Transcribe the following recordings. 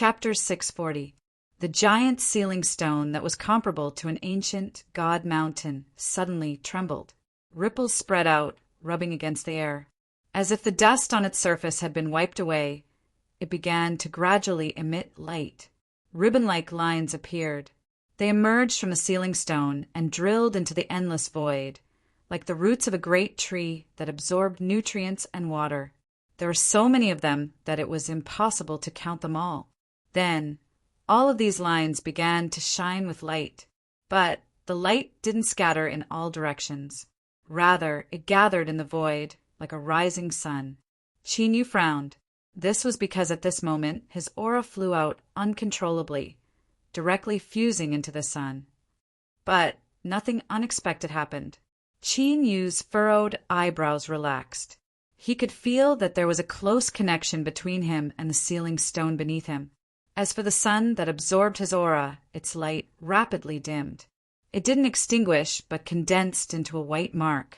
Chapter 640. The giant sealing stone that was comparable to an ancient god mountain suddenly trembled. Ripples spread out, rubbing against the air. As if the dust on its surface had been wiped away, it began to gradually emit light. Ribbon-like lines appeared. They emerged from the sealing stone and drilled into the endless void, like the roots of a great tree that absorbed nutrients and water. There were so many of them that it was impossible to count them all. Then, all of these lines began to shine with light, but the light didn't scatter in all directions. Rather, it gathered in the void like a rising sun. Qin Yu frowned. This was because at this moment his aura flew out uncontrollably, directly fusing into the sun. But nothing unexpected happened. Qin Yu's furrowed eyebrows relaxed. He could feel that there was a close connection between him and the sealing stone beneath him. As for the sun that absorbed his aura, its light rapidly dimmed. It didn't extinguish, but condensed into a white mark.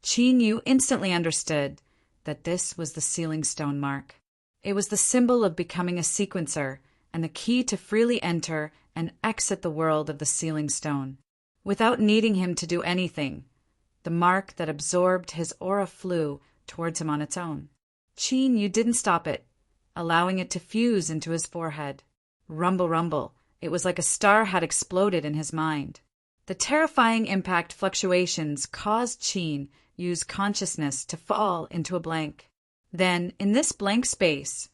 Qin Yu instantly understood that this was the sealing stone mark. It was the symbol of becoming a sequencer and the key to freely enter and exit the world of the sealing stone. Without needing him to do anything, the mark that absorbed his aura flew towards him on its own. Qin Yu didn't stop it, allowing it to fuse into his forehead. Rumble, rumble. It was like a star had exploded in his mind. The terrifying impact fluctuations caused Qin Yu's consciousness to fall into a blank. Then, in this blank space,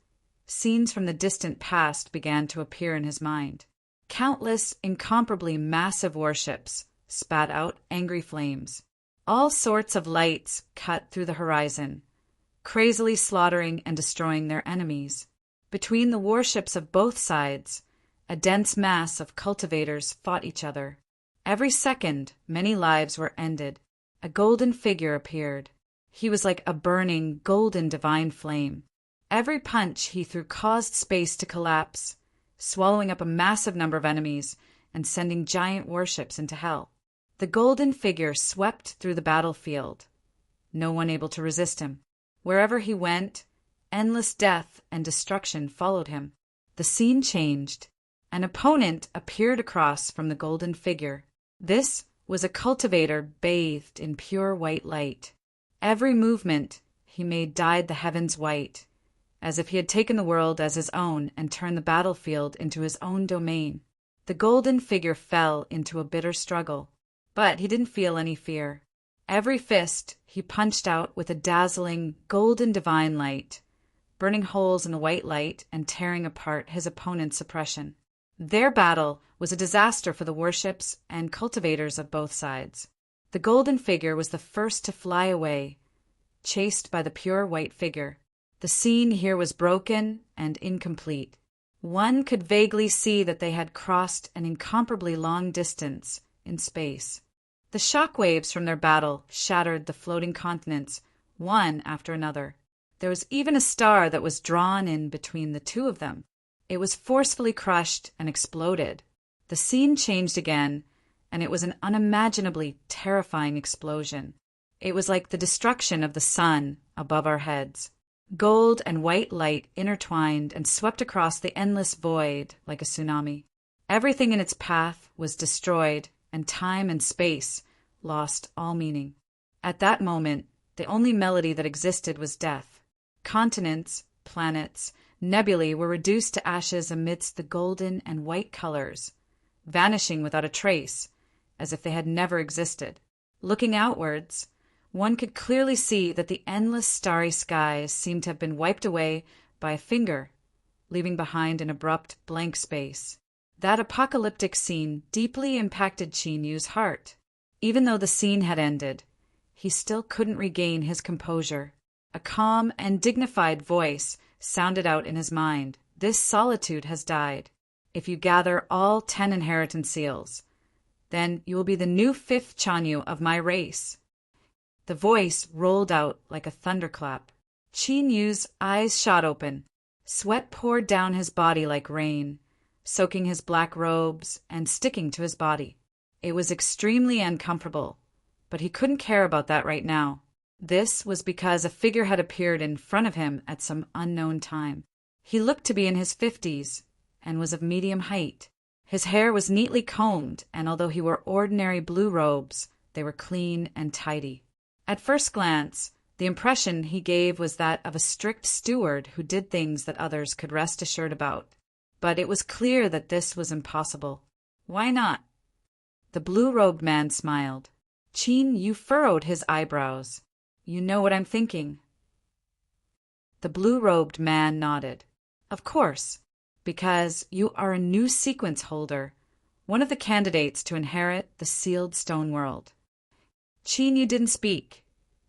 scenes from the distant past began to appear in his mind. Countless, incomparably massive warships spat out angry flames. All sorts of lights cut through the horizon, crazily slaughtering and destroying their enemies. Between the warships of both sides, a dense mass of cultivators fought each other. Every second, many lives were ended. A golden figure appeared. He was like a burning, golden divine flame. Every punch he threw caused space to collapse, swallowing up a massive number of enemies and sending giant warships into hell. The golden figure swept through the battlefield, no one able to resist him. Wherever he went, endless death and destruction followed him. The scene changed. An opponent appeared across from the golden figure. This was a cultivator bathed in pure white light. Every movement he made dyed the heavens white, as if he had taken the world as his own and turned the battlefield into his own domain. The golden figure fell into a bitter struggle, but he didn't feel any fear. Every fist he punched out with a dazzling, golden divine light, burning holes in the white light and tearing apart his opponent's suppression. Their battle was a disaster for the warships and cultivators of both sides. The golden figure was the first to fly away, chased by the pure white figure. The scene here was broken and incomplete. One could vaguely see that they had crossed an incomparably long distance in space. The shock waves from their battle shattered the floating continents, one after another. There was even a star that was drawn in between the two of them. It was forcefully crushed and exploded. The scene changed again, and it was an unimaginably terrifying explosion. It was like the destruction of the sun above our heads. Gold and white light intertwined and swept across the endless void like a tsunami. Everything in its path was destroyed, and time and space lost all meaning. At that moment, the only melody that existed was death. Continents, planets, nebulae were reduced to ashes amidst the golden and white colors, vanishing without a trace, as if they had never existed. Looking outwards, one could clearly see that the endless starry skies seemed to have been wiped away by a finger, leaving behind an abrupt blank space. That apocalyptic scene deeply impacted Qin Yu's heart. Even though the scene had ended, he still couldn't regain his composure. A calm and dignified voice sounded out in his mind. This solitude has died. If you gather all 10 inheritance seals, then you will be the new 5th Chanyu of my race. The voice rolled out like a thunderclap. Qin Yu's eyes shot open. Sweat poured down his body like rain, soaking his black robes and sticking to his body. It was extremely uncomfortable, but he couldn't care about that right now. This was because a figure had appeared in front of him at some unknown time. He looked to be in his 50s, and was of medium height. His hair was neatly combed, and although he wore ordinary blue robes, they were clean and tidy. At first glance, the impression he gave was that of a strict steward who did things that others could rest assured about. But it was clear that this was impossible. Why not? The blue-robed man smiled. Qin Yu furrowed his eyebrows. You know what I'm thinking. The blue-robed man nodded. Of course, because you are a new sequence holder, one of the candidates to inherit the sealed stone world. Qin Yu didn't speak,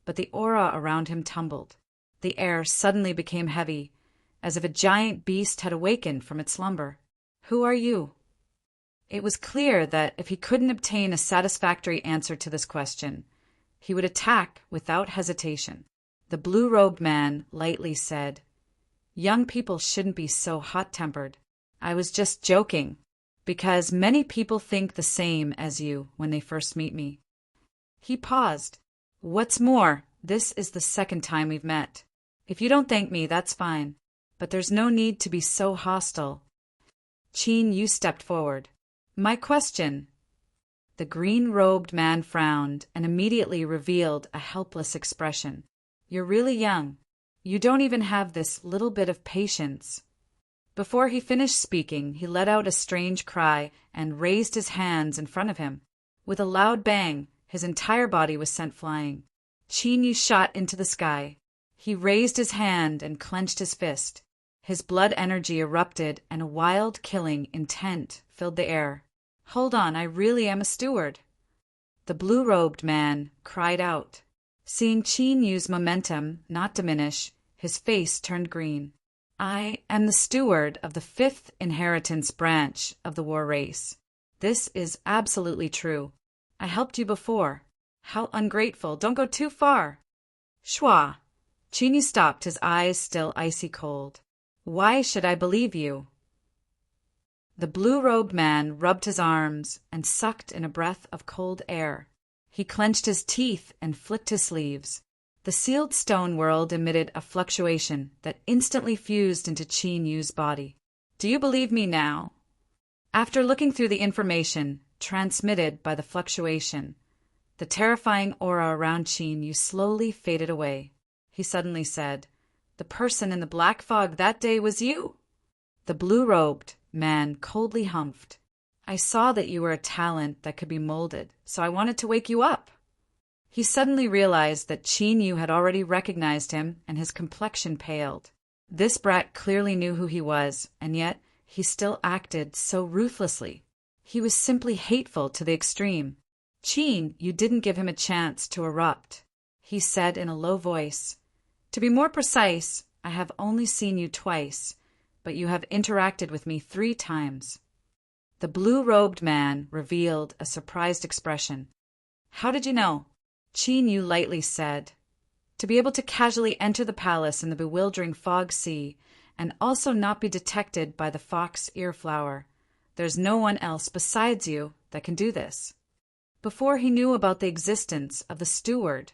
but the aura around him tumbled. The air suddenly became heavy, as if a giant beast had awakened from its slumber. Who are you? It was clear that if he couldn't obtain a satisfactory answer to this question, he would attack without hesitation. The blue-robed man lightly said, Young people shouldn't be so hot-tempered. I was just joking, because many people think the same as you when they first meet me. He paused. What's more, this is the second time we've met. If you don't thank me, that's fine, but there's no need to be so hostile. Qin Yu stepped forward. My question. The green-robed man frowned and immediately revealed a helpless expression. You're really young. You don't even have this little bit of patience. Before he finished speaking, he let out a strange cry and raised his hands in front of him. With a loud bang, his entire body was sent flying. Qin Yu shot into the sky. He raised his hand and clenched his fist. His blood energy erupted and a wild, killing intent filled the air. Hold on, I really am a steward. The blue-robed man cried out. Seeing Qin Yu's momentum not diminish, his face turned green. I am the steward of the 5th inheritance branch of the war race. This is absolutely true. I helped you before. How ungrateful. Don't go too far. Shua. Qin Yu stopped, his eyes still icy cold. Why should I believe you? The blue-robed man rubbed his arms and sucked in a breath of cold air. He clenched his teeth and flicked his sleeves. The sealed stone world emitted a fluctuation that instantly fused into Qin Yu's body. Do you believe me now? After looking through the information transmitted by the fluctuation, the terrifying aura around Qin Yu slowly faded away. He suddenly said, The person in the black fog that day was you. The blue-robed man coldly humphed. I saw that you were a talent that could be molded, so I wanted to wake you up. He suddenly realized that Qin Yu had already recognized him, and his complexion paled. This brat clearly knew who he was, and yet he still acted so ruthlessly. He was simply hateful to the extreme. Qin Yu didn't give him a chance to erupt. He said in a low voice, To be more precise, I have only seen you twice, but you have interacted with me 3 times. The blue-robed man revealed a surprised expression. How did you know? Qin Yu lightly said, To be able to casually enter the palace in the bewildering fog sea and also not be detected by the fox earflower. There's no one else besides you that can do this. Before he knew about the existence of the steward,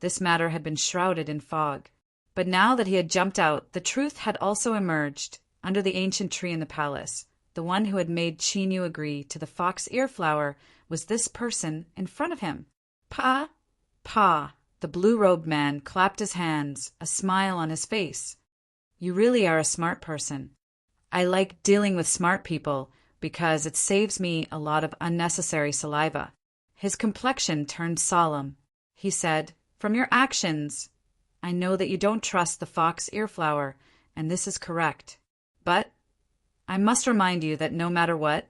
this matter had been shrouded in fog. But now that he had jumped out, the truth had also emerged. Under the ancient tree in the palace, the one who had made Qin Yu agree to the fox earflower was this person in front of him. Pa! Pa! The blue-robed man clapped his hands, a smile on his face. You really are a smart person. I like dealing with smart people because it saves me a lot of unnecessary saliva. His complexion turned solemn. He said, From your actions, I know that you don't trust the fox earflower, and this is correct. But I must remind you that no matter what,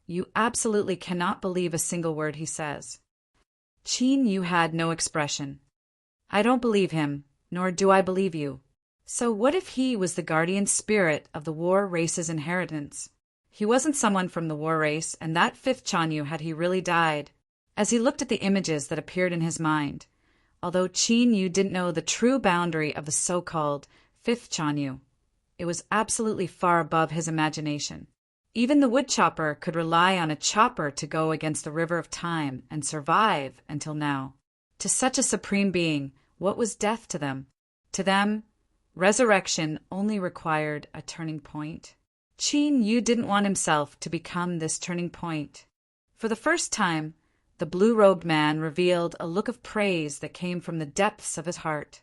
you absolutely cannot believe a single word he says. Qin Yu had no expression. I don't believe him, nor do I believe you. So what if he was the guardian spirit of the war race's inheritance? He wasn't someone from the war race, and that 5th Chanyu had he really died. As he looked at the images that appeared in his mind, although Qin Yu didn't know the true boundary of the so-called 5th Chanyu, it was absolutely far above his imagination. Even the woodchopper could rely on a chopper to go against the river of time and survive until now. To such a supreme being, what was death to them? To them, resurrection only required a turning point. Qin Yu didn't want himself to become this turning point. For the first time, the blue-robed man revealed a look of praise that came from the depths of his heart.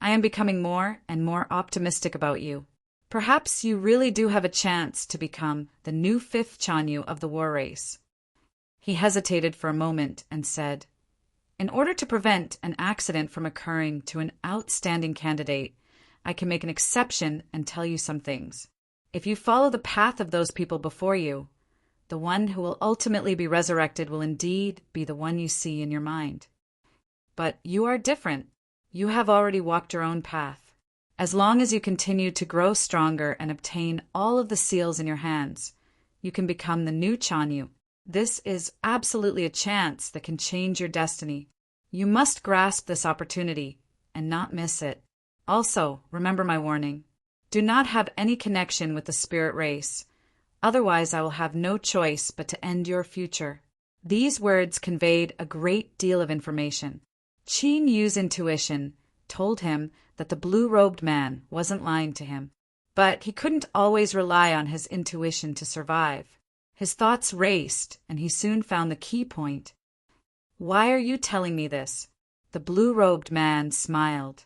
I am becoming more and more optimistic about you. Perhaps you really do have a chance to become the new fifth Chanyu of the war race. He hesitated for a moment and said, in order to prevent an accident from occurring to an outstanding candidate, I can make an exception and tell you some things. If you follow the path of those people before you, the one who will ultimately be resurrected will indeed be the one you see in your mind. But you are different. You have already walked your own path. As long as you continue to grow stronger and obtain all of the seals in your hands, you can become the new Chanyu. This is absolutely a chance that can change your destiny. You must grasp this opportunity and not miss it. Also, remember my warning. Do not have any connection with the spirit race. Otherwise, I will have no choice but to end your future. These words conveyed a great deal of information. Qin Yu's intuition told him that the blue-robed man wasn't lying to him. But he couldn't always rely on his intuition to survive. His thoughts raced, and he soon found the key point. Why are you telling me this? The blue-robed man smiled.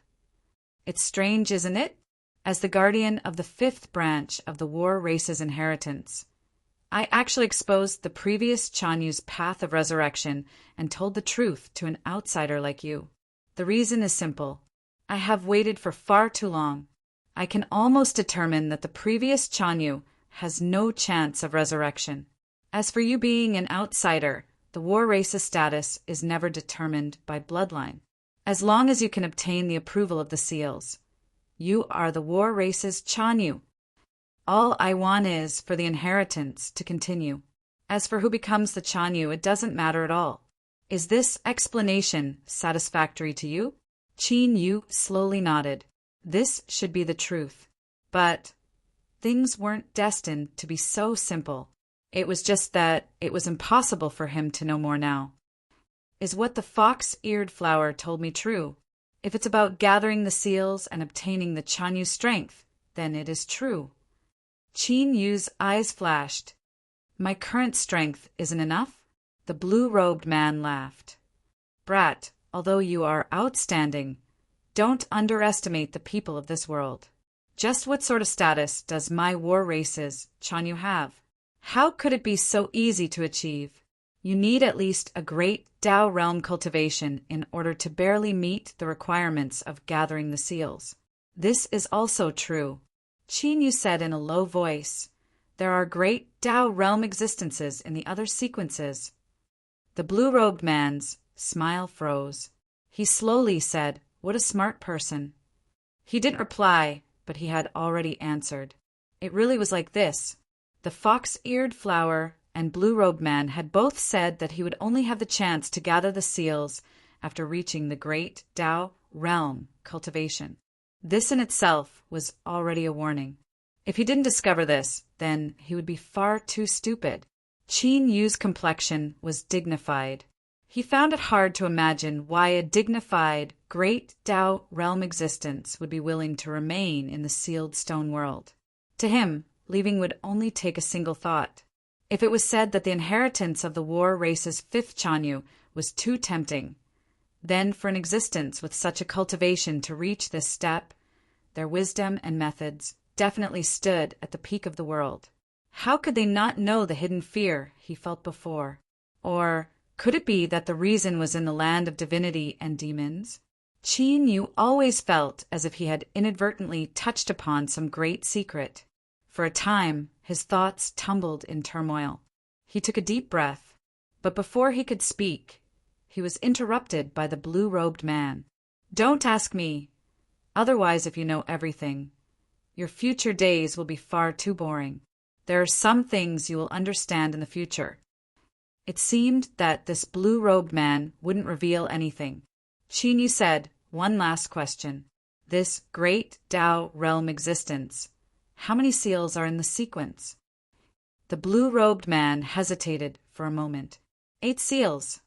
It's strange, isn't it? As the guardian of the fifth branch of the war race's inheritance, I actually exposed the previous Chanyu's path of resurrection and told the truth to an outsider like you. The reason is simple. I have waited for far too long. I can almost determine that the previous Chanyu has no chance of resurrection. As for you being an outsider, the war race's status is never determined by bloodline. As long as you can obtain the approval of the seals, you are the war race's Chanyu. All I want is for the inheritance to continue. As for who becomes the Chanyu, it doesn't matter at all. Is this explanation satisfactory to you? Qin Yu slowly nodded. This should be the truth. But things weren't destined to be so simple. It was just that it was impossible for him to know more now. Is what the fox-eared flower told me true? If it's about gathering the seals and obtaining the Chanyu strength, then it is true. Qin Yu's eyes flashed. My current strength isn't enough? The blue-robed man laughed. Brat, although you are outstanding, don't underestimate the people of this world. Just what sort of status does my war race's Chanyu have? How could it be so easy to achieve? You need at least a great Tao realm cultivation in order to barely meet the requirements of gathering the seals. This is also true. Qin Yu said in a low voice, there are great Tao realm existences in the other sequences. The blue-robed man's smile froze. He slowly said, what a smart person. He didn't reply, but he had already answered. It really was like this. The fox-eared flower and blue-robed man had both said that he would only have the chance to gather the seals after reaching the great Tao realm cultivation. This in itself was already a warning. If he didn't discover this, then he would be far too stupid. Qin Yu's complexion was dignified. He found it hard to imagine why a dignified, great Tao realm existence would be willing to remain in the sealed stone world. To him, leaving would only take a single thought. If it was said that the inheritance of the war race's fifth Chanyu was too tempting, then for an existence with such a cultivation to reach this step, their wisdom and methods definitely stood at the peak of the world. How could they not know the hidden fear he felt before? Or could it be that the reason was in the land of divinity and demons? Qin Yu always felt as if he had inadvertently touched upon some great secret. For a time, his thoughts tumbled in turmoil. He took a deep breath, but before he could speak, he was interrupted by the blue-robed man. Don't ask me. Otherwise, if you know everything, your future days will be far too boring. There are some things you will understand in the future. It seemed that this blue-robed man wouldn't reveal anything. Qin Yu said, one last question. This great Tao realm existence, how many seals are in the sequence? The blue-robed man hesitated for a moment. 8 seals.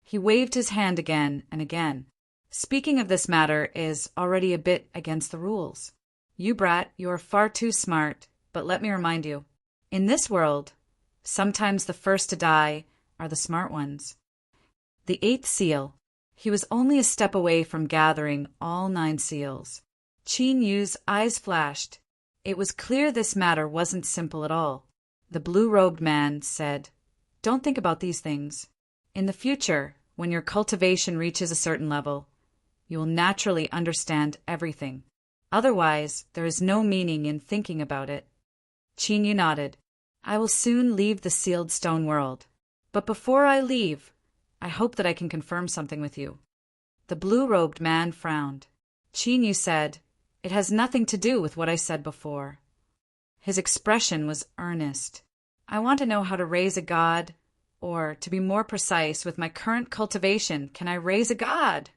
He waved his hand again and again. Speaking of this matter is already a bit against the rules. You brat, you are far too smart, but let me remind you, in this world, sometimes the first to die are the smart ones. The eighth seal. He was only a step away from gathering all 9 seals. Qin Yu's eyes flashed. It was clear this matter wasn't simple at all. The blue-robed man said, "Don't think about these things. In the future, when your cultivation reaches a certain level, you will naturally understand everything. Otherwise, there is no meaning in thinking about it." Qin Yu nodded. "I will soon leave the sealed stone world. But before I leave, I hope that I can confirm something with you." The blue-robed man frowned. Qin Yu said, "It has nothing to do with what I said before." His expression was earnest. "I want to know how to raise a god, or, to be more precise, with my current cultivation, can I raise a god?"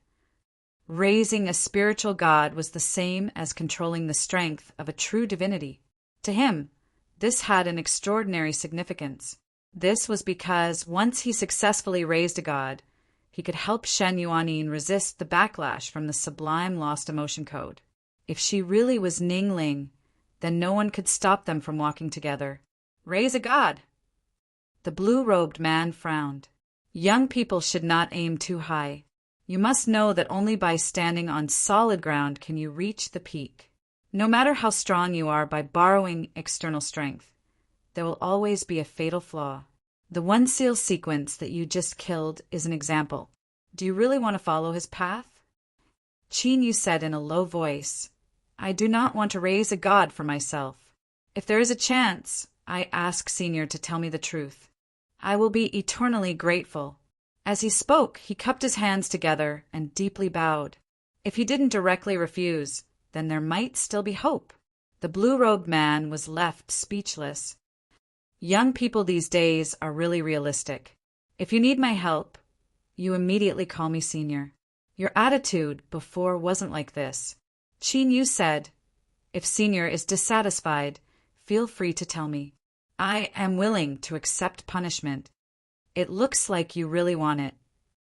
Raising a spiritual god was the same as controlling the strength of a true divinity. To him, this had an extraordinary significance. This was because once he successfully raised a god, he could help Shen Yuanin resist the backlash from the sublime lost emotion code. If she really was Ningling, then no one could stop them from walking together. Raise a god! The blue-robed man frowned. "Young people should not aim too high. You must know that only by standing on solid ground can you reach the peak. No matter how strong you are by borrowing external strength, there will always be a fatal flaw. The 1 seal sequence that you just killed is an example. Do you really want to follow his path?" Qin Yu said in a low voice, "I do not want to raise a god for myself. If there is a chance, I ask Senior to tell me the truth. I will be eternally grateful." As he spoke, he cupped his hands together and deeply bowed. If he didn't directly refuse, then there might still be hope. The blue-robed man was left speechless. Young people these days are really realistic. If you need my help, you immediately call me Senior. Your attitude before wasn't like this. Qin Yu said, "If Senior is dissatisfied, feel free to tell me. I am willing to accept punishment. It looks like you really want it."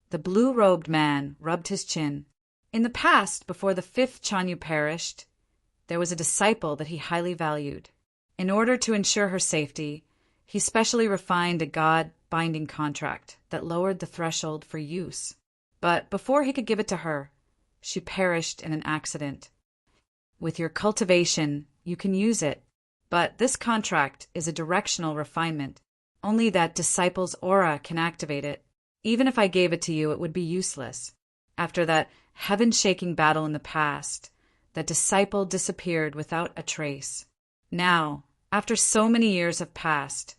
The blue-robed man rubbed his chin. In the past, before the 5th Chanyu perished, there was a disciple that he highly valued. In order to ensure her safety, he specially refined a god-binding contract that lowered the threshold for use. But before he could give it to her, she perished in an accident. With your cultivation, you can use it, but this contract is a directional refinement. Only that disciple's aura can activate it. Even if I gave it to you, it would be useless. After that heaven-shaking battle in the past, the disciple disappeared without a trace. Now, after so many years have passed,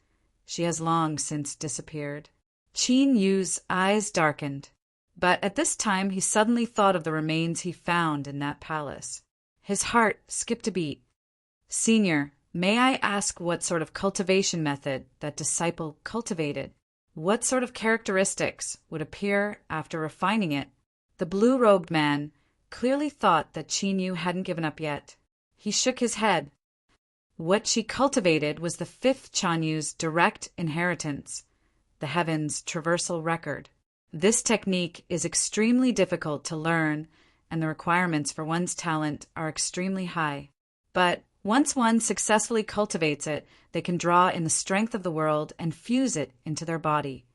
she has long since disappeared. Qin Yu's eyes darkened, but at this time he suddenly thought of the remains he found in that palace. His heart skipped a beat. "Senior, may I ask what sort of cultivation method that disciple cultivated? What sort of characteristics would appear after refining it?" The blue-robed man clearly thought that Qin Yu hadn't given up yet. He shook his head. What she cultivated was the 5th Chanyu's direct inheritance, the heaven's traversal record. This technique is extremely difficult to learn, and the requirements for one's talent are extremely high. But once one successfully cultivates it, they can draw in the strength of the world and fuse it into their body,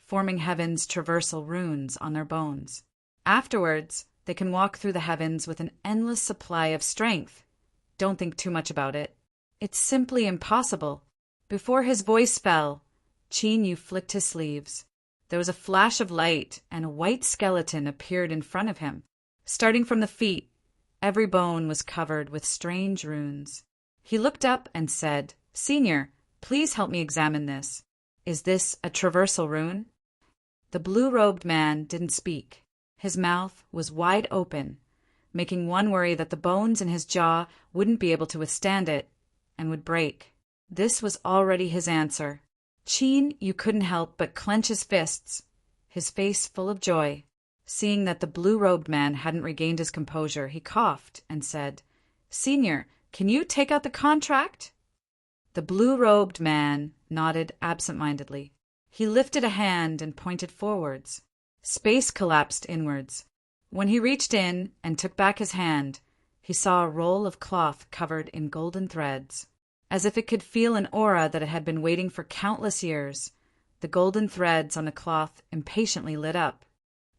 forming heaven's traversal runes on their bones. Afterwards, they can walk through the heavens with an endless supply of strength. Don't think too much about it. It's simply impossible. Before his voice fell, Qin Yu flicked his sleeves. There was a flash of light, and a white skeleton appeared in front of him. Starting from the feet, every bone was covered with strange runes. He looked up and said, "Senior, please help me examine this. Is this a traversal rune?" The blue-robed man didn't speak. His mouth was wide open, making one worry that the bones in his jaw wouldn't be able to withstand it and would break. This was already his answer. Qin Yu couldn't help but clench his fists, his face full of joy. Seeing that the blue-robed man hadn't regained his composure, he coughed and said, "Senior, can you take out the contract?" The blue-robed man nodded absent-mindedly. He lifted a hand and pointed forwards. Space collapsed inwards. When he reached in and took back his hand, he saw a roll of cloth covered in golden threads. as if it could feel an aura that it had been waiting for countless years. The golden threads on the cloth impatiently lit up.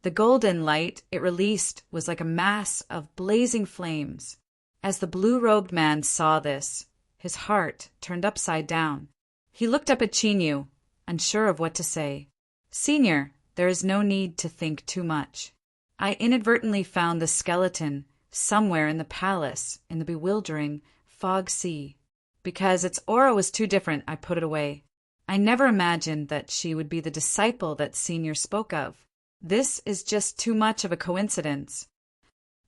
The golden light it released was like a mass of blazing flames. As the blue-robed man saw this, his heart turned upside down. He looked up at Chinyu, unsure of what to say. "Senior, there is no need to think too much. I inadvertently found the skeleton somewhere in the palace in the bewildering fog sea. Because its aura was too different, I put it away. I never imagined that she would be the disciple that Senior spoke of. This is just too much of a coincidence."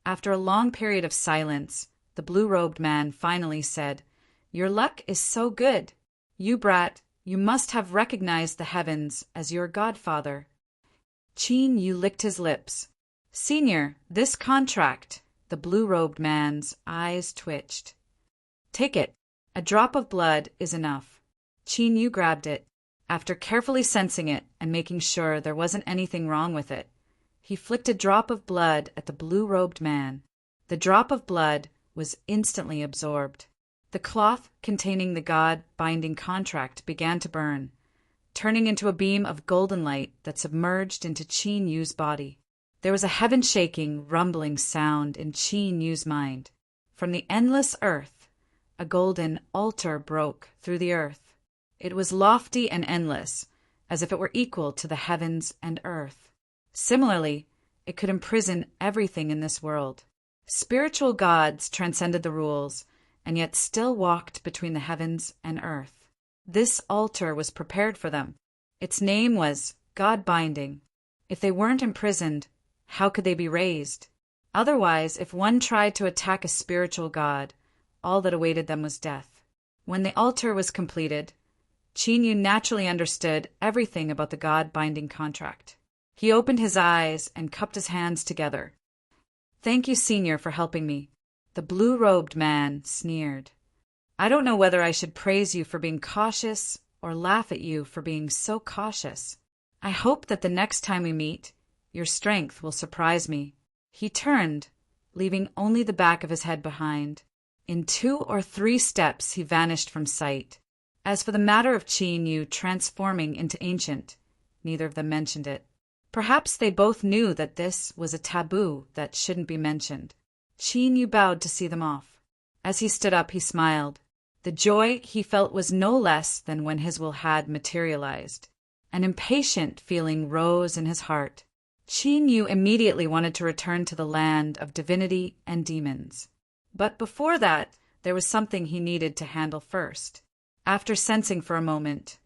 After a long period of silence, the blue-robed man finally said, "Your luck is so good. You brat, you must have recognized the heavens as your godfather." Chinyu licked his lips. "Senior, this contract." The blue-robed man's eyes twitched. "Take it. A drop of blood is enough." Chinyu grabbed it. After carefully sensing it and making sure there wasn't anything wrong with it, he flicked a drop of blood at the blue-robed man. The drop of blood was instantly absorbed. The cloth containing the god-binding contract began to burn, turning into a beam of golden light that submerged into Chinyu's body. There was a heaven-shaking, rumbling sound in Chinyu's mind. From the endless earth, a golden altar broke through the earth. It was lofty and endless, as if it were equal to the heavens and earth. Similarly, it could imprison everything in this world. Spiritual gods transcended the rules, and yet still walked between the heavens and earth. This altar was prepared for them. Its name was God-binding. If they weren't imprisoned, how could they be raised? Otherwise, if one tried to attack a spiritual god, all that awaited them was death. When the altar was completed, Chinyu naturally understood everything about the god-binding contract. He opened his eyes and cupped his hands together. "Thank you, Senior, for helping me." The blue-robed man sneered. "I don't know whether I should praise you for being cautious or laugh at you for being so cautious. I hope that the next time we meet, your strength will surprise me." He turned, leaving only the back of his head behind. In 2 or 3 steps he vanished from sight. As for the matter of Chinyu transforming into ancient, neither of them mentioned it. Perhaps they both knew that this was a taboo that shouldn't be mentioned. Chinyu bowed to see them off. As he stood up, he smiled. The joy he felt was no less than when his will had materialized. An impatient feeling rose in his heart. Chinyu immediately wanted to return to the land of divinity and demons. But before that, there was something he needed to handle first. After sensing for a moment,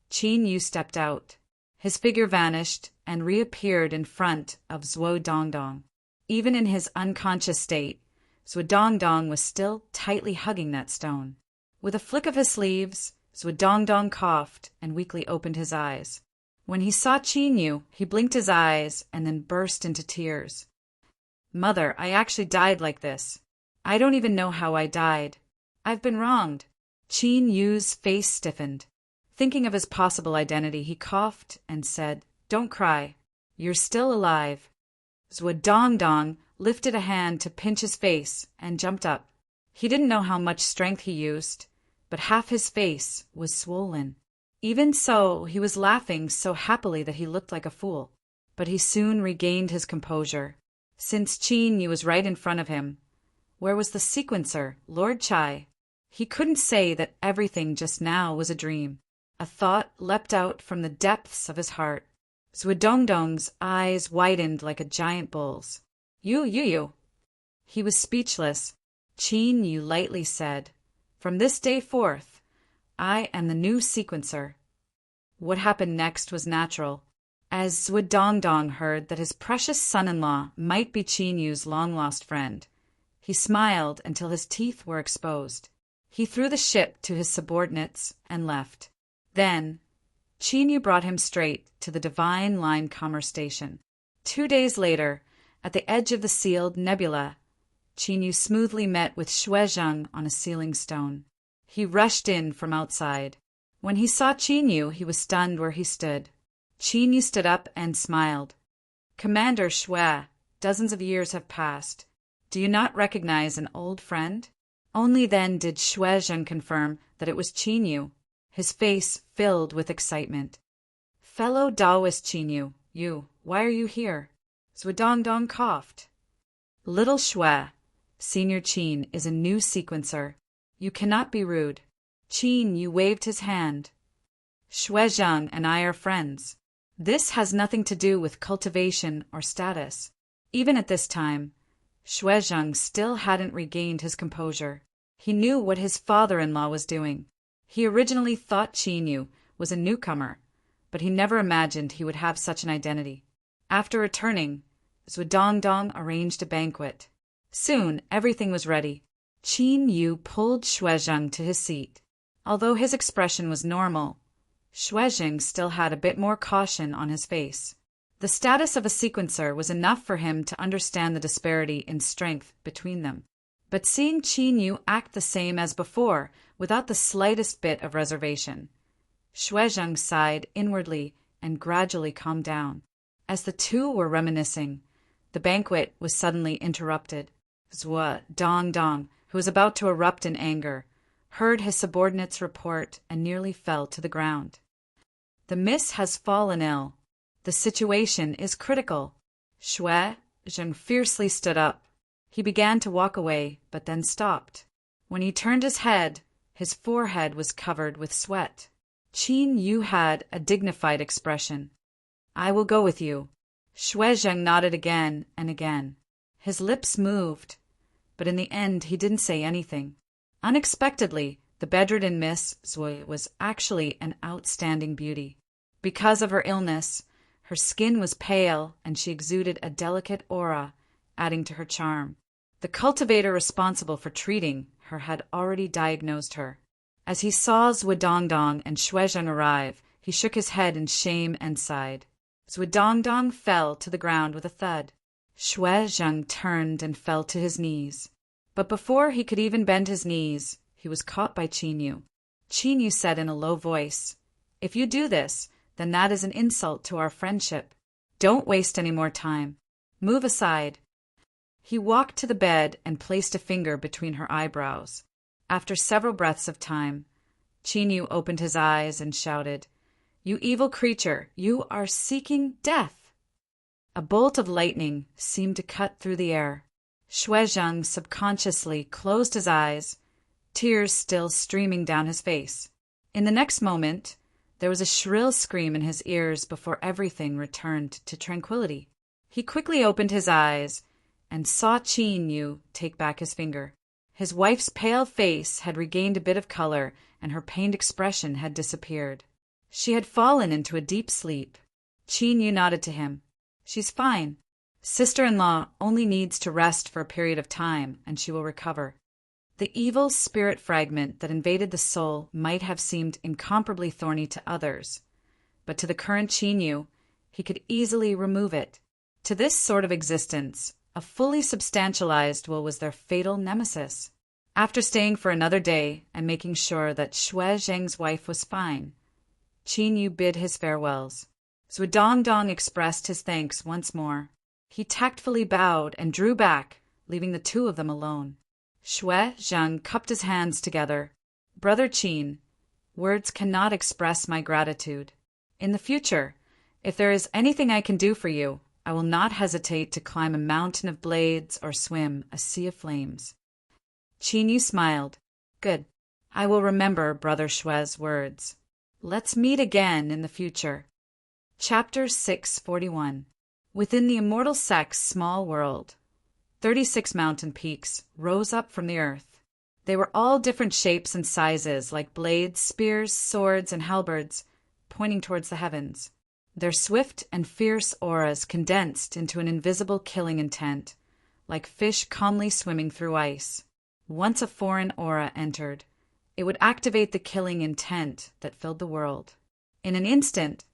Chinyu stepped out. His figure vanished and reappeared in front of Zhuodongdong. Even in his unconscious state, Zhuodongdong was still tightly hugging that stone. With a flick of his sleeves, Zhuodongdong coughed and weakly opened his eyes. When he saw Chinyu, he blinked his eyes and then burst into tears. "Mother, I actually died like this. I don't even know how I died. I've been wronged." Chinyu's face stiffened. Thinking of his possible identity, he coughed and said, "Don't cry. You're still alive." Zhuodongdong lifted a hand to pinch his face and jumped up. He didn't know how much strength he used, but half his face was swollen. Even so, he was laughing so happily that he looked like a fool. But he soon regained his composure. Since Chinyu was right in front of him, where was the sequencer, Lord Chai? He couldn't say that everything just now was a dream. A thought leapt out from the depths of his heart. Zhuodongdong's eyes widened like a giant bull's. You. He was speechless. Chinyu lightly said, "From this day forth, I am the new sequencer." What happened next was natural. As Zhuodongdong heard that his precious son-in-law might be Chinyu's long-lost friend, he smiled until his teeth were exposed. He threw the ship to his subordinates and left. Then, Chinyu brought him straight to the Divine Line Commerce Station. 2 days later, at the edge of the sealed nebula, Chinyu smoothly met with Shuezheng on a sealing stone. He rushed in from outside. When he saw Chinyu, he was stunned where he stood. Chinyu stood up and smiled. "Commander Shui, dozens of years have passed. Do you not recognize an old friend?" Only then did Shuezhen confirm that it was Qinyu, his face filled with excitement. "Fellow Taoist Qinyu, why are you here?" Zhuangdong coughed. "Little Shui, Senior Qin is a new sequencer. You cannot be rude." Qinyu waved his hand. "Shuezhen and I are friends. This has nothing to do with cultivation or status." Even at this time, Shuezhen still hadn't regained his composure. He knew what his father-in-law was doing. He originally thought Qinyu was a newcomer, but he never imagined he would have such an identity. After returning, Zhuangdong arranged a banquet. Soon everything was ready. Qinyu pulled Shuezhen to his seat. Although his expression was normal, Shuezhen still had a bit more caution on his face. The status of a sequencer was enough for him to understand the disparity in strength between them. But seeing Qinyu act the same as before, without the slightest bit of reservation, Shuezhen sighed inwardly and gradually calmed down. As the two were reminiscing, the banquet was suddenly interrupted. Zhuangdong, who was about to erupt in anger, heard his subordinate's report and nearly fell to the ground. "The miss has fallen ill. The situation is critical." Shuezhen fiercely stood up. He began to walk away, but then stopped. When he turned his head, his forehead was covered with sweat. Qinyu had a dignified expression. "I will go with you." Shuezhen nodded again and again. His lips moved, but in the end he didn't say anything. Unexpectedly, the bedridden Miss Zui was actually an outstanding beauty. Because of her illness, her skin was pale and she exuded a delicate aura, adding to her charm. The cultivator responsible for treating her had already diagnosed her. As he saw Zhuangdong and Shuezhen arrive, he shook his head in shame and sighed. Zhuangdong fell to the ground with a thud. Shuezhen turned and fell to his knees. But before he could even bend his knees, he was caught by Qinyu. Qinyu said in a low voice, "If you do this, then that is an insult to our friendship. Don't waste any more time. Move aside." He walked to the bed and placed a finger between her eyebrows. After several breaths of time, Qinyu opened his eyes and shouted, "You evil creature, you are seeking death!" A bolt of lightning seemed to cut through the air. Shuezhen subconsciously closed his eyes, tears still streaming down his face. In the next moment, there was a shrill scream in his ears before everything returned to tranquility. He quickly opened his eyes and saw Qinyu take back his finger. His wife's pale face had regained a bit of color and her pained expression had disappeared. She had fallen into a deep sleep. Qinyu nodded to him. "She's fine. Sister-in-law only needs to rest for a period of time and she will recover." The evil spirit fragment that invaded the soul might have seemed incomparably thorny to others, but to the current Qinyu, he could easily remove it. To this sort of existence, a fully substantialized will was their fatal nemesis. After staying for another day and making sure that Shuezhen's wife was fine, Qinyu bid his farewells. Zhuangdong expressed his thanks once more. He tactfully bowed and drew back, leaving the two of them alone. Shuezhen cupped his hands together. "Brother Qin, words cannot express my gratitude. In the future, if there is anything I can do for you, I will not hesitate to climb a mountain of blades or swim a sea of flames." Qinyu smiled. "Good. I will remember Brother Shue's words. Let's meet again in the future." Chapter 641. Within the immortal sect's small world, 36 mountain peaks rose up from the earth. They were all different shapes and sizes, like blades, spears, swords, and halberds, pointing towards the heavens. Their swift and fierce auras condensed into an invisible killing intent, like fish calmly swimming through ice. Once a foreign aura entered, it would activate the killing intent that filled the world. In an instant,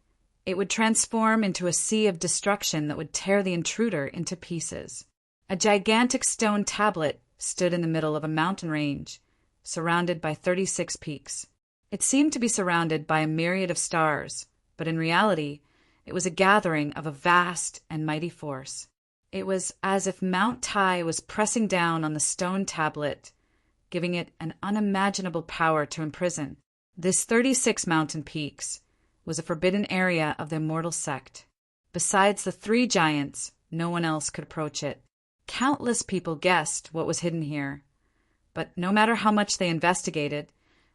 it would transform into a sea of destruction that would tear the intruder into pieces. A gigantic stone tablet stood in the middle of a mountain range, surrounded by 36 peaks. It seemed to be surrounded by a myriad of stars, but in reality, it was a gathering of a vast and mighty force. It was as if Mount Tai was pressing down on the stone tablet, giving it an unimaginable power to imprison. This 36 mountain peaks was a forbidden area of the immortal sect. Besides the 3 giants, no one else could approach it. Countless people guessed what was hidden here, but no matter how much they investigated,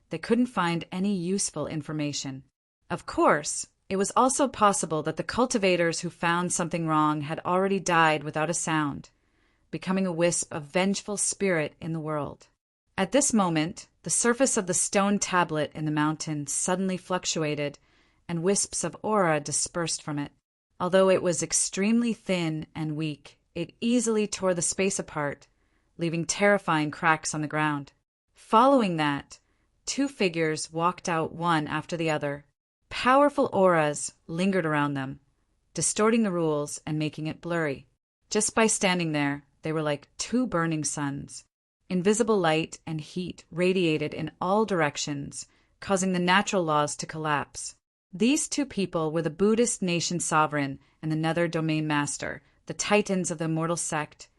they couldn't find any useful information. Of course, it was also possible that the cultivators who found something wrong had already died without a sound, becoming a wisp of vengeful spirit in the world. At this moment, the surface of the stone tablet in the mountain suddenly fluctuated, and wisps of aura dispersed from it. Although it was extremely thin and weak, it easily tore the space apart, leaving terrifying cracks on the ground. Following that, 2 figures walked out one after the other. Powerful auras lingered around them, distorting the rules and making it blurry. Just by standing there, they were like 2 burning suns. Invisible light and heat radiated in all directions, causing the natural laws to collapse. These 2 people were the Buddhist nation sovereign and the Nether Domain Master, the titans of the immortal sect,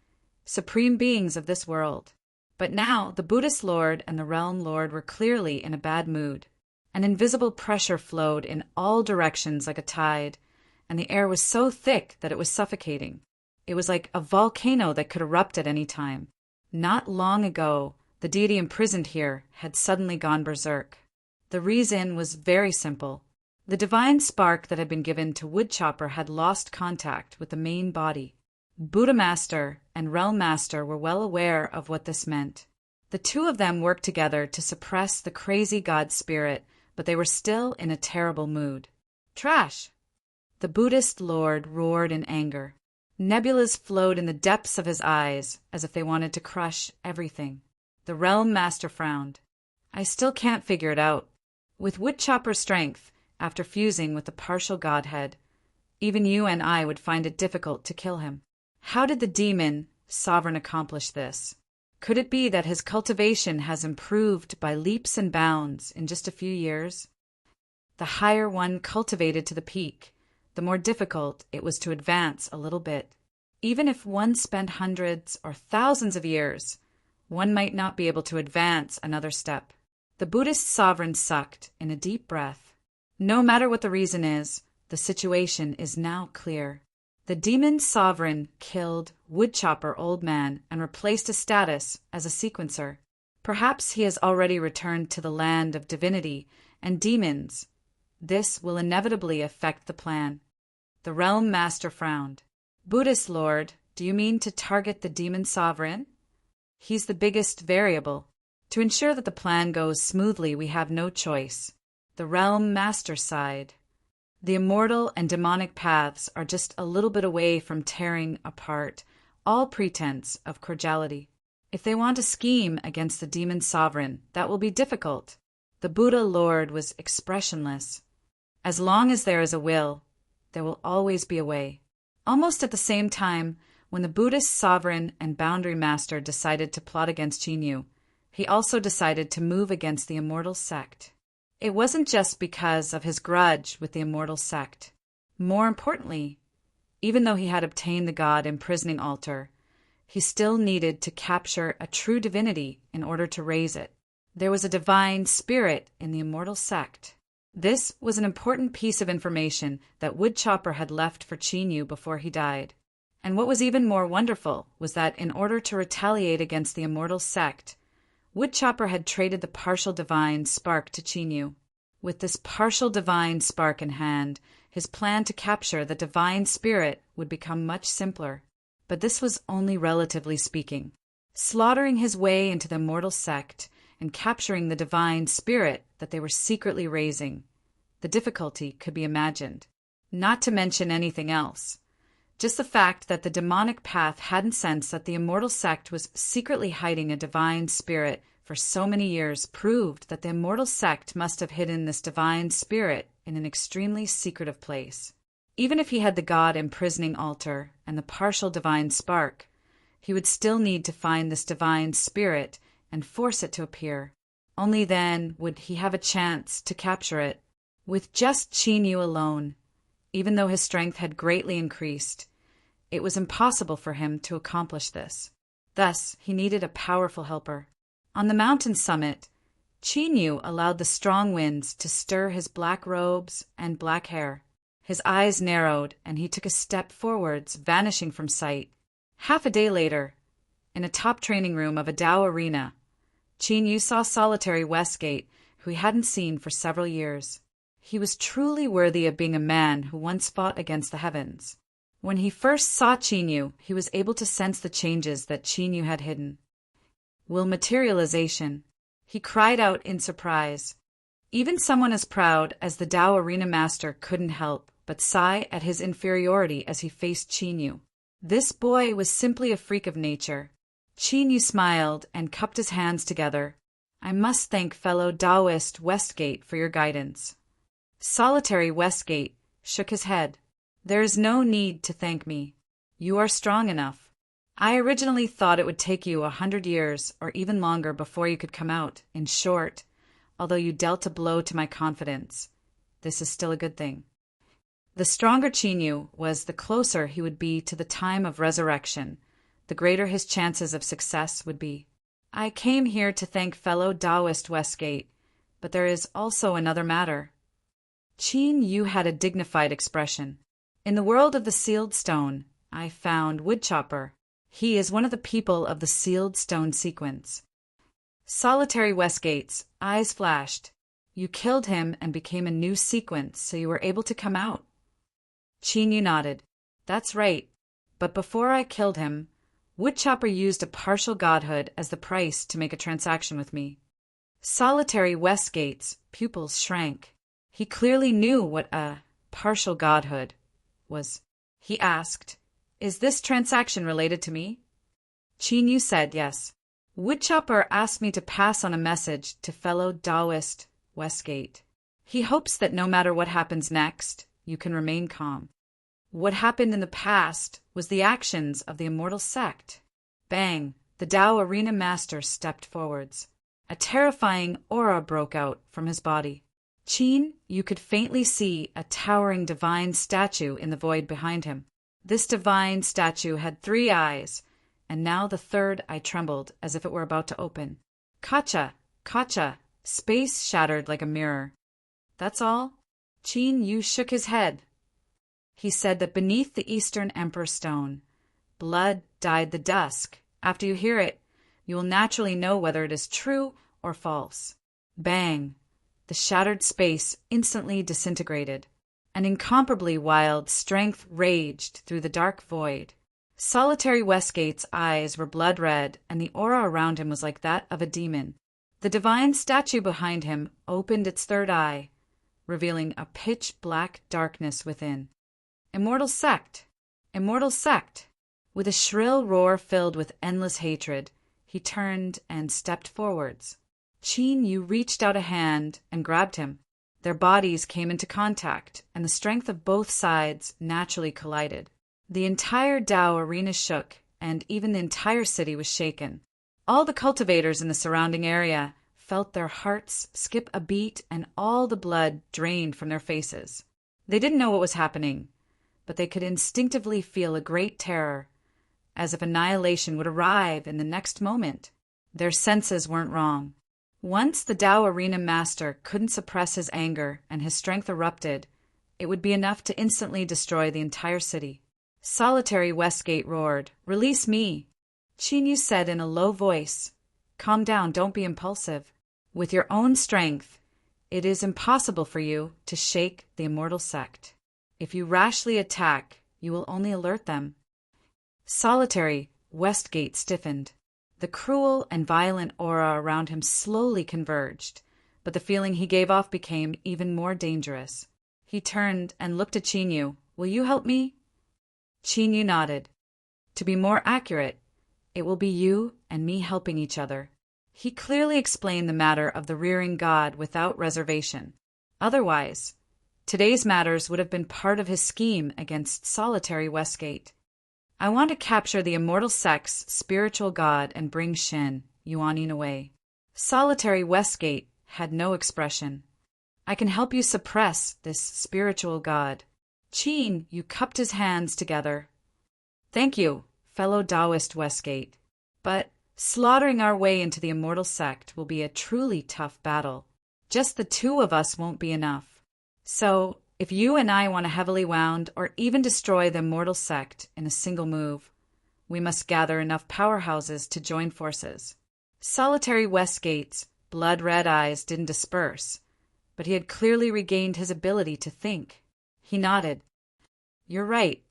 supreme beings of this world. But now the Buddhist Lord and the Realm Lord were clearly in a bad mood. An invisible pressure flowed in all directions like a tide, and the air was so thick that it was suffocating. It was like a volcano that could erupt at any time. Not long ago, the deity imprisoned here had suddenly gone berserk. The reason was very simple. The divine spark that had been given to Woodchopper had lost contact with the main body. Buddha Master and Realm Master were well aware of what this meant. The 2 of them worked together to suppress the crazy god spirit, but they were still in a terrible mood. Trash! The Buddhist Lord roared in anger. Nebulas flowed in the depths of his eyes, as if they wanted to crush everything. The Realm Master frowned. I still can't figure it out. With Woodchopper's strength, after fusing with the partial godhead, even you and I would find it difficult to kill him. How did the demon sovereign accomplish this? Could it be that his cultivation has improved by leaps and bounds in just a few years? The higher one cultivated to the peak, the more difficult it was to advance a little bit. Even if one spent hundreds or thousands of years, one might not be able to advance another step. The Buddhist sovereign sucked in a deep breath. No matter what the reason is, the situation is now clear. The demon sovereign killed Woodchopper Old Man and replaced his status as a sequencer. Perhaps he has already returned to the land of divinity and demons. This will inevitably affect the plan. The Realm Master frowned. Buddhist Lord, do you mean to target the demon sovereign? He's the biggest variable. To ensure that the plan goes smoothly, we have no choice. The Realm Master sighed. The immortal and demonic paths are just a little bit away from tearing apart all pretense of cordiality. If they want to scheme against the demon sovereign, that will be difficult. The Buddha Lord was expressionless. As long as there is a will, there will always be a way. Almost at the same time, when the Buddhist sovereign and boundary master decided to plot against Jinyu, he also decided to move against the immortal sect. It wasn't just because of his grudge with the immortal sect. More importantly, even though he had obtained the god imprisoning altar, he still needed to capture a true divinity in order to raise it. There was a divine spirit in the immortal sect. This was an important piece of information that Woodchopper had left for Jinyu before he died. And what was even more wonderful was that in order to retaliate against the immortal sect, Woodchopper had traded the partial divine spark to Jinyu. With this partial divine spark in hand, his plan to capture the divine spirit would become much simpler. But this was only relatively speaking. Slaughtering his way into the immortal sect and capturing the divine spirit that they were secretly raising, the difficulty could be imagined. Not to mention anything else. Just the fact that the demonic path hadn't sensed that the immortal sect was secretly hiding a divine spirit for so many years proved that the immortal sect must have hidden this divine spirit in an extremely secretive place. Even if he had the god imprisoning altar and the partial divine spark, he would still need to find this divine spirit and force it to appear. Only then would he have a chance to capture it. With just Jinyu alone, even though his strength had greatly increased, it was impossible for him to accomplish this. Thus, he needed a powerful helper. On the mountain summit, Chinyu allowed the strong winds to stir his black robes and black hair. His eyes narrowed, and he took a step forwards, vanishing from sight. Half a day later, in a top training room of a Dao arena, Chinyu saw solitary Westgate, who he hadn't seen for several years. He was truly worthy of being a man who once fought against the heavens. When he first saw Chinyu, he was able to sense the changes that Chinyu had hidden. Will materialization. He cried out in surprise. Even someone as proud as the Dao Arena Master couldn't help but sigh at his inferiority as he faced Chinyu. This boy was simply a freak of nature. Chinyu smiled and cupped his hands together. I must thank fellow Taoist Westgate for your guidance. Solitary Westgate shook his head. There is no need to thank me. You are strong enough. I originally thought it would take you 100 years or even longer before you could come out. In short, although you dealt a blow to my confidence, this is still a good thing. The stronger Chinyu was, the closer he would be to the time of resurrection, the greater his chances of success would be. I came here to thank fellow Taoist Westgate, but there is also another matter. Chinyu had a dignified expression. In the world of the sealed stone, I found Woodchopper. He is one of the people of the sealed stone sequence. Solitary Westgate's eyes flashed. You killed him and became a new sequence, so you were able to come out. Chinyu nodded. That's right. But before I killed him, Woodchopper used a partial godhood as the price to make a transaction with me. Solitary Westgate's pupils shrank. He clearly knew what a partial godhood was. He asked, Is this transaction related to me? Chinyu said yes. Woodchopper asked me to pass on a message to fellow Taoist Westgate. He hopes that no matter what happens next, you can remain calm. What happened in the past was the actions of the immortal sect. Bang! The Dao Arena Master stepped forwards. A terrifying aura broke out from his body. Chin, you could faintly see a towering divine statue in the void behind him. This divine statue had 3 eyes, and now the third eye trembled as if it were about to open. Kacha! Kacha! Space shattered like a mirror. That's all? Chinyu shook his head. He said that beneath the Eastern Emperor Stone, blood dyed the dusk. After you hear it, you will naturally know whether it is true or false. Bang! The shattered space instantly disintegrated. An incomparably wild strength raged through the dark void. Solitary Westgate's eyes were blood red, and the aura around him was like that of a demon. The divine statue behind him opened its third eye, revealing a pitch-black darkness within. Immortal sect! Immortal sect! With a shrill roar filled with endless hatred, he turned and stepped forwards. Chinyu reached out a hand and grabbed him. Their bodies came into contact, and the strength of both sides naturally collided. The entire Dao arena shook, and even the entire city was shaken. All the cultivators in the surrounding area felt their hearts skip a beat and all the blood drained from their faces. They didn't know what was happening, but they could instinctively feel a great terror, as if annihilation would arrive in the next moment. Their senses weren't wrong. Once the Dao Arena Master couldn't suppress his anger and his strength erupted, it would be enough to instantly destroy the entire city. Solitary Westgate roared, Release me! Chinyu said in a low voice, Calm down, don't be impulsive. With your own strength, it is impossible for you to shake the immortal sect. If you rashly attack, you will only alert them. Solitary Westgate stiffened. The cruel and violent aura around him slowly converged, but the feeling he gave off became even more dangerous. He turned and looked at Chinyu. Will you help me? Chinyu nodded. To be more accurate, it will be you and me helping each other. He clearly explained the matter of the rearing god without reservation. Otherwise, today's matters would have been part of his scheme against Solitary Westgate. I want to capture the immortal sect's spiritual god and bring Shen, Yuanin, away. Solitary Westgate had no expression. I can help you suppress this spiritual god. Chin, you cupped his hands together. Thank you, fellow Taoist Westgate. But Slaughtering our way into the immortal sect will be a truly tough battle. Just the two of us won't be enough. So, if you and I want to heavily wound or even destroy the immortal sect in a single move, we must gather enough powerhouses to join forces. Solitary Westgate's blood-red eyes didn't disperse, but he had clearly regained his ability to think. He nodded. You're right.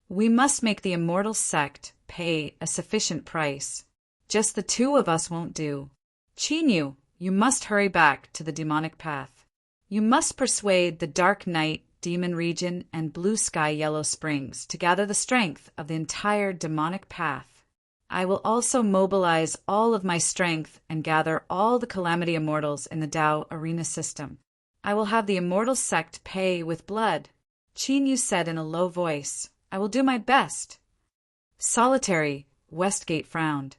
We must make the immortal sect pay a sufficient price. Just the two of us won't do. Chinyu, you must hurry back to the demonic path. You must persuade the Dark Night Demon Region and Blue Sky Yellow Springs to gather the strength of the entire demonic path. I will also mobilize all of my strength and gather all the Calamity Immortals in the Tao Arena system. I will have the immortal sect pay with blood. Chinyu said in a low voice, I will do my best. Solitary, Westgate frowned.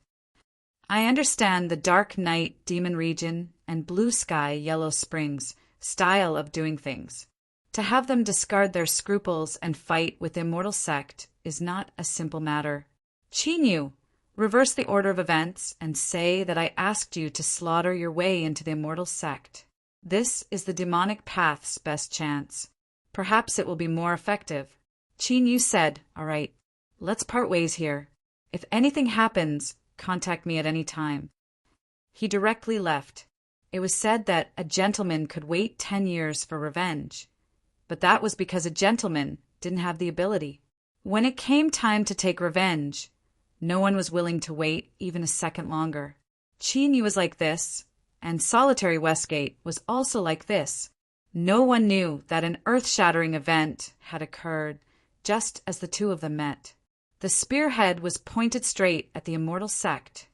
I understand the Dark Night Demon Region and Blue Sky Yellow Springs style of doing things. To have them discard their scruples and fight with the immortal sect is not a simple matter. Chinyu, reverse the order of events and say that I asked you to slaughter your way into the immortal sect. This is the demonic path's best chance. Perhaps it will be more effective. Chinyu said, all right, let's part ways here. If anything happens, contact me at any time. He directly left. It was said that a gentleman could wait 10 years for revenge, but that was because a gentleman didn't have the ability. When it came time to take revenge, no one was willing to wait even a second longer. Chinyu was like this, and Solitary Westgate was also like this. No one knew that an earth-shattering event had occurred just as the two of them met. The spearhead was pointed straight at the immortal sect,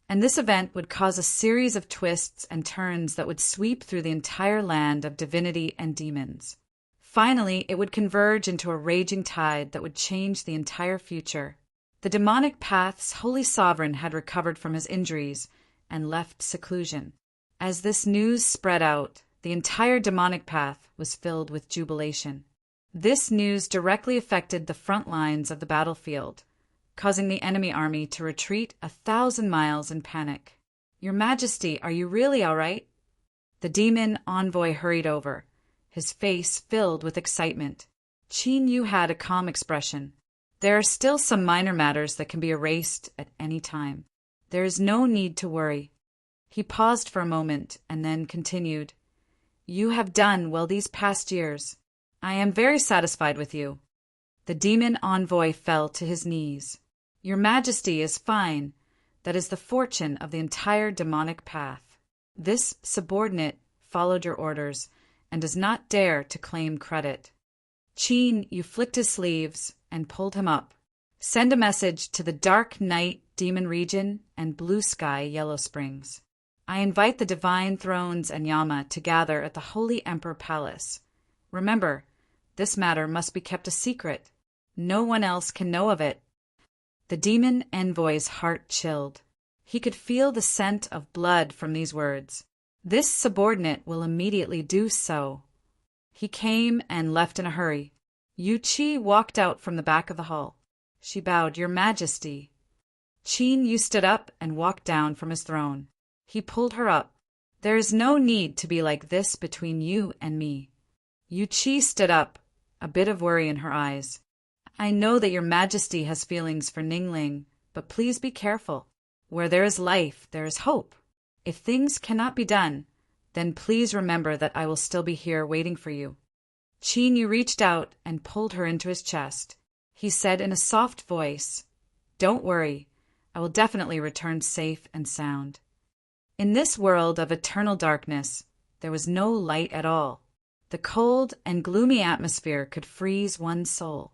and this event would cause a series of twists and turns that would sweep through the entire land of divinity and demons. Finally, it would converge into a raging tide that would change the entire future. The demonic path's holy sovereign had recovered from his injuries and left seclusion. As this news spread out, the entire demonic path was filled with jubilation. This news directly affected the front lines of the battlefield, causing the enemy army to retreat 1,000 miles in panic. Your Majesty, are you really all right? The demon envoy hurried over, his face filled with excitement. Chinyu had a calm expression. There are still some minor matters that can be erased at any time. There is no need to worry. He paused for a moment and then continued. You have done well these past years. I am very satisfied with you. The demon envoy fell to his knees. Your Majesty is fine. That is the fortune of the entire demonic path. This subordinate followed your orders and does not dare to claim credit. Chinyu flicked his sleeves and pulled him up. Send a message to the Dark Night Demon Region and Blue Sky Yellow Springs. I invite the Divine Thrones and Yama to gather at the Holy Emperor Palace. Remember, this matter must be kept a secret. No one else can know of it. The demon envoy's heart chilled. He could feel the scent of blood from these words. This subordinate will immediately do so. He came and left in a hurry. Yu Qi walked out from the back of the hall. She bowed, Your Majesty. Chinyu stood up and walked down from his throne. He pulled her up. There is no need to be like this between you and me. Yu Qi stood up, a bit of worry in her eyes. I know that Your Majesty has feelings for Ningling, but please be careful. Where there is life, there is hope. If things cannot be done, then please remember that I will still be here waiting for you. Chinyu reached out and pulled her into his chest. He said in a soft voice, Don't worry, I will definitely return safe and sound. In this world of eternal darkness, there was no light at all. The cold and gloomy atmosphere could freeze one's soul.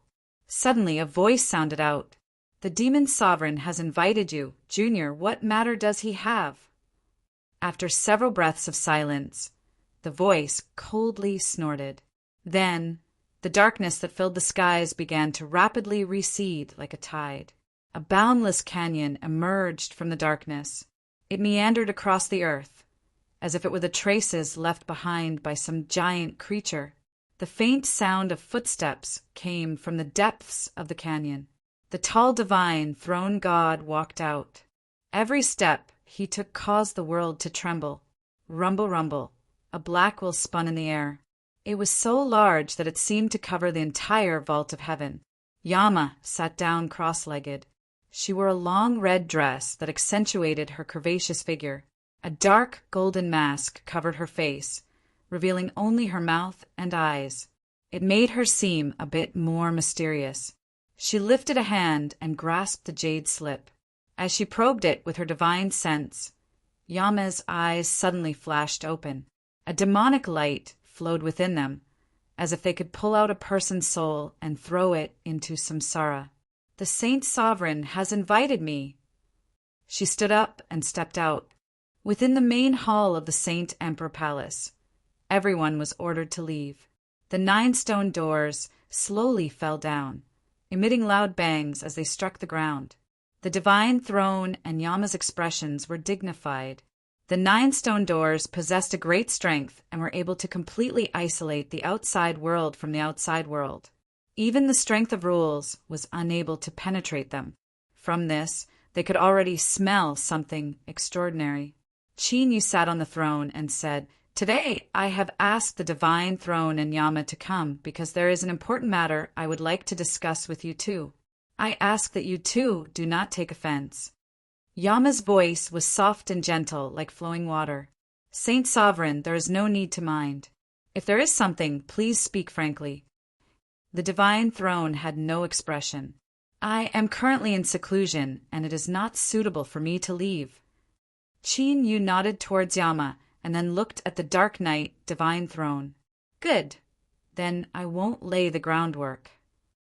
Suddenly a voice sounded out. The demon sovereign has invited you. Junior, what matter does he have? After several breaths of silence, the voice coldly snorted. Then, the darkness that filled the skies began to rapidly recede like a tide. A boundless canyon emerged from the darkness. It meandered across the earth, as if it were the traces left behind by some giant creature. The faint sound of footsteps came from the depths of the canyon. The tall divine throne god walked out. Every step he took caused the world to tremble. Rumble, rumble. A black will spun in the air. It was so large that it seemed to cover the entire vault of heaven. Yama sat down cross-legged. She wore a long red dress that accentuated her curvaceous figure. A dark golden mask covered her face, revealing only her mouth and eyes. It made her seem a bit more mysterious. She lifted a hand and grasped the jade slip. As she probed it with her divine sense, Yama's eyes suddenly flashed open. A demonic light flowed within them, as if they could pull out a person's soul and throw it into samsara. The Saint Sovereign has invited me. She stood up and stepped out. Within the main hall of the Saint Emperor Palace, everyone was ordered to leave. The 9 stone doors slowly fell down, emitting loud bangs as they struck the ground. The divine throne and Yama's expressions were dignified. The 9 stone doors possessed a great strength and were able to completely isolate the outside world from the outside world. Even the strength of rules was unable to penetrate them. From this, they could already smell something extraordinary. Chinyu sat on the throne and said, "Today I have asked the divine throne and Yama to come because there is an important matter I would like to discuss with you two. I ask that you too do not take offense." Yama's voice was soft and gentle like flowing water. "Saint Sovereign, there is no need to mind. If there is something, please speak frankly." The divine throne had no expression. "I am currently in seclusion, and it is not suitable for me to leave." Chinyu nodded towards Yama and then looked at the dark night divine throne. "Good. Then I won't lay the groundwork,"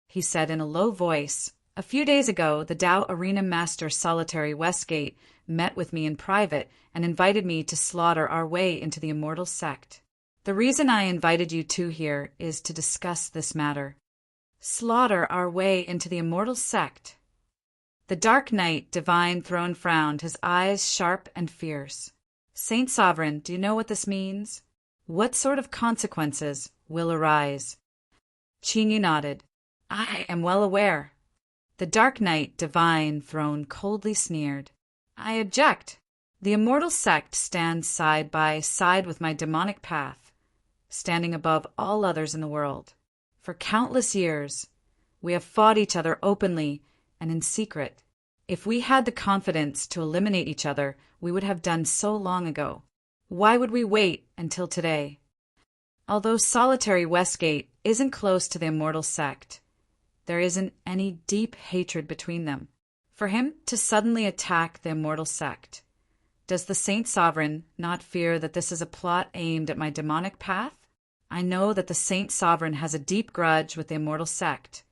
he said in a low voice. "A few days ago, the Tao Arena Master Solitary Westgate met with me in private and invited me to slaughter our way into the immortal sect. The reason I invited you two here is to discuss this matter." Slaughter our way into the immortal sect. The Dark Knight Divine Throne frowned, his eyes sharp and fierce. "Saint Sovereign, do you know what this means? What sort of consequences will arise?" Chinyu nodded. "I am well aware." The Dark Knight Divine Throne coldly sneered. "I object. The immortal sect stands side by side with my demonic path, standing above all others in the world. For countless years, we have fought each other openly and in secret. If we had the confidence to eliminate each other, we would have done so long ago. Why would we wait until today? Although Solitary Westgate isn't close to the immortal sect, there isn't any deep hatred between them. For him to suddenly attack the immortal sect, does the Saint Sovereign not fear that this is a plot aimed at my demonic path? I know that the Saint Sovereign has a deep grudge with the immortal sect,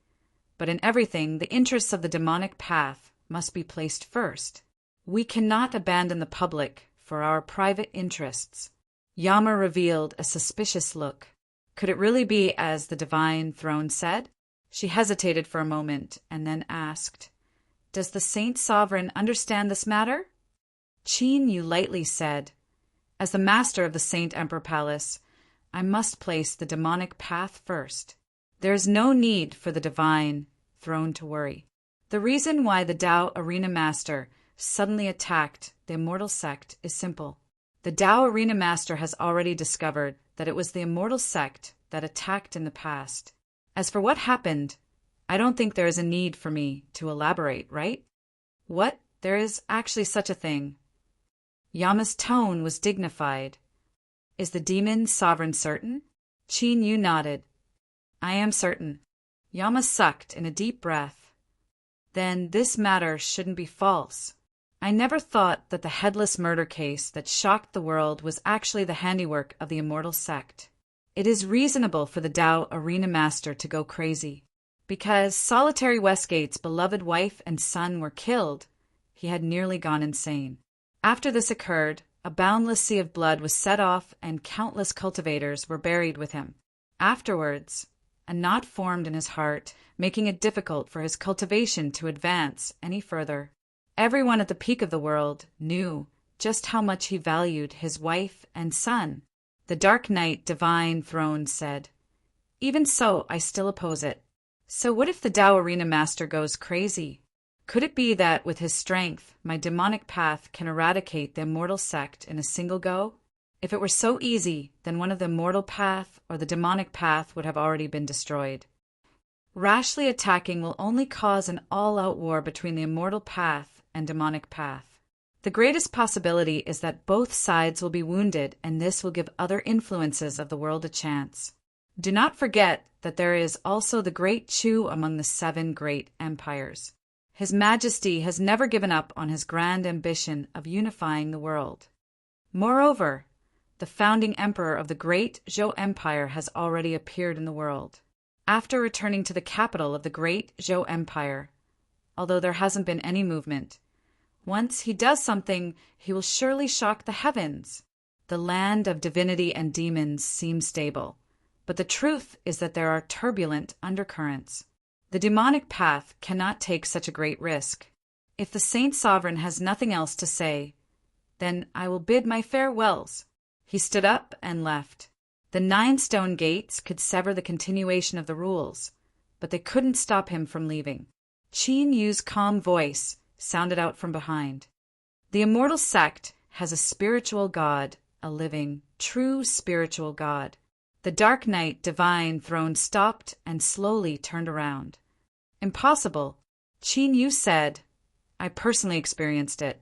but in everything the interests of the demonic path must be placed first. We cannot abandon the public for our private interests." Yama revealed a suspicious look. Could it really be as the Divine Throne said? She hesitated for a moment and then asked, "Does the Saint Sovereign understand this matter?" Chinyu lightly said, "As the master of the Saint Emperor Palace, I must place the demonic path first. There is no need for the Divine Throne to worry. The reason why the Tao Arena Master suddenly attacked the immortal sect is simple. The Tao Arena Master has already discovered that it was the immortal sect that attacked in the past. As for what happened, I don't think there is a need for me to elaborate, right? What? There is actually such a thing." Yama's tone was dignified. "Is the demon sovereign certain?" Chinyu nodded. "I am certain." Yama sucked in a deep breath. "Then this matter shouldn't be false. I never thought that the headless murder case that shocked the world was actually the handiwork of the immortal sect. It is reasonable for the Tao Arena Master to go crazy. Because Solitary Westgate's beloved wife and son were killed, he had nearly gone insane. After this occurred, a boundless sea of blood was set off and countless cultivators were buried with him. Afterwards, a knot formed in his heart, making it difficult for his cultivation to advance any further. Everyone at the peak of the world knew just how much he valued his wife and son. The Dark Knight Divine Throne said, "Even so, I still oppose it. So what if the Tao Arena Master goes crazy? Could it be that, with his strength, my demonic path can eradicate the immortal sect in a single go? If it were so easy, then one of the immortal path or the demonic path would have already been destroyed. Rashly attacking will only cause an all-out war between the immortal path and demonic path. The greatest possibility is that both sides will be wounded, and this will give other influences of the world a chance. Do not forget that there is also the great Chu among the 7 great empires. His Majesty has never given up on his grand ambition of unifying the world. Moreover, the founding emperor of the great Zhou Empire has already appeared in the world. After returning to the capital of the great Zhou Empire, although there hasn't been any movement, once he does something, he will surely shock the heavens. The land of divinity and demons seems stable, but the truth is that there are turbulent undercurrents. The demonic path cannot take such a great risk. If the Saint Sovereign has nothing else to say, then I will bid my farewells. He stood up and left. The 9 stone gates could sever the continuation of the rules, but they couldn't stop him from leaving. Qin Yu's calm voice sounded out from behind. The immortal sect has a spiritual god, a living, true spiritual god. The dark knight divine throne stopped and slowly turned around. Impossible, Qin Yu said. I personally experienced it.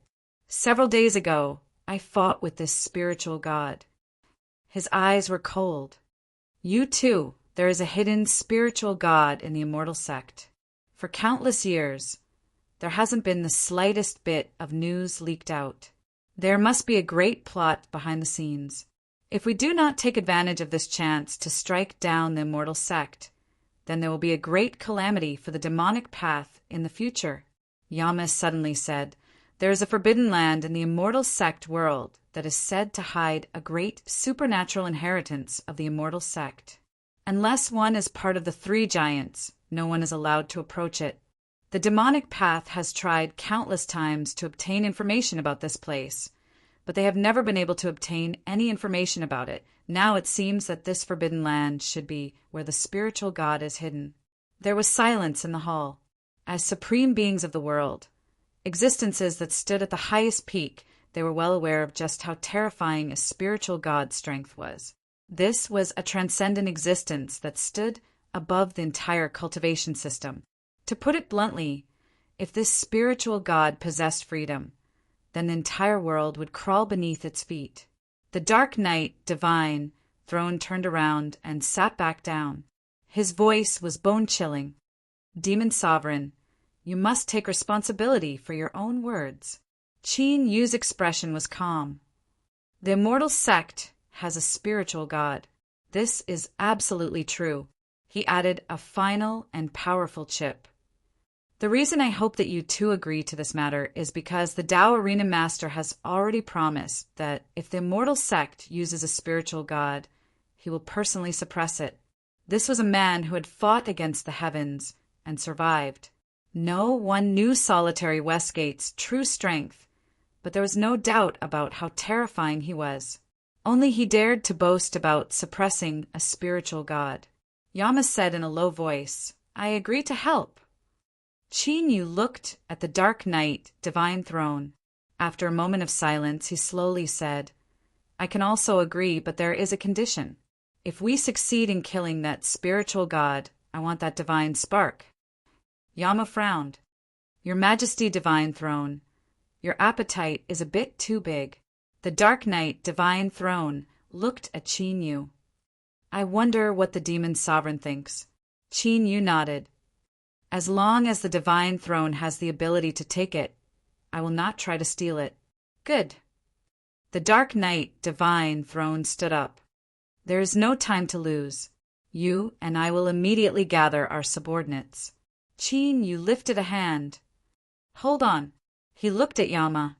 Several days ago, I fought with this spiritual god. His eyes were cold. You too, there is a hidden spiritual god in the immortal sect. For countless years, there hasn't been the slightest bit of news leaked out. There must be a great plot behind the scenes. If we do not take advantage of this chance to strike down the immortal sect, then there will be a great calamity for the demonic path in the future. Yama suddenly said, there is a forbidden land in the immortal sect world that is said to hide a great supernatural inheritance of the immortal sect. Unless one is part of the 3 giants, no one is allowed to approach it. The demonic path has tried countless times to obtain information about this place, but they have never been able to obtain any information about it. Now it seems that this forbidden land should be where the spiritual god is hidden. There was silence in the hall. As supreme beings of the world, existences that stood at the highest peak, they were well aware of just how terrifying a spiritual god's strength was. This was a transcendent existence that stood above the entire cultivation system. To put it bluntly, if this spiritual god possessed freedom, then the entire world would crawl beneath its feet. The dark knight, divine, throne turned around and sat back down. His voice was bone-chilling. Demon Sovereign, you must take responsibility for your own words. Qin Yu's expression was calm. The immortal sect has a spiritual god. This is absolutely true. He added a final and powerful chip. The reason I hope that you too agree to this matter is because the Tao Arena Master has already promised that if the immortal sect uses a spiritual god, he will personally suppress it. This was a man who had fought against the heavens and survived. No one knew solitary Westgate's true strength, but there was no doubt about how terrifying he was. Only he dared to boast about suppressing a spiritual god. Yama said in a low voice, I agree to help. Qin Yu looked at the dark knight, divine throne. After a moment of silence, he slowly said, I can also agree, but there is a condition. If we succeed in killing that spiritual god, I want that divine spark. Yama frowned. Your Majesty, divine throne, your appetite is a bit too big. The dark knight, divine throne, looked at Qin Yu. I wonder what the demon sovereign thinks. Qin Yu nodded. As long as the divine throne has the ability to take it, I will not try to steal it. Good. The dark knight, divine throne, stood up. There is no time to lose. You and I will immediately gather our subordinates. Qin Yu lifted a hand. Hold on. He looked at Yama.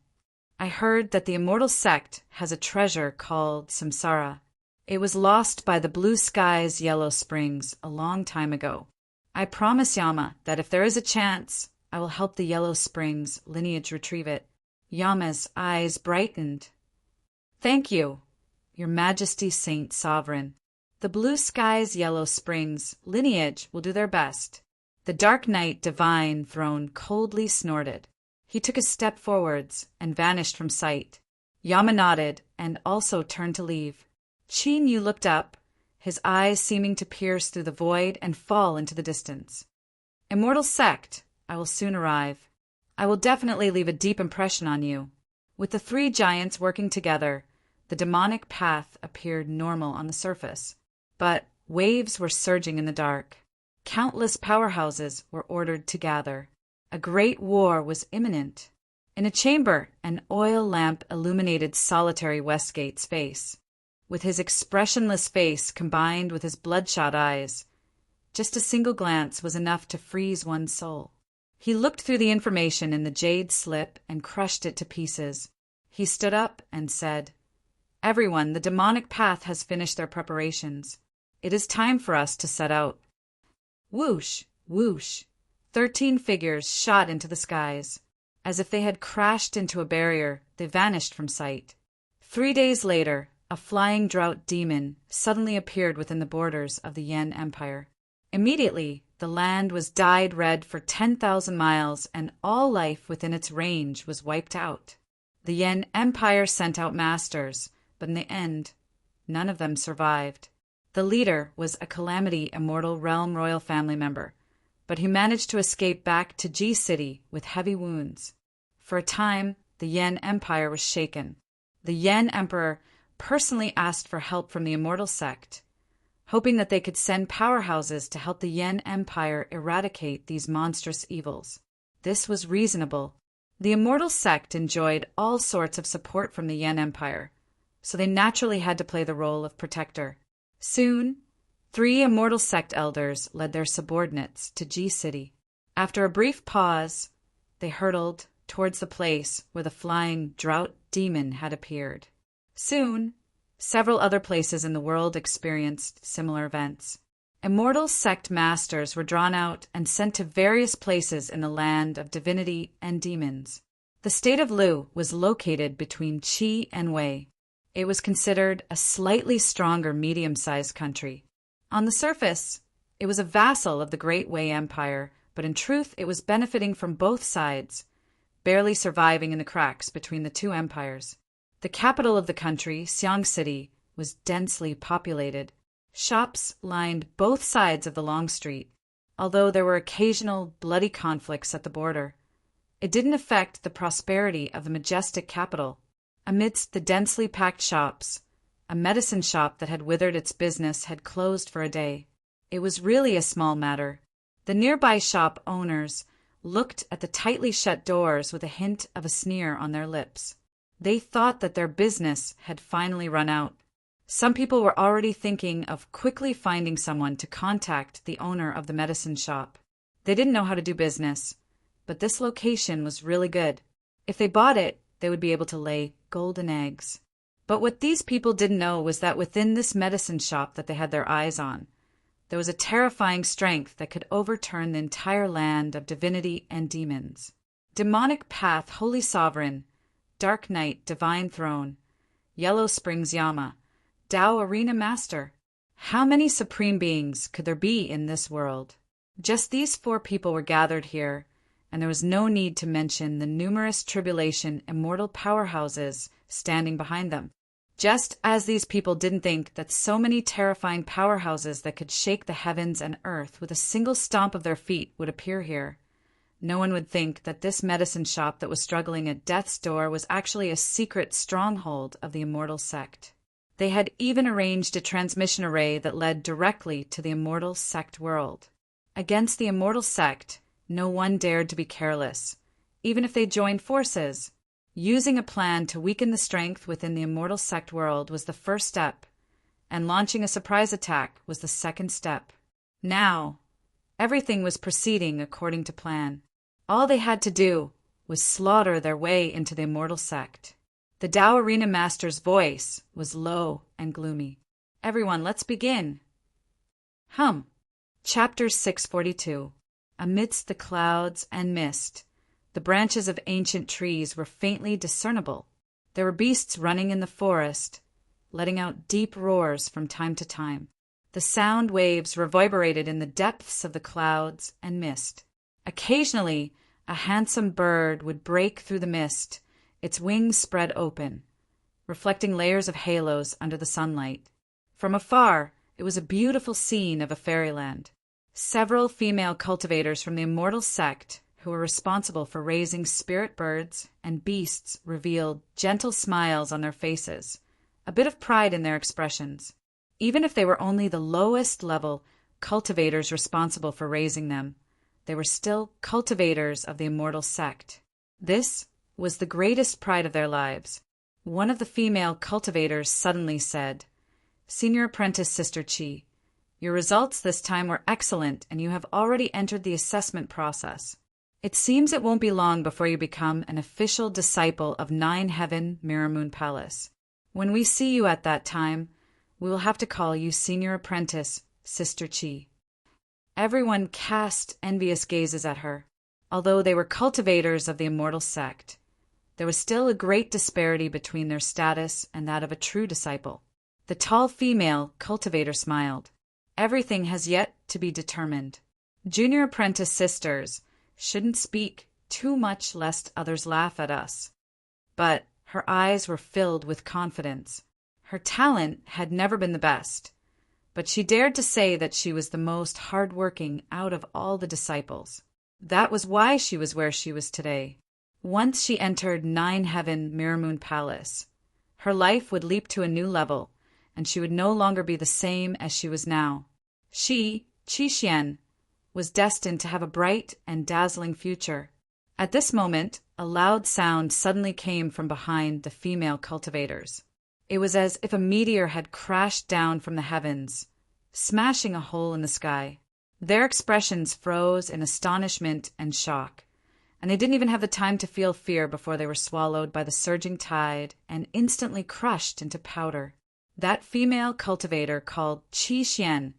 I heard that the immortal sect has a treasure called Samsara. It was lost by the blue skies yellow springs a long time ago. I promise Yama that if there is a chance, I will help the yellow springs lineage retrieve it. Yama's eyes brightened. Thank you, Your Majesty Saint Sovereign. The blue skies yellow springs lineage will do their best. The dark knight divine throne coldly snorted. He took a step forwards and vanished from sight. Yama nodded and also turned to leave. Qin Yu looked up, his eyes seeming to pierce through the void and fall into the distance. Immortal sect, I will soon arrive. I will definitely leave a deep impression on you. With the three giants working together, the demonic path appeared normal on the surface. But waves were surging in the dark. Countless powerhouses were ordered to gather. A great war was imminent. In a chamber, an oil lamp illuminated solitary Westgate's face. With his expressionless face combined with his bloodshot eyes, just a single glance was enough to freeze one's soul. He looked through the information in the jade slip and crushed it to pieces. He stood up and said, "Everyone, the demonic path has finished their preparations. It is time for us to set out." Whoosh, whoosh. 13 figures shot into the skies. As if they had crashed into a barrier, they vanished from sight. 3 days later, a flying drought demon suddenly appeared within the borders of the Yen Empire. Immediately, the land was dyed red for 10,000 miles and all life within its range was wiped out. The Yen Empire sent out masters, but in the end, none of them survived. The leader was a Calamity Immortal Realm royal family member, but he managed to escape back to G City with heavy wounds. For a time, the Yen Empire was shaken. The Yen Emperor personally asked for help from the Immortal Sect, hoping that they could send powerhouses to help the Yen Empire eradicate these monstrous evils. This was reasonable. The Immortal Sect enjoyed all sorts of support from the Yen Empire, so they naturally had to play the role of protector. Soon, 3 Immortal Sect elders led their subordinates to G City. After a brief pause, they hurtled towards the place where the flying drought demon had appeared. Soon, several other places in the world experienced similar events. Immortal Sect masters were drawn out and sent to various places in the land of divinity and demons. The state of Lu was located between Qi and Wei. It was considered a slightly stronger medium-sized country. On the surface, it was a vassal of the Great Wei Empire, but in truth it was benefiting from both sides, barely surviving in the cracks between the two empires. The capital of the country, Xiang City, was densely populated. Shops lined both sides of the long street, although there were occasional bloody conflicts at the border. It didn't affect the prosperity of the majestic capital. Amidst the densely packed shops, a medicine shop that had withered its business had closed for a day. It was really a small matter. The nearby shop owners looked at the tightly shut doors with a hint of a sneer on their lips. They thought that their business had finally run out. Some people were already thinking of quickly finding someone to contact the owner of the medicine shop. They didn't know how to do business, but this location was really good. If they bought it, they would be able to lay golden eggs. But what these people didn't know was that within this medicine shop that they had their eyes on, there was a terrifying strength that could overturn the entire land of divinity and demons. Demonic Path, Holy Sovereign, Dark Knight, Divine Throne, Yellow Springs Yama, Tao Arena Master. How many supreme beings could there be in this world? Just these 4 people were gathered here, and there was no need to mention the numerous tribulation immortal powerhouses standing behind them. Just as these people didn't think that so many terrifying powerhouses that could shake the heavens and earth with a single stomp of their feet would appear here, no one would think that this medicine shop that was struggling at death's door was actually a secret stronghold of the Immortal Sect. They had even arranged a transmission array that led directly to the Immortal Sect world. Against the Immortal Sect, no one dared to be careless, even if they joined forces. Using a plan to weaken the strength within the Immortal Sect world was the first step, and launching a surprise attack was the second step. Now, everything was proceeding according to plan. All they had to do was slaughter their way into the Immortal Sect. The Tao Arena Master's voice was low and gloomy. "Everyone, let's begin." Chapter 642. Amidst the clouds and mist, the branches of ancient trees were faintly discernible. There were beasts running in the forest, letting out deep roars from time to time. The sound waves reverberated in the depths of the clouds and mist. Occasionally, a handsome bird would break through the mist, its wings spread open, reflecting layers of halos under the sunlight. From afar, it was a beautiful scene of a fairyland. Several female cultivators from the immortal sect, who were responsible for raising spirit birds and beasts, revealed gentle smiles on their faces, a bit of pride in their expressions. Even if they were only the lowest level cultivators responsible for raising them, they were still cultivators of the immortal sect. This was the greatest pride of their lives. One of the female cultivators suddenly said, "Senior Apprentice Sister Chi, your results this time were excellent and you have already entered the assessment process. It seems it won't be long before you become an official disciple of Nine Heaven Mirror Moon Palace. When we see you at that time, we will have to call you Senior Apprentice Sister Chi." Everyone cast envious gazes at her. Although they were cultivators of the immortal sect, there was still a great disparity between their status and that of a true disciple. The tall female cultivator smiled. "Everything has yet to be determined. Junior apprentice sisters shouldn't speak too much lest others laugh at us." But her eyes were filled with confidence. Her talent had never been the best, but she dared to say that she was the most hard-working out of all the disciples. That was why she was where she was today. Once she entered Nine Heaven Mirror Moon Palace, her life would leap to a new level, and she would no longer be the same as she was now. She, Qi Xian, was destined to have a bright and dazzling future. At this moment, a loud sound suddenly came from behind the female cultivators. It was as if a meteor had crashed down from the heavens, smashing a hole in the sky. Their expressions froze in astonishment and shock, and they didn't even have the time to feel fear before they were swallowed by the surging tide and instantly crushed into powder. That female cultivator called Qi Xian,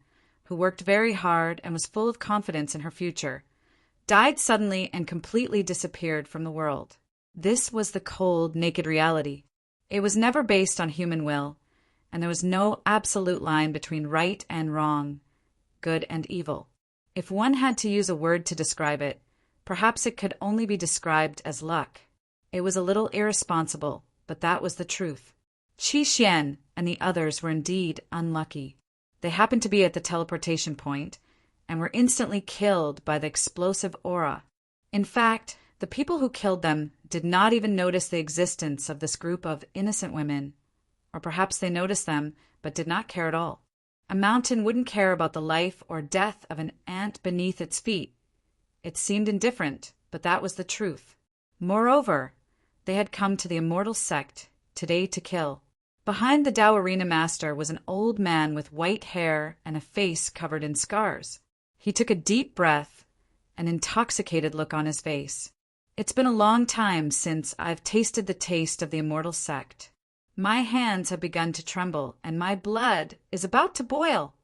who worked very hard and was full of confidence in her future, died suddenly and completely disappeared from the world. This was the cold, naked reality. It was never based on human will, and there was no absolute line between right and wrong, good and evil. If one had to use a word to describe it, perhaps it could only be described as luck. It was a little irresponsible, but that was the truth. Qi Xian and the others were indeed unlucky. They happened to be at the teleportation point and were instantly killed by the explosive aura. In fact, the people who killed them did not even notice the existence of this group of innocent women, or perhaps they noticed them but did not care at all. A mountain wouldn't care about the life or death of an ant beneath its feet. It seemed indifferent, but that was the truth. Moreover, they had come to the immortal sect today to kill. Behind the Tao Arena Master was an old man with white hair and a face covered in scars. He took a deep breath, an intoxicated look on his face. "It's been a long time since I've tasted the taste of the immortal sect. My hands have begun to tremble, and my blood is about to boil."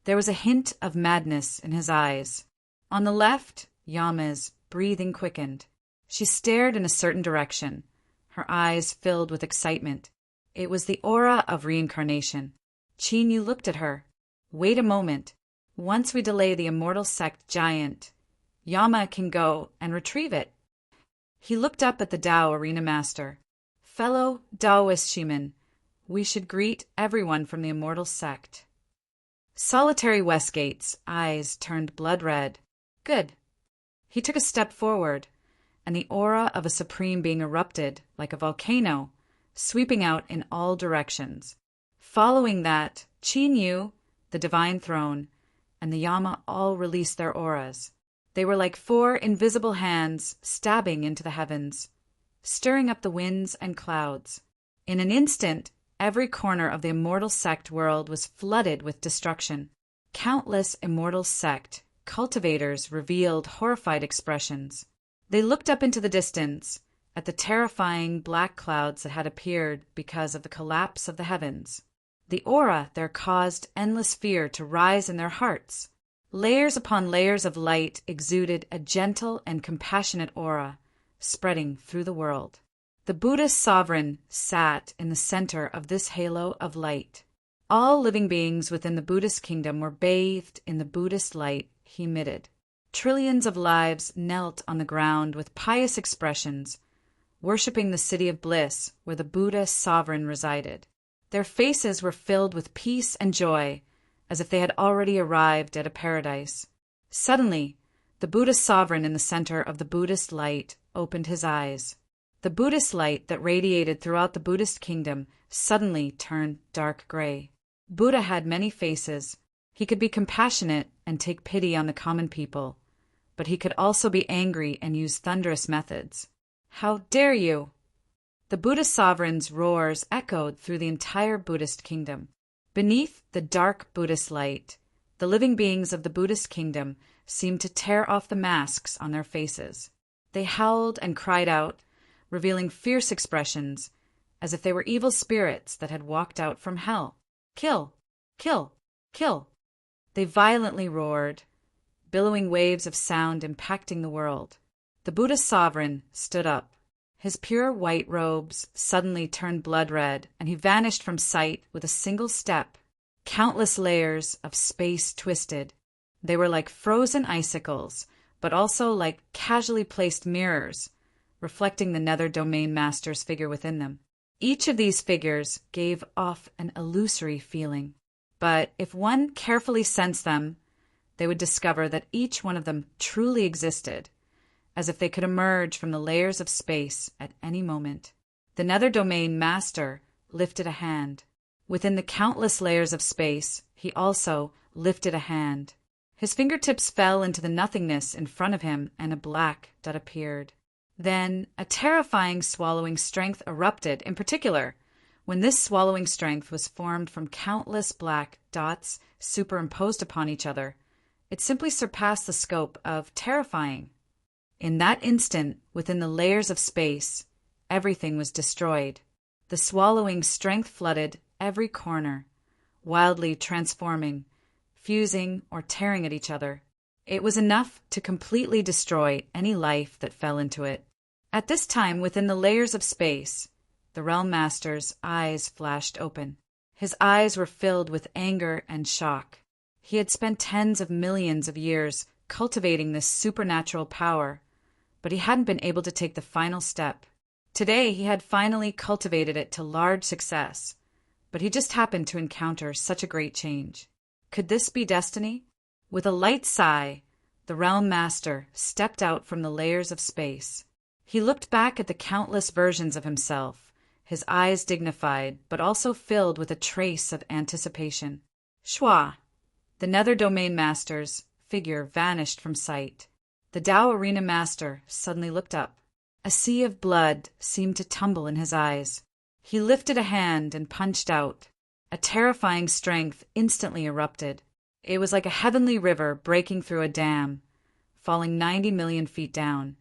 There was a hint of madness in his eyes. On the left, Yama's breathing quickened. She stared in a certain direction, her eyes filled with excitement. It was the aura of reincarnation. Qin Yu looked at her. "Wait a moment. Once we delay the immortal sect giant, Yama can go and retrieve it." He looked up at the Tao Arena Master. "Fellow Taoist Shiman, we should greet everyone from the immortal sect." Solitary Westgate's eyes turned blood red. "Good." He took a step forward, and the aura of a supreme being erupted like a volcano, sweeping out in all directions. Following that, Qin Yu, the Divine Throne, and the Yama all released their auras. They were like 4 invisible hands stabbing into the heavens, stirring up the winds and clouds. In an instant, every corner of the immortal sect world was flooded with destruction. Countless immortal sect cultivators revealed horrified expressions. They looked up into the distance, at the terrifying black clouds that had appeared because of the collapse of the heavens. The aura there caused endless fear to rise in their hearts. Layers upon layers of light exuded a gentle and compassionate aura, spreading through the world. The Buddhist sovereign sat in the center of this halo of light. All living beings within the Buddhist kingdom were bathed in the Buddhist light he emitted. Trillions of lives knelt on the ground with pious expressions, worshipping the city of bliss where the Buddha sovereign resided. Their faces were filled with peace and joy, as if they had already arrived at a paradise. Suddenly, the Buddha sovereign in the center of the Buddhist light opened his eyes. The Buddhist light that radiated throughout the Buddhist kingdom suddenly turned dark gray. Buddha had many faces. He could be compassionate and take pity on the common people, but he could also be angry and use thunderous methods. "How dare you!" The Buddha sovereign's roars echoed through the entire Buddhist kingdom. Beneath the dark Buddhist light, the living beings of the Buddhist kingdom seemed to tear off the masks on their faces. They howled and cried out, revealing fierce expressions, as if they were evil spirits that had walked out from hell. "Kill! Kill! Kill!" They violently roared, billowing waves of sound impacting the world. The Buddha sovereign stood up. His pure white robes suddenly turned blood red, and he vanished from sight with a single step. Countless layers of space twisted. They were like frozen icicles, but also like casually placed mirrors, reflecting the Nether Domain Master's figure within them. Each of these figures gave off an illusory feeling, but if one carefully sensed them, they would discover that each one of them truly existed, as if they could emerge from the layers of space at any moment. The Nether Domain Master lifted a hand. Within the countless layers of space, he also lifted a hand. His fingertips fell into the nothingness in front of him, and a black dot appeared. Then a terrifying swallowing strength erupted, in particular, when this swallowing strength was formed from countless black dots superimposed upon each other. It simply surpassed the scope of terrifying. In that instant, within the layers of space, everything was destroyed. The swallowing strength flooded every corner, wildly transforming, fusing or tearing at each other. It was enough to completely destroy any life that fell into it. At this time, within the layers of space, the Realm Master's eyes flashed open. His eyes were filled with anger and shock. He had spent tens of millions of years cultivating this supernatural power, but he hadn't been able to take the final step. Today, he had finally cultivated it to large success, but he just happened to encounter such a great change. Could this be destiny? With a light sigh, the Realm Master stepped out from the layers of space. He looked back at the countless versions of himself, his eyes dignified, but also filled with a trace of anticipation. Shwa! The Nether Domain Master's figure vanished from sight. The Tao Arena Master suddenly looked up. A sea of blood seemed to tumble in his eyes. He lifted a hand and punched out. A terrifying strength instantly erupted. It was like a heavenly river breaking through a dam, falling 90 million feet down,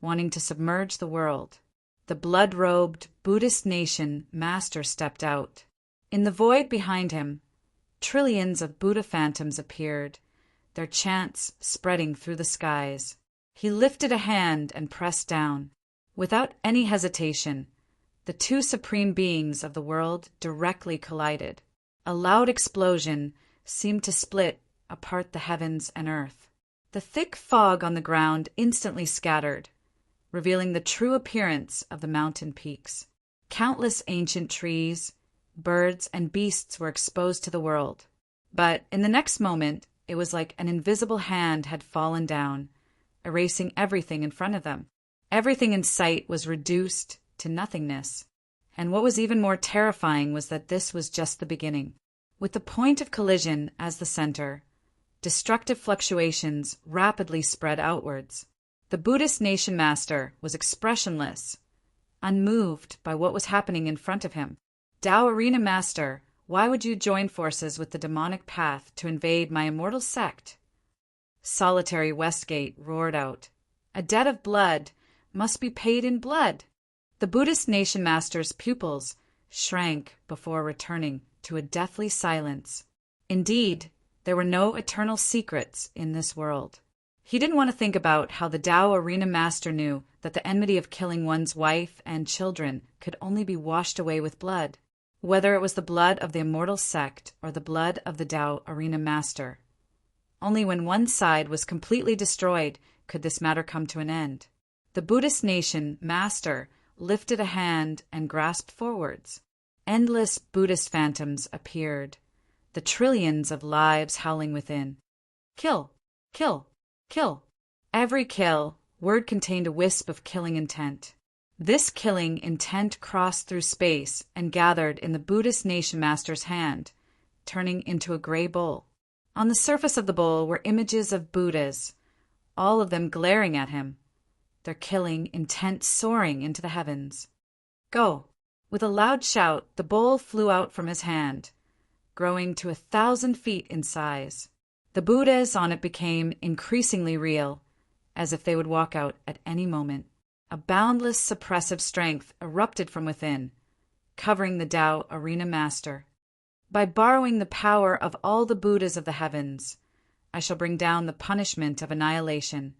wanting to submerge the world. The blood-robed Buddhist nation master stepped out. In the void behind him, trillions of Buddha phantoms appeared, their chants spreading through the skies. He lifted a hand and pressed down. Without any hesitation, the two supreme beings of the world directly collided. A loud explosion seemed to split apart the heavens and earth. The thick fog on the ground instantly scattered, revealing the true appearance of the mountain peaks. Countless ancient trees, birds, and beasts were exposed to the world. But in the next moment, it was like an invisible hand had fallen down, erasing everything in front of them. Everything in sight was reduced to nothingness. And what was even more terrifying was that this was just the beginning. With the point of collision as the center, destructive fluctuations rapidly spread outwards. The Buddhist nation master was expressionless, unmoved by what was happening in front of him. Tao Arena Master, why would you join forces with the demonic path to invade my immortal sect? Solitary Westgate roared out. A debt of blood must be paid in blood. The Buddhist nation master's pupils shrank before returning to a deathly silence. Indeed, there were no eternal secrets in this world. He didn't want to think about how the Tao Arena Master knew that the enmity of killing one's wife and children could only be washed away with blood. whether it was the blood of the immortal sect or the blood of the Tao Arena Master. Only when one side was completely destroyed could this matter come to an end. The Buddhist nation master lifted a hand and grasped forwards. Endless Buddhist phantoms appeared, the trillions of lives howling within. Kill, kill, kill. Every kill word contained a wisp of killing intent. This killing intent crossed through space and gathered in the Buddhist nation master's hand, turning into a gray bowl. On the surface of the bowl were images of Buddhas, all of them glaring at him, their killing intent soaring into the heavens. Go! With a loud shout, the bowl flew out from his hand, growing to 1,000 feet in size. The Buddhas on it became increasingly real, as if they would walk out at any moment. A boundless suppressive strength erupted from within, covering the Tao Arena Master. By borrowing the power of all the Buddhas of the heavens, I shall bring down the punishment of annihilation,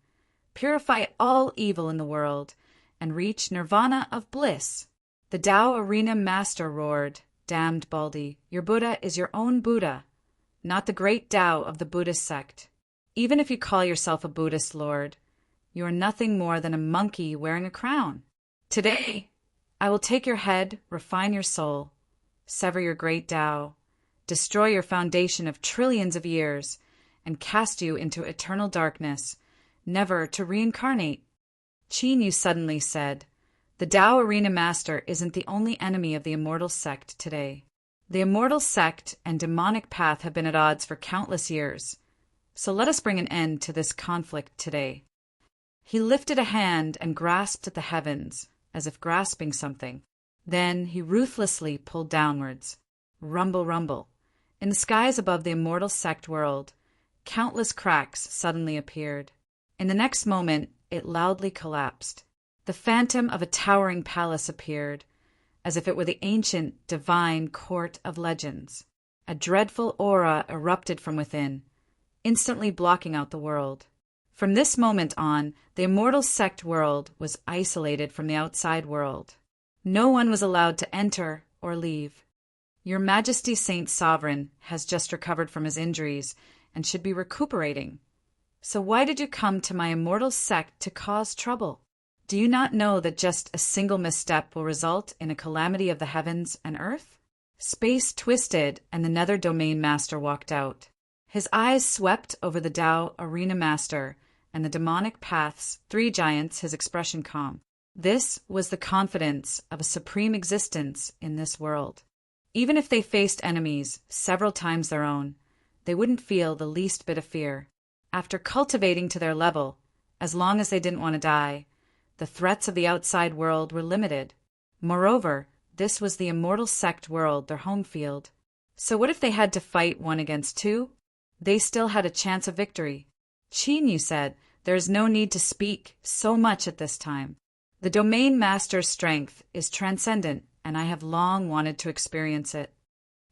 purify all evil in the world, and reach nirvana of bliss. The Tao Arena Master roared, Damned Baldy, your Buddha is your own Buddha, not the great Tao of the Buddhist sect. Even if you call yourself a Buddhist lord, you are nothing more than a monkey wearing a crown. Today, I will take your head, refine your soul, sever your great Tao, destroy your foundation of trillions of years, and cast you into eternal darkness, never to reincarnate. Qin Yu suddenly said, The Tao Arena Master isn't the only enemy of the immortal sect today. The immortal sect and demonic path have been at odds for countless years, so let us bring an end to this conflict today. He lifted a hand and grasped at the heavens, as if grasping something. Then he ruthlessly pulled downwards. Rumble, rumble. In the skies above the immortal sect world, countless cracks suddenly appeared. In the next moment, it loudly collapsed. The phantom of a towering palace appeared, as if it were the ancient, divine court of legends. A dreadful aura erupted from within, instantly blocking out the world. From this moment on, the immortal sect world was isolated from the outside world. No one was allowed to enter or leave. Your Majesty Saint Sovereign has just recovered from his injuries and should be recuperating. So why did you come to my immortal sect to cause trouble? Do you not know that just a single misstep will result in a calamity of the heavens and earth? Space twisted and the Nether Domain Master walked out. His eyes swept over the Tao Arena Master and the demonic path's 3 giants, his expression calm. This was the confidence of a supreme existence in this world. Even if they faced enemies several times their own, they wouldn't feel the least bit of fear. After cultivating to their level, as long as they didn't want to die, the threats of the outside world were limited. Moreover, this was the immortal sect world, their home field. So what if they had to fight 1 against 2? They still had a chance of victory. Qin Yu said, There is no need to speak so much at this time. The Domain Master's strength is transcendent, and I have long wanted to experience it.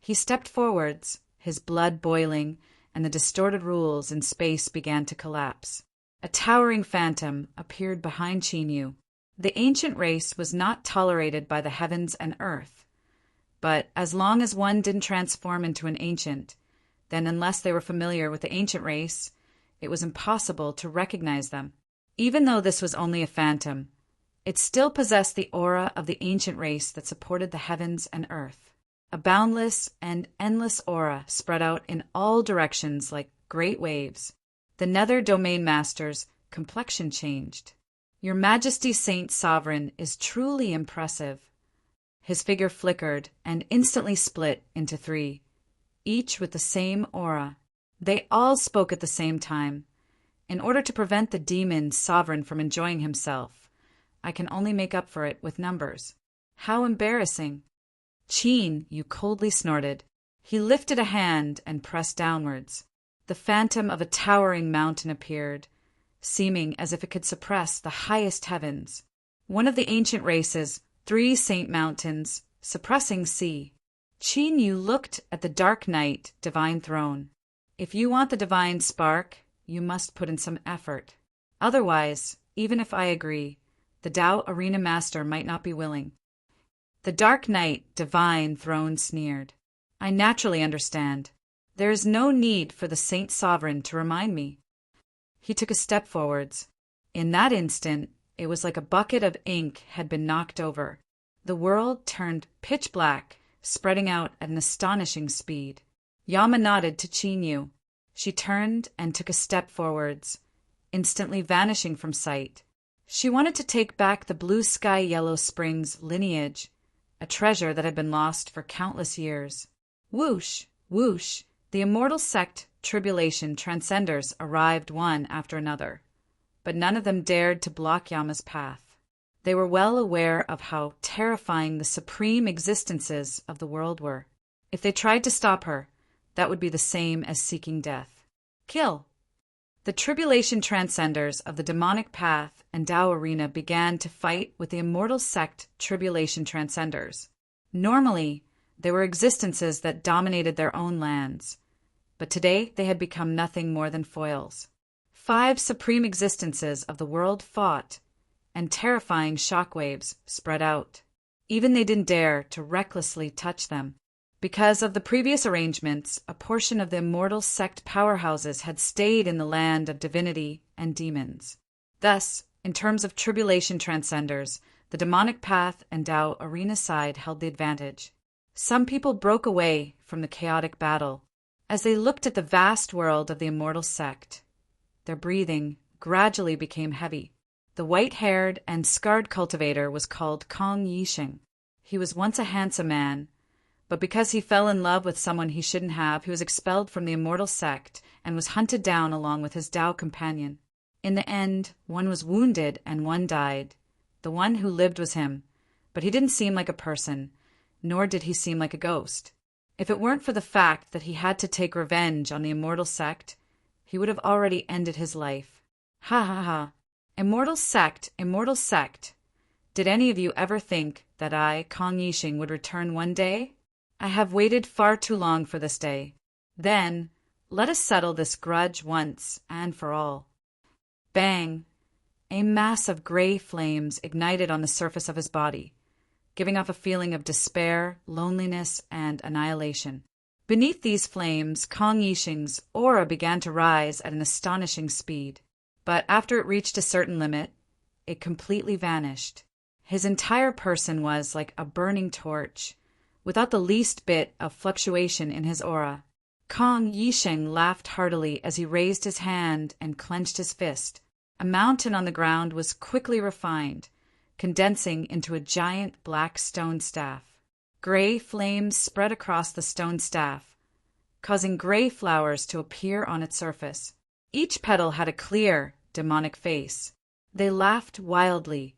He stepped forwards, his blood boiling, and the distorted rules in space began to collapse. A towering phantom appeared behind Qin Yu. The ancient race was not tolerated by the heavens and earth. But as long as one didn't transform into an ancient, then unless they were familiar with the ancient race, it was impossible to recognize them. Even though this was only a phantom, it still possessed the aura of the ancient race that supported the heavens and earth. A boundless and endless aura spread out in all directions like great waves. The Nether Domain Master's complexion changed. Your Majesty Saint Sovereign is truly impressive. His figure flickered and instantly split into 3, each with the same aura. They all spoke at the same time. In order to prevent the demon sovereign from enjoying himself, I can only make up for it with numbers. How embarrassing. Qin Yu coldly snorted. He lifted a hand and pressed downwards. The phantom of a towering mountain appeared, seeming as if it could suppress the highest heavens. One of the ancient races, 3 saint mountains, suppressing sea. Qin Yu looked at the dark night divine throne. If you want the divine spark, you must put in some effort. Otherwise, even if I agree, the Tao Arena Master might not be willing. The dark night, divine throne sneered. I naturally understand. There is no need for the Saint Sovereign to remind me. He took a step forwards. In that instant, it was like a bucket of ink had been knocked over. The world turned pitch black, spreading out at an astonishing speed. Yama nodded to Chinyu. She turned and took a step forwards, instantly vanishing from sight. She wanted to take back the blue sky yellow springs lineage, a treasure that had been lost for countless years. Whoosh, whoosh, the immortal sect tribulation transcenders arrived one after another, but none of them dared to block Yama's path. They were well aware of how terrifying the supreme existences of the world were. If they tried to stop her, that would be the same as seeking death. Kill! The tribulation transcenders of the demonic path and Tao arena began to fight with the immortal sect tribulation transcenders. Normally, they were existences that dominated their own lands, but today they had become nothing more than foils. 5 supreme existences of the world fought, and terrifying shockwaves spread out. Even they didn't dare to recklessly touch them. Because of the previous arrangements, a portion of the immortal sect powerhouses had stayed in the land of divinity and demons. Thus, in terms of tribulation transcenders, the demonic path and Tao arena side held the advantage. Some people broke away from the chaotic battle as they looked at the vast world of the immortal sect. Their breathing gradually became heavy. The white-haired and scarred cultivator was called Kong Yisheng. He was once a handsome man, but because he fell in love with someone he shouldn't have, he was expelled from the immortal sect and was hunted down along with his Tao companion. In the end, one was wounded and one died. The one who lived was him, but he didn't seem like a person, nor did he seem like a ghost. If it weren't for the fact that he had to take revenge on the immortal sect, he would have already ended his life. Ha ha ha. Immortal sect, immortal sect. Did any of you ever think that I, Kong Yisheng, would return one day? I have waited far too long for this day. Then, let us settle this grudge once and for all. Bang! A mass of gray flames ignited on the surface of his body, giving off a feeling of despair, loneliness, and annihilation. Beneath these flames, Kong Yisheng's aura began to rise at an astonishing speed. But after it reached a certain limit, it completely vanished. His entire person was like a burning torch, without the least bit of fluctuation in his aura. Kong Yisheng laughed heartily as he raised his hand and clenched his fist. A mountain on the ground was quickly refined, condensing into a giant black stone staff. Gray flames spread across the stone staff, causing gray flowers to appear on its surface. Each petal had a clear, demonic face. They laughed wildly,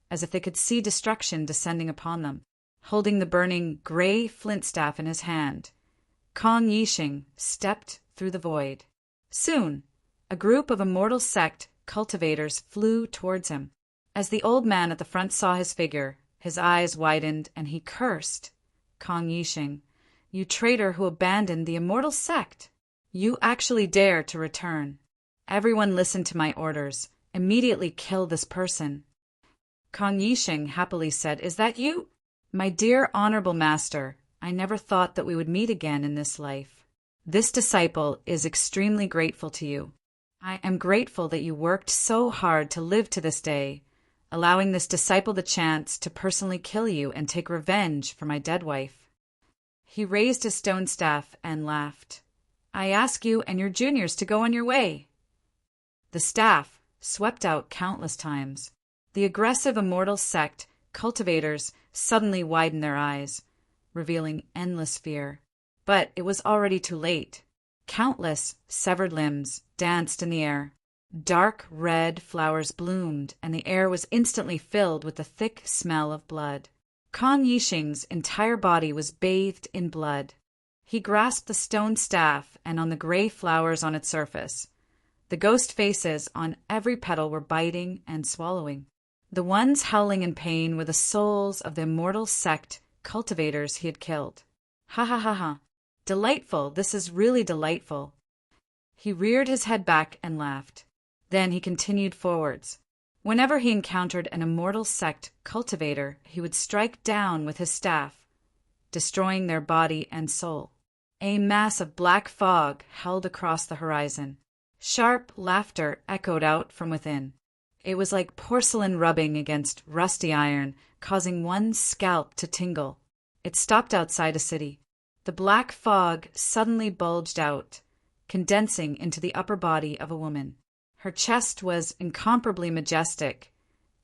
as if they could see destruction descending upon them. Holding the burning gray flint staff in his hand, Kong Yisheng stepped through the void. Soon, a group of immortal sect cultivators flew towards him. As the old man at the front saw his figure, his eyes widened and he cursed. Kong Yisheng, you traitor who abandoned the immortal sect! You actually dare to return. Everyone listen to my orders. Immediately kill this person. Kong Yisheng happily said, Is that you? My dear honorable master, I never thought that we would meet again in this life. This disciple is extremely grateful to you. I am grateful that you worked so hard to live to this day, allowing this disciple the chance to personally kill you and take revenge for my dead wife. He raised his stone staff and laughed. I ask you and your juniors to go on your way. The staff swept out countless times. The aggressive immortal sect cultivators suddenly widened their eyes, revealing endless fear. But it was already too late. Countless severed limbs danced in the air. Dark red flowers bloomed, and the air was instantly filled with the thick smell of blood. Kong Yisheng's entire body was bathed in blood. He grasped the stone staff, and on the gray flowers on its surface, the ghost faces on every petal were biting and swallowing. The ones howling in pain were the souls of the immortal sect cultivators he had killed. Ha ha ha ha. Delightful, this is really delightful. He reared his head back and laughed. Then he continued forwards. Whenever he encountered an immortal sect cultivator, he would strike down with his staff, destroying their body and soul. A mass of black fog held across the horizon. Sharp laughter echoed out from within. It was like porcelain rubbing against rusty iron, causing one's scalp to tingle. It stopped outside a city. The black fog suddenly bulged out, condensing into the upper body of a woman. Her chest was incomparably majestic,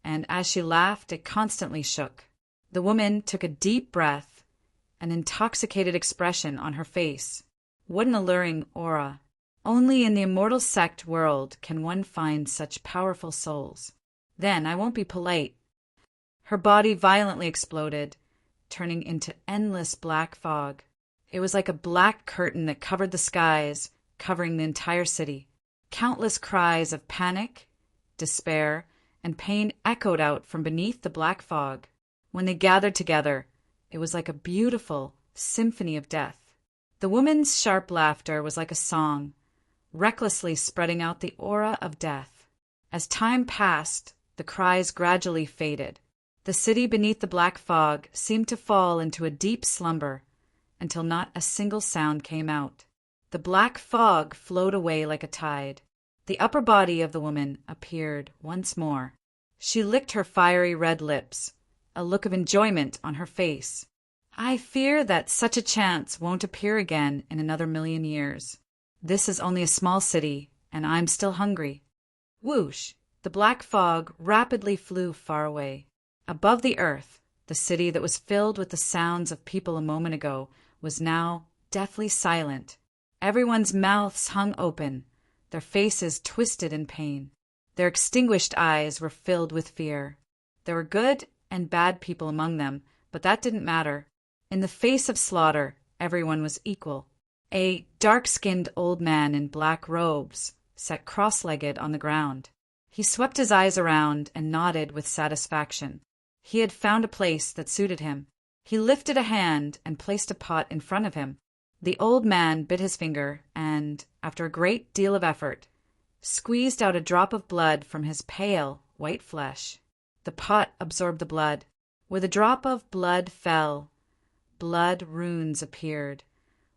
and as she laughed, it constantly shook. The woman took a deep breath, an intoxicated expression on her face. What an alluring aura! Only in the immortal sect world can one find such powerful souls. Then I won't be polite. Her body violently exploded, turning into endless black fog. It was like a black curtain that covered the skies, covering the entire city. Countless cries of panic, despair, and pain echoed out from beneath the black fog. When they gathered together, it was like a beautiful symphony of death. The woman's sharp laughter was like a song, recklessly spreading out the aura of death. As time passed, the cries gradually faded. The city beneath the black fog seemed to fall into a deep slumber until not a single sound came out. The black fog flowed away like a tide. The upper body of the woman appeared once more. She licked her fiery red lips, a look of enjoyment on her face. I fear that such a chance won't appear again in another 1,000,000 years. This is only a small city, and I'm still hungry. Whoosh! The black fog rapidly flew far away. Above the earth, the city that was filled with the sounds of people a moment ago was now deathly silent. Everyone's mouths hung open, their faces twisted in pain. Their extinguished eyes were filled with fear. There were good and bad people among them, but that didn't matter. In the face of slaughter, everyone was equal. A dark-skinned old man in black robes sat cross-legged on the ground. He swept his eyes around and nodded with satisfaction. He had found a place that suited him. He lifted a hand and placed a pot in front of him. The old man bit his finger and, after a great deal of effort, squeezed out a drop of blood from his pale, white flesh. The pot absorbed the blood. Where the drop of blood fell, blood runes appeared,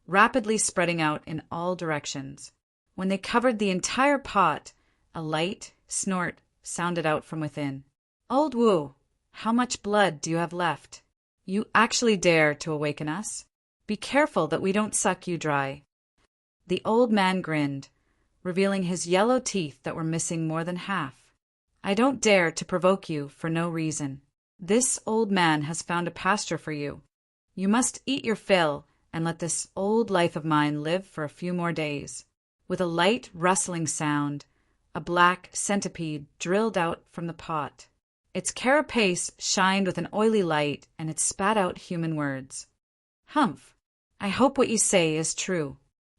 rapidly spreading out in all directions. When they covered the entire pot, a light snort sounded out from within. Old Wu, how much blood do you have left? You actually dare to awaken us? Be careful that we don't suck you dry. The old man grinned, revealing his yellow teeth that were missing more than half. I don't dare to provoke you for no reason. This old man has found a pasture for you. You must eat your fill and let this old life of mine live for a few more days. With a light rustling sound, a black centipede drilled out from the pot. Its carapace shined with an oily light, and it spat out human words. Humph! I hope what you say is true.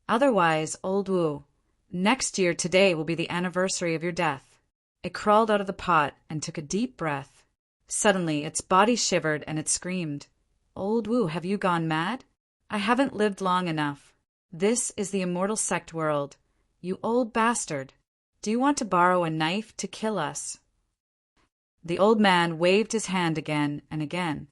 Otherwise, old Wu, next year today will be the anniversary of your death. It crawled out of the pot and took a deep breath. Suddenly, its body shivered and it screamed, Old Wu, have you gone mad? I haven't lived long enough. This is the immortal sect world. You old bastard. Do you want to borrow a knife to kill us? The old man waved his hand again and again.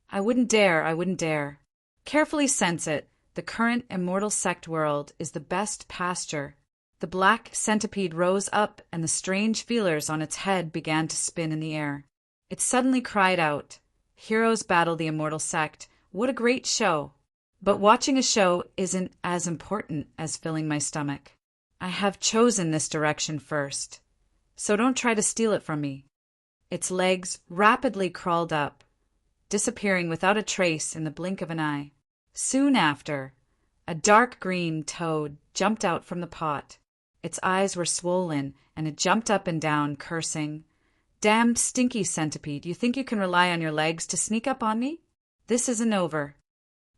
I wouldn't dare, I wouldn't dare. Carefully sense it. The current immortal sect world is the best pasture. The black centipede rose up and the strange feelers on its head began to spin in the air. It suddenly cried out, Heroes battle the immortal sect. What a great show! But watching a show isn't as important as filling my stomach. I have chosen this direction first, so don't try to steal it from me. Its legs rapidly crawled up, disappearing without a trace in the blink of an eye. Soon after, a dark green toad jumped out from the pot. Its eyes were swollen, and it jumped up and down, cursing, Damned stinky centipede, you think you can rely on your legs to sneak up on me? This isn't over.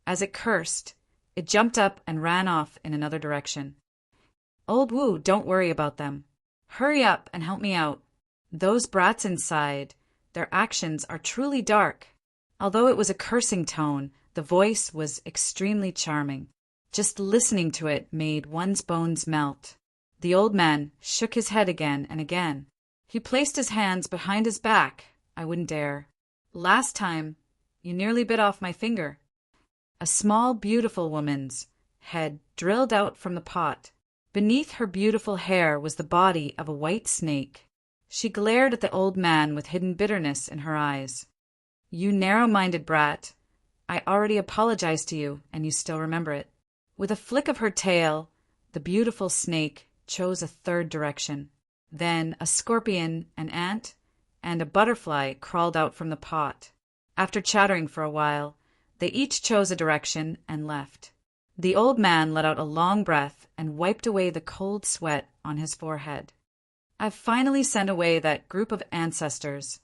As it cursed, it jumped up and ran off in another direction. Old Wu, don't worry about them. Hurry up and help me out. Those brats inside, their actions are truly dark. Although it was a cursing tone, the voice was extremely charming. Just listening to it made one's bones melt. The old man shook his head again and again. He placed his hands behind his back. I wouldn't dare. Last time, you nearly bit off my finger. A small, beautiful woman's head drilled out from the pot. Beneath her beautiful hair was the body of a white snake. She glared at the old man with hidden bitterness in her eyes. You narrow-minded brat. I already apologized to you, and you still remember it. With a flick of her tail, the beautiful snake chose a third direction. Then a scorpion, an ant, and a butterfly crawled out from the pot. After chattering for a while, they each chose a direction and left. The old man let out a long breath and wiped away the cold sweat on his forehead. I've finally sent away that group of ancestors.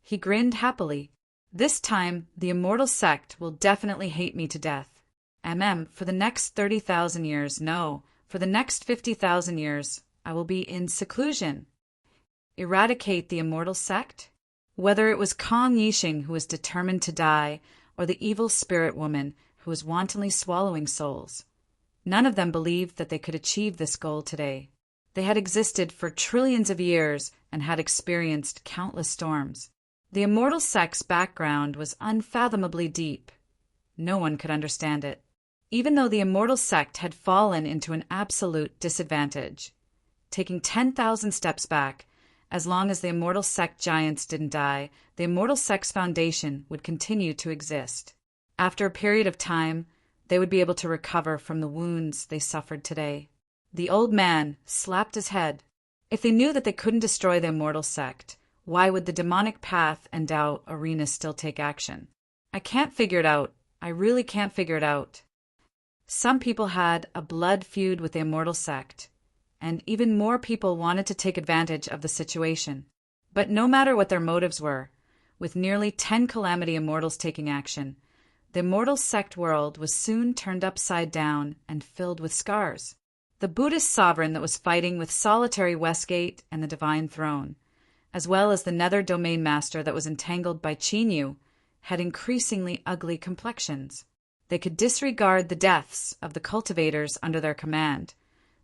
He grinned happily. This time, the immortal sect will definitely hate me to death. For the next 30,000 years, no, for the next 50,000 years, I will be in seclusion. Eradicate the immortal sect? Whether it was Kong Yixing who was determined to die, or the evil spirit woman who was wantonly swallowing souls, none of them believed that they could achieve this goal today. They had existed for trillions of years and had experienced countless storms. The immortal sect's background was unfathomably deep. No one could understand it. Even though the immortal sect had fallen into an absolute disadvantage, taking 10,000 steps back, as long as the immortal sect giants didn't die, the immortal sect's foundation would continue to exist. After a period of time, they would be able to recover from the wounds they suffered today. The old man slapped his head. If they knew that they couldn't destroy the immortal sect, why would the demonic path and Tao arena still take action? I can't figure it out. I really can't figure it out. Some people had a blood feud with the immortal sect, and even more people wanted to take advantage of the situation. But no matter what their motives were, with nearly 10 Calamity Immortals taking action, the immortal sect world was soon turned upside down and filled with scars. The Buddhist sovereign that was fighting with solitary Westgate and the Divine Throne, as well as the Nether Domain Master that was entangled by Chinyu, had increasingly ugly complexions. They could disregard the deaths of the cultivators under their command,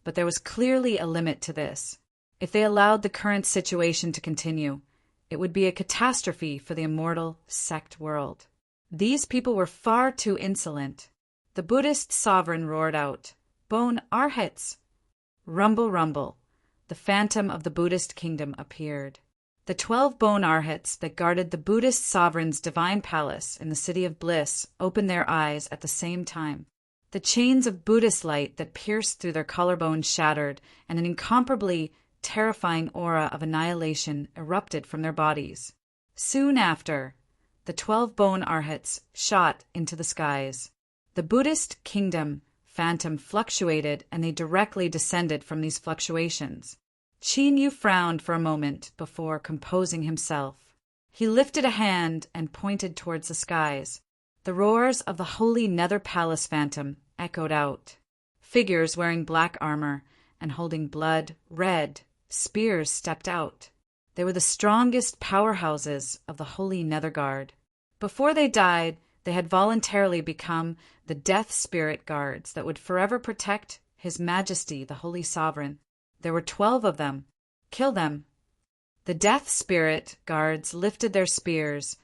but there was clearly a limit to this. If they allowed the current situation to continue, it would be a catastrophe for the immortal sect world. These people were far too insolent. The Buddhist sovereign roared out, "Bone Arhats!" Rumble, rumble. The phantom of the Buddhist kingdom appeared. The 12 bone arhats that guarded the Buddhist sovereign's divine palace in the city of bliss opened their eyes at the same time. The chains of Buddhist light that pierced through their collarbones shattered, and an incomparably terrifying aura of annihilation erupted from their bodies. Soon after, the 12 bone arhats shot into the skies. The Buddhist kingdom phantom fluctuated, and they directly descended from these fluctuations. Chinyu frowned for a moment before composing himself. He lifted a hand and pointed towards the skies. The roars of the holy Nether Palace phantom echoed out. Figures wearing black armor and holding blood-red spears stepped out. They were the strongest powerhouses of the holy Nether Guard. Before they died, they had voluntarily become the Death Spirit Guards that would forever protect His Majesty, the Holy Sovereign. There were 12 of them. Kill them. The Death Spirit Guards lifted their spears,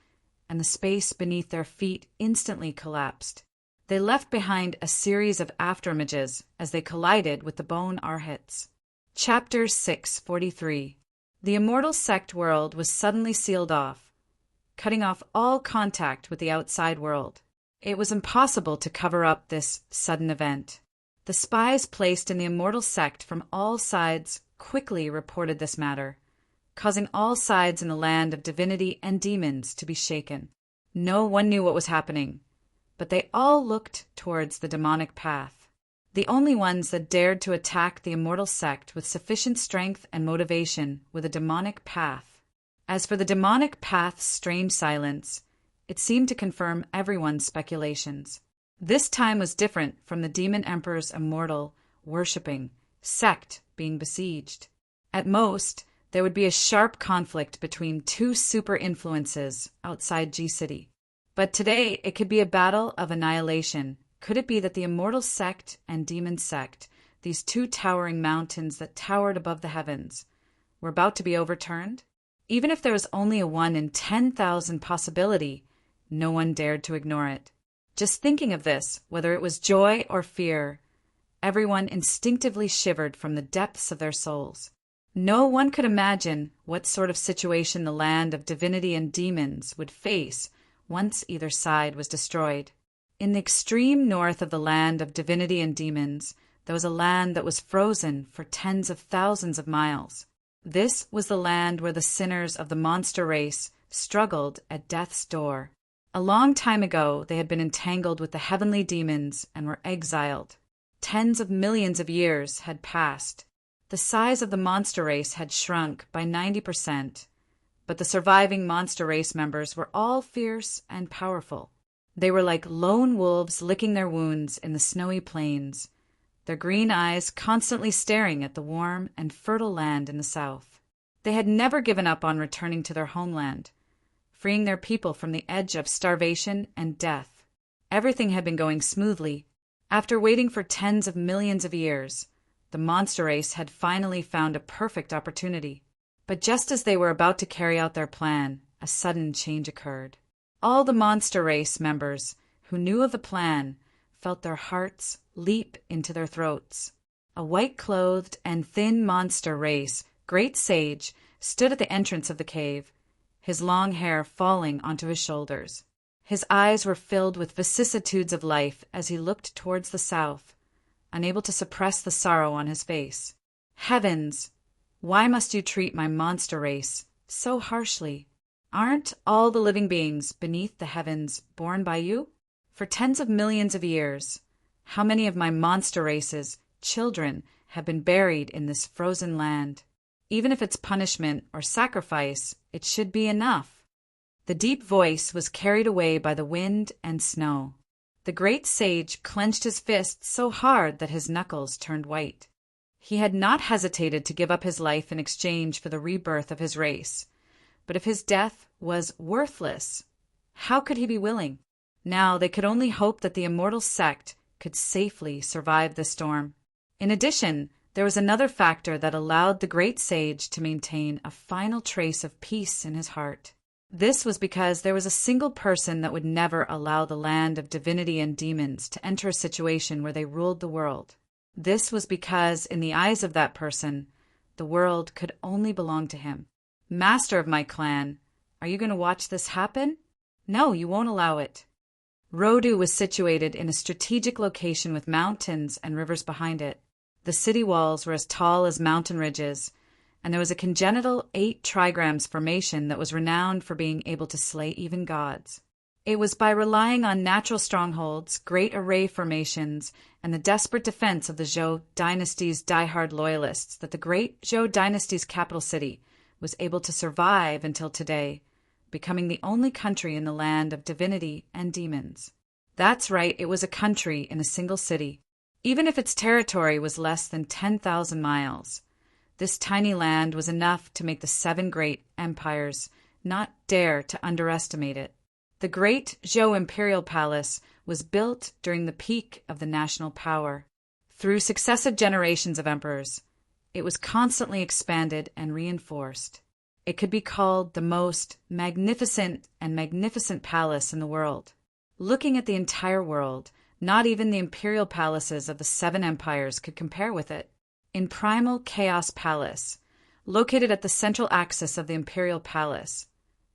and the space beneath their feet instantly collapsed. They left behind a series of afterimages as they collided with the bone arhats. Chapter 643. The immortal sect world was suddenly sealed off, cutting off all contact with the outside world. It was impossible to cover up this sudden event. The spies placed in the immortal sect from all sides quickly reported this matter, causing all sides in the land of divinity and demons to be shaken. No one knew what was happening, but they all looked towards the demonic path. The only ones that dared to attack the immortal sect with sufficient strength and motivation were the demonic path. As for the demonic path's strange silence, it seemed to confirm everyone's speculations. This time was different from the Demon Emperor's immortal, worshipping, sect being besieged. At most, there would be a sharp conflict between two super influences outside G-City. But today, it could be a battle of annihilation. Could it be that the immortal sect and demon sect, these two towering mountains that towered above the heavens, were about to be overturned? Even if there was only a 1 in 10,000 possibility, no one dared to ignore it. Just thinking of this, whether it was joy or fear, everyone instinctively shivered from the depths of their souls. No one could imagine what sort of situation the land of divinity and demons would face once either side was destroyed. In the extreme north of the land of divinity and demons, there was a land that was frozen for tens of thousands of miles. This was the land where the sinners of the monster race struggled at death's door. A long time ago, they had been entangled with the heavenly demons and were exiled. Tens of millions of years had passed. The size of the monster race had shrunk by 90%, but the surviving monster race members were all fierce and powerful. They were like lone wolves licking their wounds in the snowy plains, their green eyes constantly staring at the warm and fertile land in the south. They had never given up on returning to their homeland, freeing their people from the edge of starvation and death. Everything had been going smoothly. After waiting for tens of millions of years, the monster race had finally found a perfect opportunity. But just as they were about to carry out their plan, a sudden change occurred. All the monster race members who knew of the plan felt their hearts leap into their throats. A white-clothed and thin monster race, great sage, stood at the entrance of the cave, his long hair falling onto his shoulders. His eyes were filled with vicissitudes of life as he looked towards the south, unable to suppress the sorrow on his face. Heavens! Why must you treat my monster race so harshly? Aren't all the living beings beneath the heavens born by you? For tens of millions of years, how many of my monster race's children have been buried in this frozen land? Even if it's punishment or sacrifice, it should be enough. The deep voice was carried away by the wind and snow. The great sage clenched his fist so hard that his knuckles turned white. He had not hesitated to give up his life in exchange for the rebirth of his race. But if his death was worthless, how could he be willing? Now they could only hope that the immortal sect could safely survive the storm. In addition, there was another factor that allowed the great sage to maintain a final trace of peace in his heart. This was because there was a single person that would never allow the land of divinity and demons to enter a situation where they ruled the world. This was because, in the eyes of that person, the world could only belong to him. Master of my clan, are you going to watch this happen? No, you won't allow it. Rodu was situated in a strategic location with mountains and rivers behind it. The city walls were as tall as mountain ridges, and there was a congenital 8 trigrams formation that was renowned for being able to slay even gods. It was by relying on natural strongholds, great array formations, and the desperate defense of the Zhou dynasty's diehard loyalists that the great Zhou dynasty's capital city was able to survive until today, becoming the only country in the land of divinity and demons. That's right, it was a country in a single city. Even if its territory was less than 10,000 miles, this tiny land was enough to make the 7 great empires not dare to underestimate it. The great Zhou imperial palace was built during the peak of the national power. Through successive generations of emperors, it was constantly expanded and reinforced. It could be called the most magnificent palace in the world. Looking at the entire world, not even the imperial palaces of the 7 empires could compare with it. In Primal Chaos Palace, located at the central axis of the imperial palace,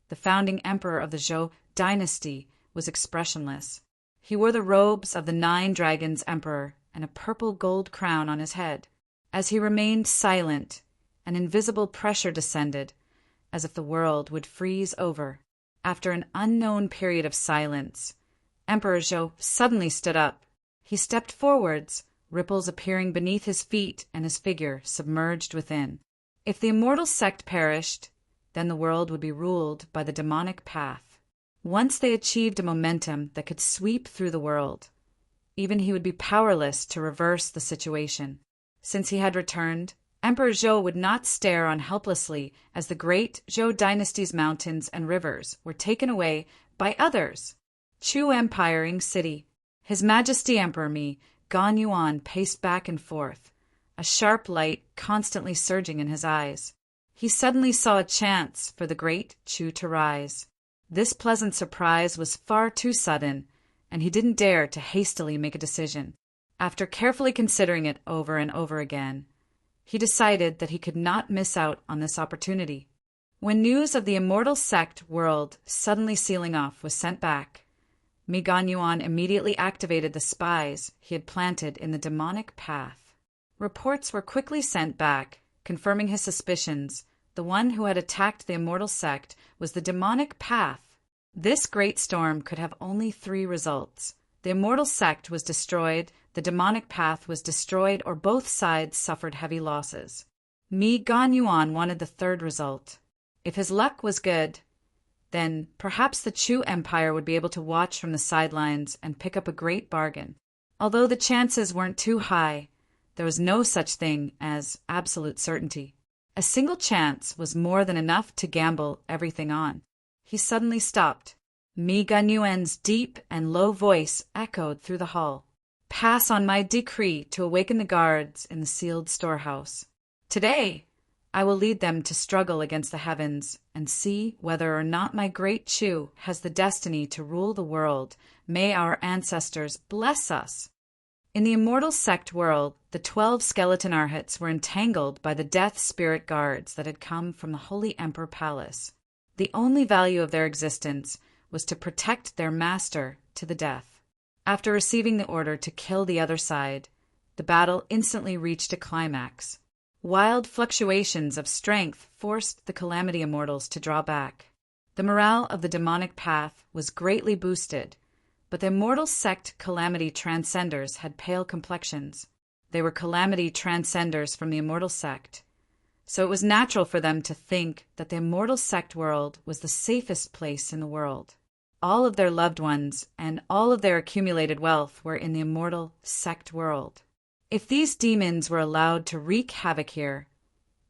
the founding emperor of the Zhou dynasty was expressionless. He wore the robes of the 9 dragons emperor and a purple gold crown on his head. As he remained silent, an invisible pressure descended, as if the world would freeze over. After an unknown period of silence, Emperor Zhou suddenly stood up. He stepped forwards, ripples appearing beneath his feet and his figure submerged within. If the immortal sect perished, then the world would be ruled by the demonic path. Once they achieved a momentum that could sweep through the world, even he would be powerless to reverse the situation. Since he had returned, Emperor Zhou would not stare on helplessly as the great Zhou dynasty's mountains and rivers were taken away by others. Chu Empiring City. His Majesty Emperor Mi, Gan Yuan paced back and forth, a sharp light constantly surging in his eyes. he suddenly saw a chance for the great Chu to rise. This pleasant surprise was far too sudden, and he didn't dare to hastily make a decision. After carefully considering it over and over again, he decided that he could not miss out on this opportunity. When news of the immortal sect world suddenly sealing off was sent back, Mi Ganyuan immediately activated the spies he had planted in the demonic path. Reports were quickly sent back, confirming his suspicions. The one who had attacked the immortal sect was the demonic path. This great storm could have only 3 results. The immortal sect was destroyed, the demonic path was destroyed, or both sides suffered heavy losses. Mi Ganyuan wanted the 3rd result. If his luck was good, then perhaps the Chu Empire would be able to watch from the sidelines and pick up a great bargain. Although the chances weren't too high, there was no such thing as absolute certainty. A single chance was more than enough to gamble everything on. He suddenly stopped. Mi Ganyuan's deep and low voice echoed through the hall. Pass on my decree to awaken the guards in the sealed storehouse. Today, I will lead them to struggle against the heavens and see whether or not my great Chu has the destiny to rule the world. May our ancestors bless us. In the immortal sect world, the 12 skeleton arhats were entangled by the death spirit guards that had come from the Holy Emperor Palace. The only value of their existence was to protect their master to the death. After receiving the order to kill the other side, the battle instantly reached a climax. Wild fluctuations of strength forced the Calamity Immortals to draw back. The morale of the demonic path was greatly boosted, but the immortal sect Calamity Transcenders had pale complexions. They were Calamity Transcenders from the immortal sect, so it was natural for them to think that the immortal sect world was the safest place in the world. All of their loved ones and all of their accumulated wealth were in the immortal sect world. If these demons were allowed to wreak havoc here,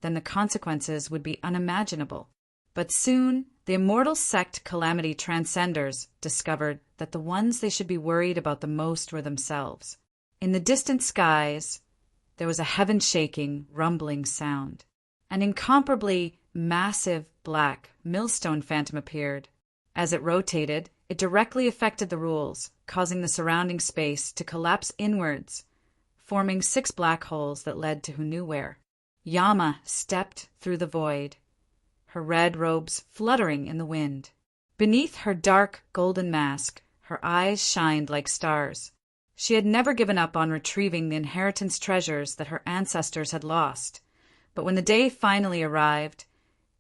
then the consequences would be unimaginable. But soon, the immortal sect Calamity Transcenders discovered that the ones they should be worried about the most were themselves. In the distant skies, there was a heaven-shaking, rumbling sound. An incomparably massive black millstone phantom appeared. As it rotated, it directly affected the rules, causing the surrounding space to collapse inwards, forming 6 black holes that led to who knew where. Yama stepped through the void, her red robes fluttering in the wind. Beneath her dark golden mask, her eyes shined like stars. She had never given up on retrieving the inheritance treasures that her ancestors had lost, but when the day finally arrived,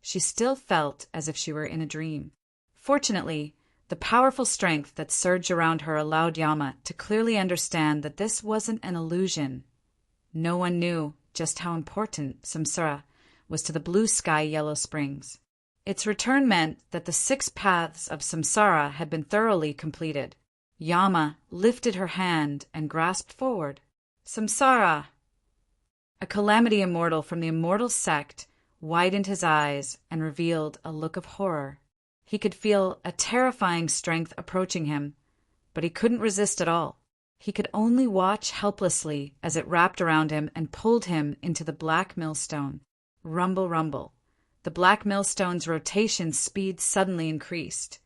she still felt as if she were in a dream. Fortunately, the powerful strength that surged around her allowed Yama to clearly understand that this wasn't an illusion. No one knew just how important Samsara was to the blue sky Yellow Springs. Its return meant that the 6 paths of Samsara had been thoroughly completed. Yama lifted her hand and grasped forward. Samsara! A Calamity Immortal from the immortal sect widened his eyes and revealed a look of horror. He could feel a terrifying strength approaching him, but he couldn't resist at all. He could only watch helplessly as it wrapped around him and pulled him into the black millstone. Rumble, rumble. The black millstone's rotation speed suddenly increased,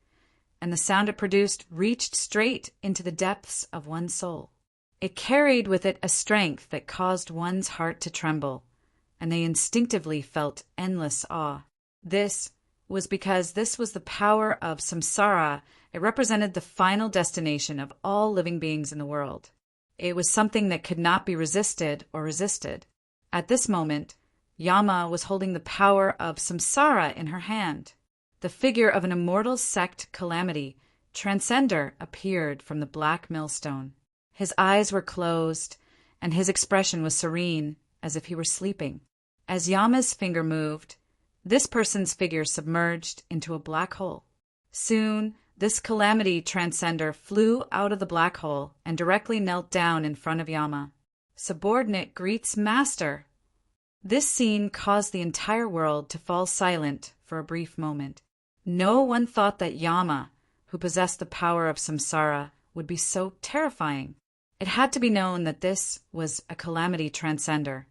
and the sound it produced reached straight into the depths of one's soul. It carried with it a strength that caused one's heart to tremble, and they instinctively felt endless awe. This was because this was the power of Samsara. It represented the final destination of all living beings in the world. It was something that could not be resisted or resisted. At this moment, Yama was holding the power of Samsara in her hand. The figure of an immortal sect Calamity Transcender appeared from the black millstone. His eyes were closed, and his expression was serene, as if he were sleeping. As Yama's finger moved, this person's figure submerged into a black hole. Soon, this Calamity Transcender flew out of the black hole and directly knelt down in front of Yama. Subordinate greets master. This scene caused the entire world to fall silent for a brief moment. No one thought that Yama, who possessed the power of Samsara, would be so terrifying. It had to be known that this was a Calamity Transcender.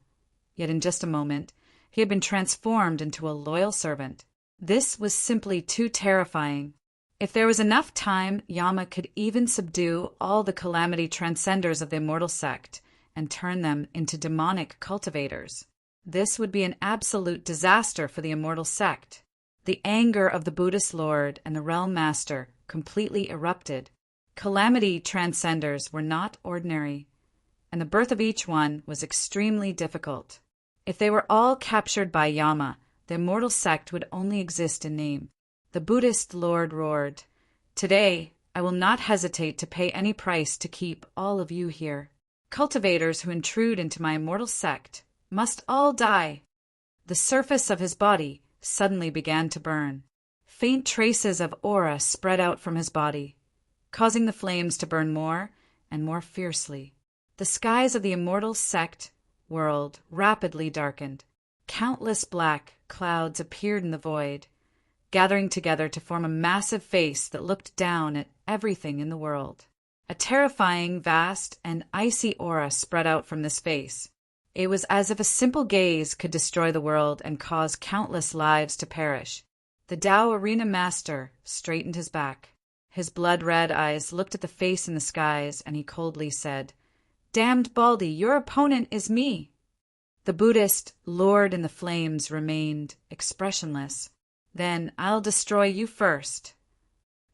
Yet in just a moment, He had been transformed into a loyal servant. This was simply too terrifying. If there was enough time, Yama could even subdue all the calamity transcenders of the immortal sect and turn them into demonic cultivators. This would be an absolute disaster for the immortal sect. The anger of the Buddhist Lord and the Realm Master completely erupted. Calamity transcenders were not ordinary, and the birth of each one was extremely difficult. If they were all captured by Yama, the immortal sect would only exist in name. The Buddhist Lord roared, "Today, I will not hesitate to pay any price to keep all of you here. Cultivators who intrude into my immortal sect must all die." The surface of his body suddenly began to burn. Faint traces of aura spread out from his body, causing the flames to burn more and more fiercely. The skies of the immortal sect world rapidly darkened. Countless black clouds appeared in the void, gathering together to form a massive face that looked down at everything in the world. A terrifying, vast, and icy aura spread out from this face. It was as if a simple gaze could destroy the world and cause countless lives to perish. The Tao Arena Master straightened his back. His blood-red eyes looked at the face in the skies, and he coldly said, "Damned Baldy, your opponent is me." The Buddhist Lord in the Flames remained expressionless. "Then I'll destroy you first."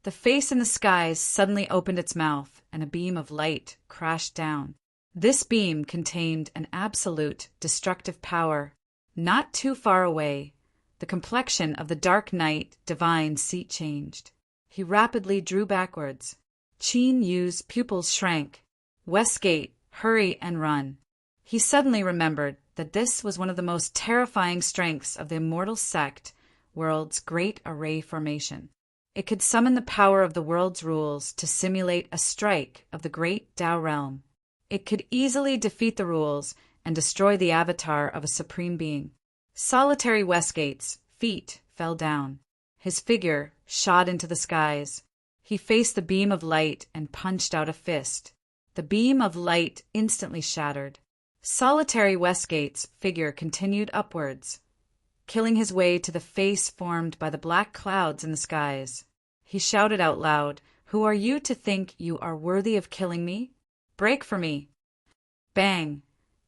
The face in the skies suddenly opened its mouth, and a beam of light crashed down. This beam contained an absolute destructive power. Not too far away, the complexion of the Dark Knight Divine seat changed. He rapidly drew backwards. Qin Yu's pupils shrank. "Westgate, hurry and run." He suddenly remembered that this was one of the most terrifying strengths of the immortal sect world's Great Array Formation. It could summon the power of the world's rules to simulate a strike of the great Tao realm. It could easily defeat the rules and destroy the avatar of a supreme being. Solitary Westgate's feet fell down. His figure shot into the skies. He faced the beam of light and punched out a fist. The beam of light instantly shattered. Solitary Westgate's figure continued upwards, killing his way to the face formed by the black clouds in the skies. He shouted out loud, "Who are you to think you are worthy of killing me? Break for me!" Bang!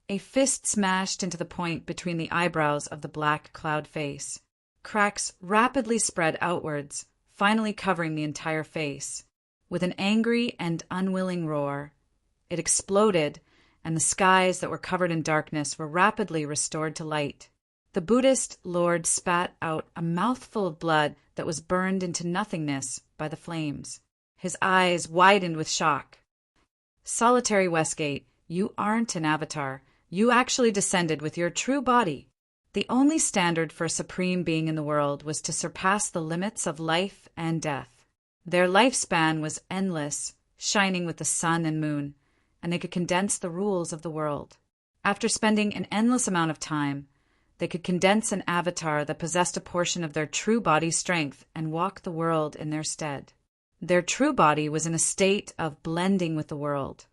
A fist smashed into the point between the eyebrows of the black cloud face. Cracks rapidly spread outwards, finally covering the entire face. With an angry and unwilling roar, it exploded, and the skies that were covered in darkness were rapidly restored to light. The Buddhist Lord spat out a mouthful of blood that was burned into nothingness by the flames. His eyes widened with shock. "Solitary Westgate, you aren't an avatar. You actually descended with your true body." The only standard for a supreme being in the world was to surpass the limits of life and death. Their lifespan was endless, shining with the sun and moon, and they could condense the rules of the world. After spending an endless amount of time, they could condense an avatar that possessed a portion of their true body strength and walk the world in their stead. Their true body was in a state of blending with the world,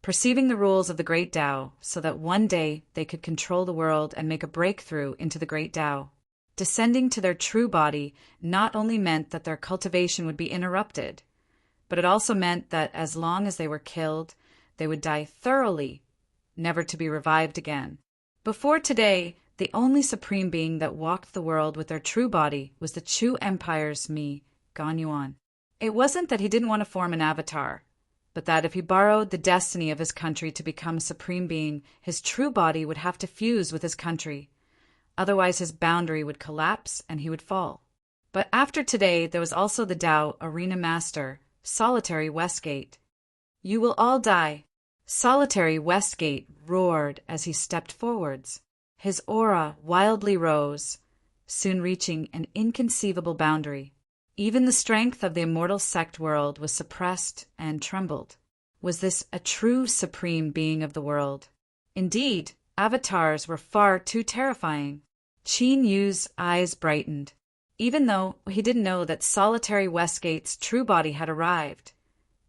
perceiving the rules of the Great Tao so that one day they could control the world and make a breakthrough into the Great Tao. Descending to their true body not only meant that their cultivation would be interrupted, but it also meant that as long as they were killed, they would die thoroughly, never to be revived again. Before today, the only supreme being that walked the world with their true body was the Chu Empire's me, Ganyuan. It wasn't that he didn't want to form an avatar, but that if he borrowed the destiny of his country to become a supreme being, his true body would have to fuse with his country. Otherwise his boundary would collapse and he would fall. But after today, there was also the Tao Arena Master, Solitary Westgate. "You will all die." Solitary Westgate roared as he stepped forwards. His aura wildly rose, soon reaching an inconceivable boundary. Even the strength of the immortal sect world was suppressed and trembled. Was this a true supreme being of the world? Indeed, avatars were far too terrifying. Qin Yu's eyes brightened. Even though he didn't know that Solitary Westgate's true body had arrived,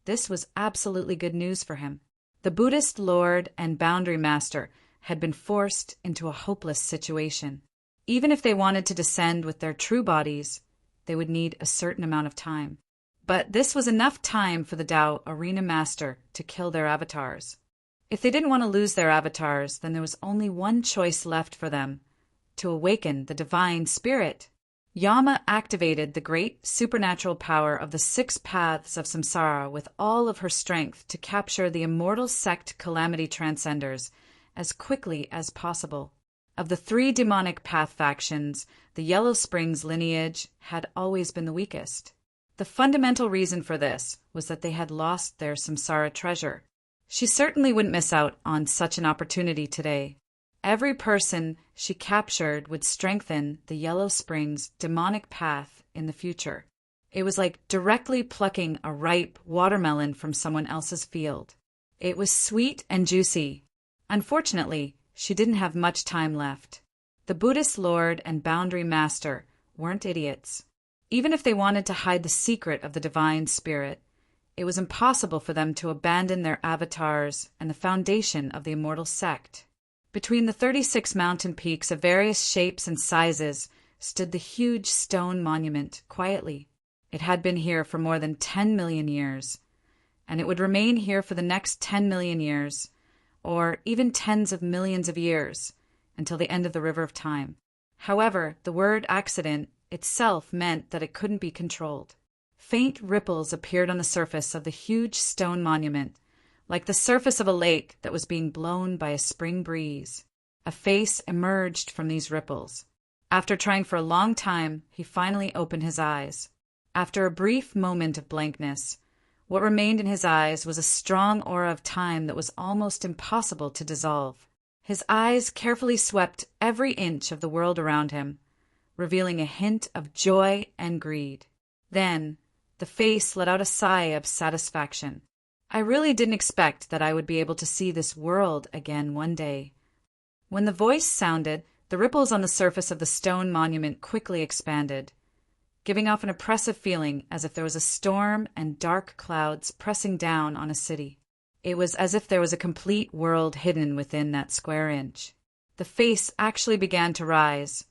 this was absolutely good news for him. The Buddhist Lord and Boundary Master had been forced into a hopeless situation. Even if they wanted to descend with their true bodies, they would need a certain amount of time. But this was enough time for the Tao Arena Master to kill their avatars. If they didn't want to lose their avatars, then there was only one choice left for them: to awaken the divine spirit. Yama activated the great supernatural power of the 6 paths of samsara with all of her strength to capture the immortal sect Calamity Transcenders as quickly as possible. Of the 3 demonic path factions, the Yellow Springs lineage had always been the weakest. The fundamental reason for this was that they had lost their samsara treasure. She certainly wouldn't miss out on such an opportunity today. Every person she captured would strengthen the Yellow Springs demonic path in the future. It was like directly plucking a ripe watermelon from someone else's field. It was sweet and juicy. Unfortunately, she didn't have much time left. The Buddhist Lord and Boundary Master weren't idiots. Even if they wanted to hide the secret of the divine spirit, it was impossible for them to abandon their avatars and the foundation of the immortal sect. Between the 36 mountain peaks of various shapes and sizes stood the huge stone monument quietly. It had been here for more than 10 million years, and it would remain here for the next 10 million years, or even tens of millions of years, until the end of the river of time. However, the word accident itself meant that it couldn't be controlled. Faint ripples appeared on the surface of the huge stone monument, like the surface of a lake that was being blown by a spring breeze. A face emerged from these ripples. After trying for a long time, he finally opened his eyes. After a brief moment of blankness, what remained in his eyes was a strong aura of time that was almost impossible to dissolve. His eyes carefully swept every inch of the world around him, revealing a hint of joy and greed. Then, the face let out a sigh of satisfaction. I really didn't expect that I would be able to see this world again one day. When the voice sounded, the ripples on the surface of the stone monument quickly expanded, giving off an oppressive feeling as if there was a storm and dark clouds pressing down on a city. It was as if there was a complete world hidden within that square inch. The face actually began to rise,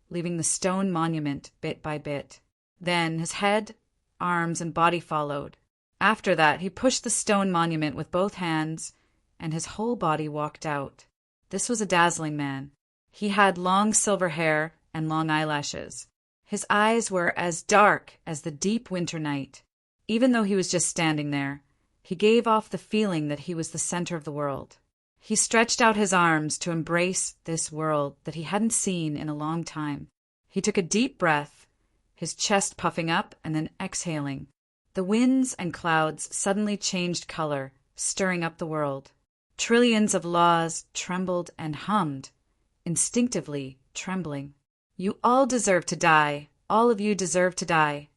leaving the stone monument bit by bit. Then his head, arms, and body followed. After that, he pushed the stone monument with both hands, and his whole body walked out. This was a dazzling man. He had long silver hair and long eyelashes. His eyes were as dark as the deep winter night. Even though he was just standing there, he gave off the feeling that he was the center of the world. He stretched out his arms to embrace this world that he hadn't seen in a long time. He took a deep breath, his chest puffing up and then exhaling. The winds and clouds suddenly changed color, stirring up the world. Trillions of laws trembled and hummed, instinctively trembling. You all deserve to die. All of you deserve to die.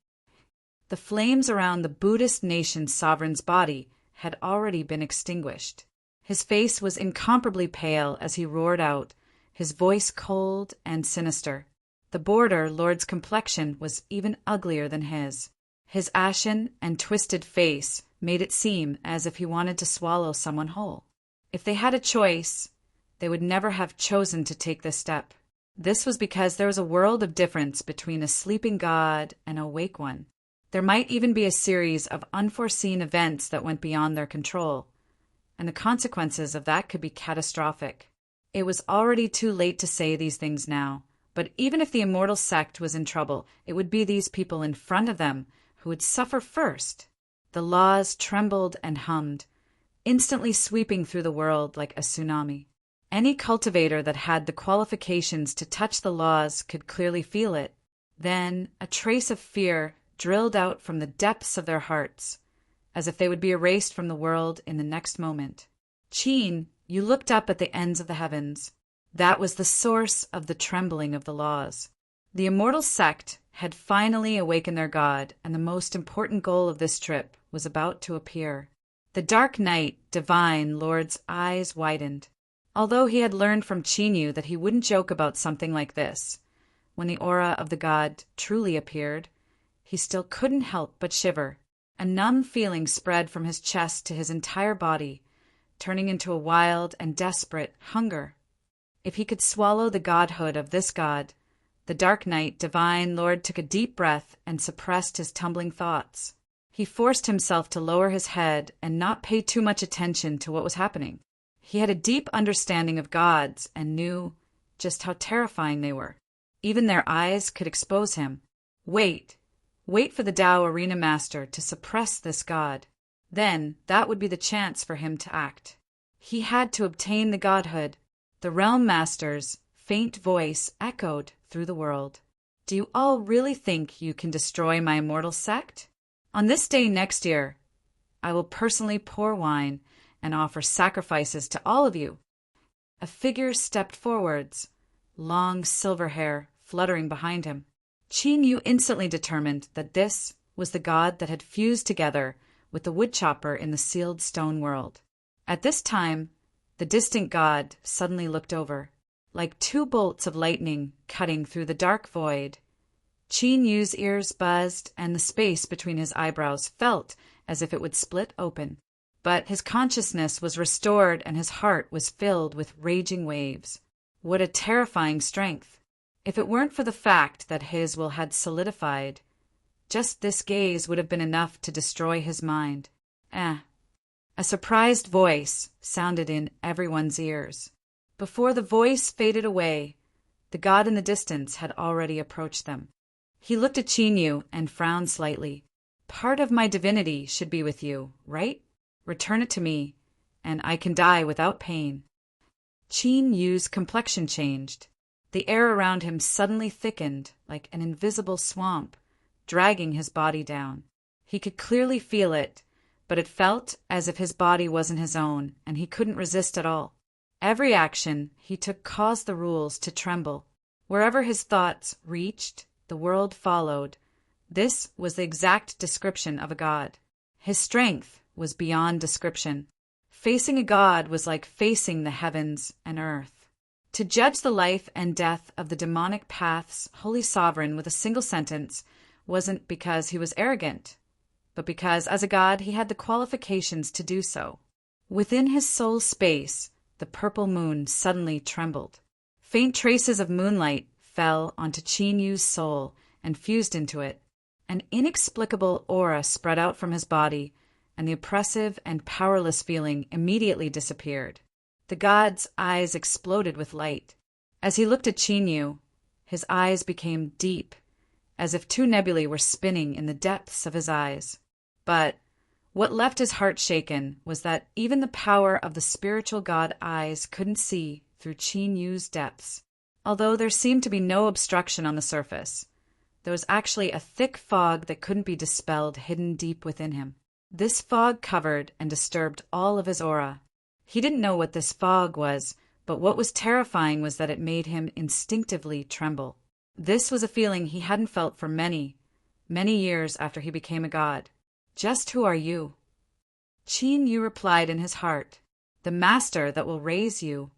The flames around the Buddhist nation's sovereign's body had already been extinguished. His face was incomparably pale as he roared out, his voice cold and sinister. The border lord's complexion was even uglier than his. His ashen and twisted face made it seem as if he wanted to swallow someone whole. If they had a choice, they would never have chosen to take this step. This was because there was a world of difference between a sleeping god and an awake one. There might even be a series of unforeseen events that went beyond their control, and the consequences of that could be catastrophic. It was already too late to say these things now, but even if the immortal sect was in trouble, it would be these people in front of them who would suffer first. The laws trembled and hummed, instantly sweeping through the world like a tsunami. Any cultivator that had the qualifications to touch the laws could clearly feel it. Then a trace of fear drilled out from the depths of their hearts, as if they would be erased from the world in the next moment. Chin, you looked up at the ends of the heavens. That was the source of the trembling of the laws. The immortal sect had finally awakened their god, and the most important goal of this trip was about to appear. The dark night, divine lord's eyes widened. Although he had learned from Chinyu that he wouldn't joke about something like this, when the aura of the god truly appeared, he still couldn't help but shiver. A numb feeling spread from his chest to his entire body, turning into a wild and desperate hunger. If he could swallow the godhood of this god, The dark knight, divine lord, took a deep breath and suppressed his tumbling thoughts. He forced himself to lower his head and not pay too much attention to what was happening. He had a deep understanding of gods and knew just how terrifying they were. Even their eyes could expose him. Wait for the Tao Arena Master to suppress this god. Then that would be the chance for him to act. He had to obtain the godhood. The Realm Master's faint voice echoed through the world. Do you all really think you can destroy my immortal sect? On this day next year, I will personally pour wine and offer sacrifices to all of you. A figure stepped forwards, long silver hair fluttering behind him. Qin Yu instantly determined that this was the god that had fused together with the woodchopper in the sealed stone world. At this time, the distant god suddenly looked over. Like two bolts of lightning cutting through the dark void, Qin Yu's ears buzzed and the space between his eyebrows felt as if it would split open. But his consciousness was restored and his heart was filled with raging waves. What a terrifying strength! If it weren't for the fact that his will had solidified, just this gaze would have been enough to destroy his mind. A surprised voice sounded in everyone's ears. Before the voice faded away, the god in the distance had already approached them. He looked at Qin Yu and frowned slightly. Part of my divinity should be with you, right? Return it to me, and I can die without pain. Qin Yu's complexion changed. The air around him suddenly thickened like an invisible swamp, dragging his body down. He could clearly feel it, but it felt as if his body wasn't his own, and he couldn't resist at all. Every action he took caused the rules to tremble. Wherever his thoughts reached, the world followed. This was the exact description of a god. His strength was beyond description. Facing a god was like facing the heavens and earth. To judge the life and death of the demonic path's holy sovereign with a single sentence wasn't because he was arrogant, but because as a god he had the qualifications to do so. Within his soul space, the purple moon suddenly trembled. Faint traces of moonlight fell onto Qin Yu's soul and fused into it. An inexplicable aura spread out from his body, and the oppressive and powerless feeling immediately disappeared. The god's eyes exploded with light. As he looked at Qin Yu, his eyes became deep, as if two nebulae were spinning in the depths of his eyes. But what left his heart shaken was that even the power of the spiritual god eyes couldn't see through Qin Yu's depths. Although there seemed to be no obstruction on the surface, there was actually a thick fog that couldn't be dispelled hidden deep within him. This fog covered and disturbed all of his aura. He didn't know what this fog was, but what was terrifying was that it made him instinctively tremble. This was a feeling he hadn't felt for many, many years after he became a god. Just who are you? Qin Yu replied in his heart, the master that will raise you.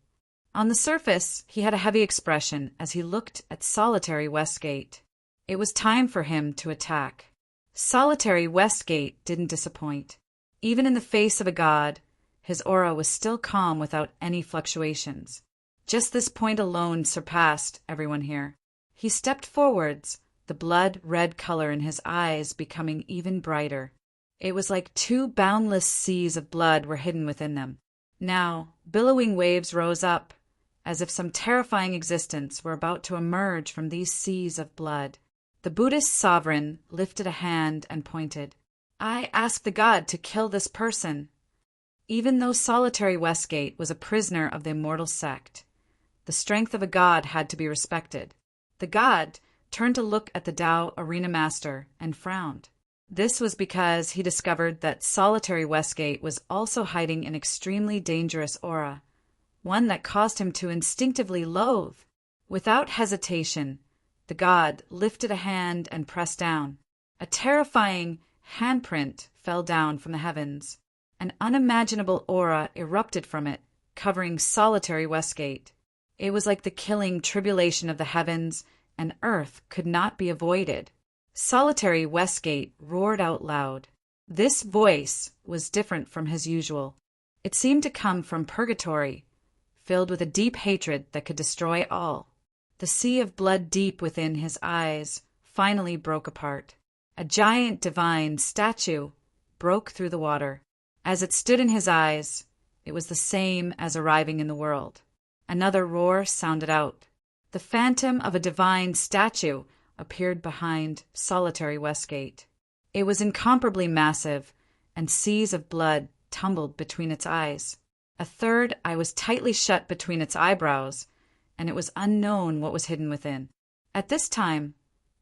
On the surface, he had a heavy expression as he looked at Solitary Westgate. It was time for him to attack. Solitary Westgate didn't disappoint. Even in the face of a god, his aura was still calm without any fluctuations. Just this point alone surpassed everyone here. He stepped forwards, the blood-red color in his eyes becoming even brighter. It was like two boundless seas of blood were hidden within them. Now, billowing waves rose up, as if some terrifying existence were about to emerge from these seas of blood. The Buddhist sovereign lifted a hand and pointed. I ask the god to kill this person. Even though Solitary Westgate was a prisoner of the immortal sect, the strength of a god had to be respected. The god turned to look at the Tao Arena Master and frowned. This was because he discovered that Solitary Westgate was also hiding an extremely dangerous aura, one that caused him to instinctively loathe. Without hesitation, the god lifted a hand and pressed down. A terrifying handprint fell down from the heavens. An unimaginable aura erupted from it, covering Solitary Westgate. It was like the killing tribulation of the heavens, and earth could not be avoided. Solitary Westgate roared out loud. This voice was different from his usual. It seemed to come from purgatory, filled with a deep hatred that could destroy all. The sea of blood deep within his eyes finally broke apart. A giant divine statue broke through the water. As it stood in his eyes, it was the same as arriving in the world. Another roar sounded out. The phantom of a divine statue appeared behind solitary Westgate. It was incomparably massive, and seas of blood tumbled between its eyes. A third eye was tightly shut between its eyebrows, and it was unknown what was hidden within. At this time,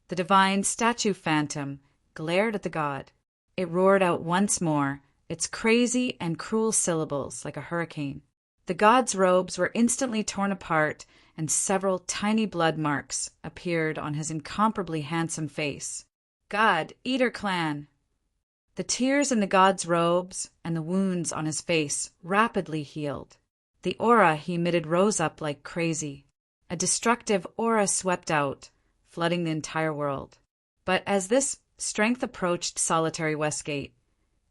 the divine statue phantom glared at the god. It roared out once more, its crazy and cruel syllables like a hurricane. The god's robes were instantly torn apart, and several tiny blood marks appeared on his incomparably handsome face. God, Eater Clan! The tears in the god's robes and the wounds on his face rapidly healed. The aura he emitted rose up like crazy. A destructive aura swept out, flooding the entire world. But as this strength approached solitary Westgate,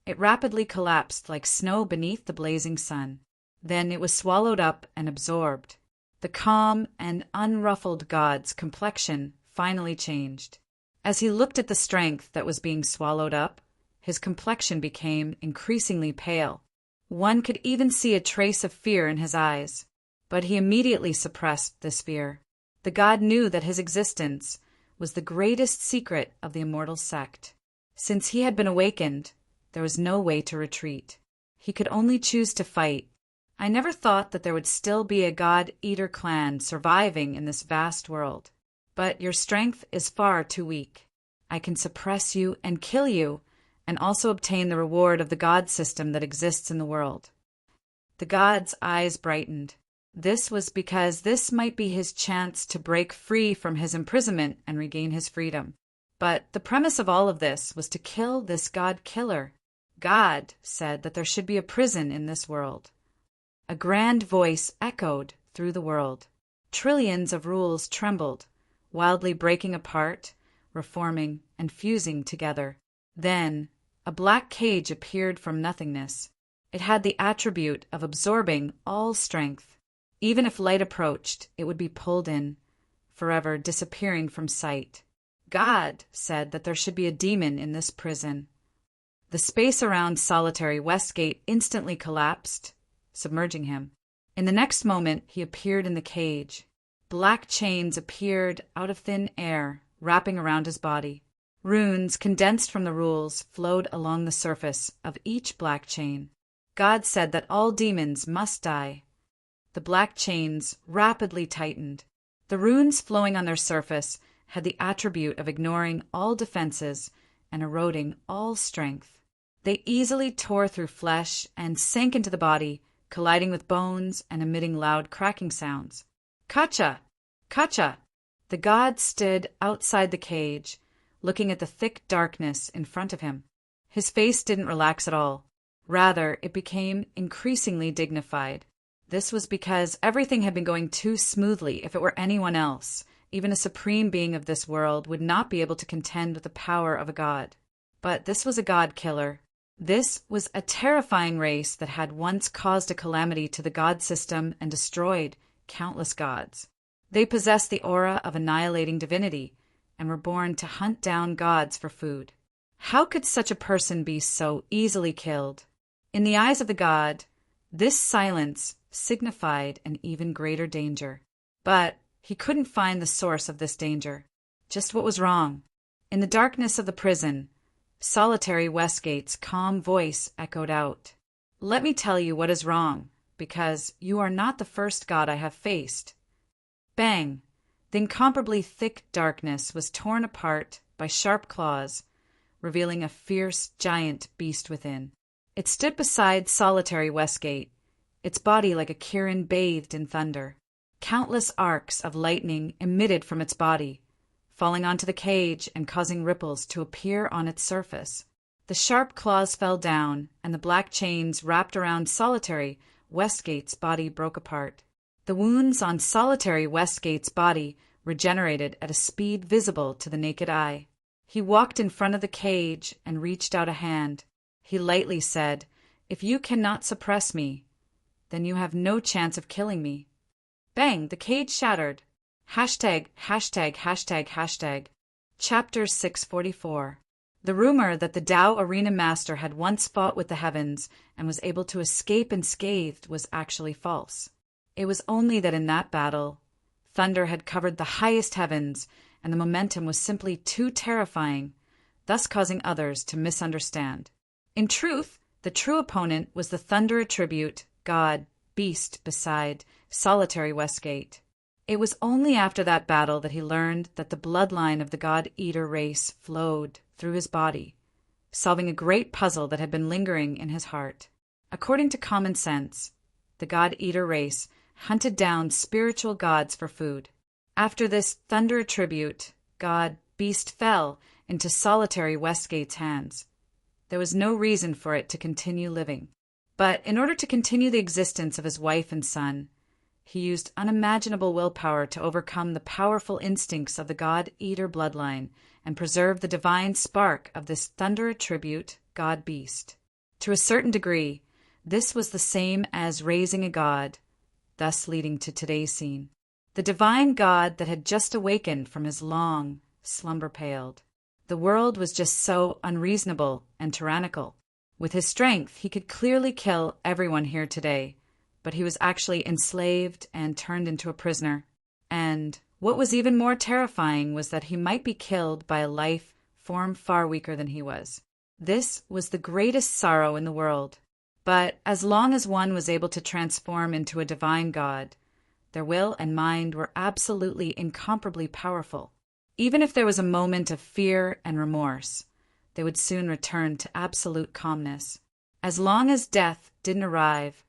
it rapidly collapsed like snow beneath the blazing sun. Then it was swallowed up and absorbed. The calm and unruffled god's complexion finally changed. As he looked at the strength that was being swallowed up, his complexion became increasingly pale. One could even see a trace of fear in his eyes, but he immediately suppressed this fear. The god knew that his existence was the greatest secret of the immortal sect. Since he had been awakened, there was no way to retreat. He could only choose to fight. I never thought that there would still be a God-Eater clan surviving in this vast world. But your strength is far too weak. I can suppress you and kill you, and also obtain the reward of the god system that exists in the world. The god's eyes brightened. This was because this might be his chance to break free from his imprisonment and regain his freedom. But the premise of all of this was to kill this god killer. God said that there should be a prison in this world. A grand voice echoed through the world. Trillions of rules trembled, wildly breaking apart, reforming, and fusing together. Then, a black cage appeared from nothingness. It had the attribute of absorbing all strength. Even if light approached, it would be pulled in, forever disappearing from sight. God said that there should be a demon in this prison. The space around solitary Westgate instantly collapsed, submerging him. In the next moment, he appeared in the cage. Black chains appeared out of thin air, wrapping around his body. Runes, condensed from the rules, flowed along the surface of each black chain. God said that all demons must die. The black chains rapidly tightened. The runes flowing on their surface had the attribute of ignoring all defenses and eroding all strength. They easily tore through flesh and sank into the body, colliding with bones and emitting loud cracking sounds. Kacha! Kacha! The god stood outside the cage, looking at the thick darkness in front of him. His face didn't relax at all. Rather, it became increasingly dignified. This was because everything had been going too smoothly. If it were anyone else, even a supreme being of this world would not be able to contend with the power of a god. But this was a god killer. This was a terrifying race that had once caused a calamity to the god system and destroyed countless gods. They possessed the aura of annihilating divinity and were born to hunt down gods for food. How could such a person be so easily killed? In the eyes of the god, this silence signified an even greater danger. But he couldn't find the source of this danger. Just what was wrong? In the darkness of the prison, solitary Westgate's calm voice echoed out. Let me tell you what is wrong, because you are not the first god I have faced. Bang! The incomparably thick darkness was torn apart by sharp claws, revealing a fierce giant beast within. It stood beside solitary Westgate, its body like a Kirin bathed in thunder. Countless arcs of lightning emitted from its body, falling onto the cage and causing ripples to appear on its surface. The sharp claws fell down, and the black chains wrapped around solitary Westgate's body broke apart. The wounds on solitary Westgate's body regenerated at a speed visible to the naked eye. He walked in front of the cage and reached out a hand. He lightly said, "If you cannot suppress me, then you have no chance of killing me." Bang! The cage shattered. Hashtag, hashtag, hashtag, hashtag. Chapter 644. The rumor that the Tao Arena Master had once fought with the heavens and was able to escape unscathed was actually false. It was only that in that battle, thunder had covered the highest heavens, and the momentum was simply too terrifying, thus causing others to misunderstand. In truth, the true opponent was the thunder attribute, god, beast beside solitary Westgate. It was only after that battle that he learned that the bloodline of the God-Eater race flowed through his body, solving a great puzzle that had been lingering in his heart. According to common sense, the God-Eater race hunted down spiritual gods for food. After this thunder attribute, god, beast fell into solitary Westgate's hands. There was no reason for it to continue living. But in order to continue the existence of his wife and son, he used unimaginable willpower to overcome the powerful instincts of the God-Eater bloodline and preserve the divine spark of this thunder attribute, god-beast. To a certain degree, this was the same as raising a god, thus leading to today's scene. The divine god that had just awakened from his long slumber paled. The world was just so unreasonable and tyrannical. With his strength, he could clearly kill everyone here today, but he was actually enslaved and turned into a prisoner. And what was even more terrifying was that he might be killed by a life form far weaker than he was. This was the greatest sorrow in the world. But as long as one was able to transform into a divine god, their will and mind were absolutely incomparably powerful. Even if there was a moment of fear and remorse, they would soon return to absolute calmness. As long as death didn't arrive,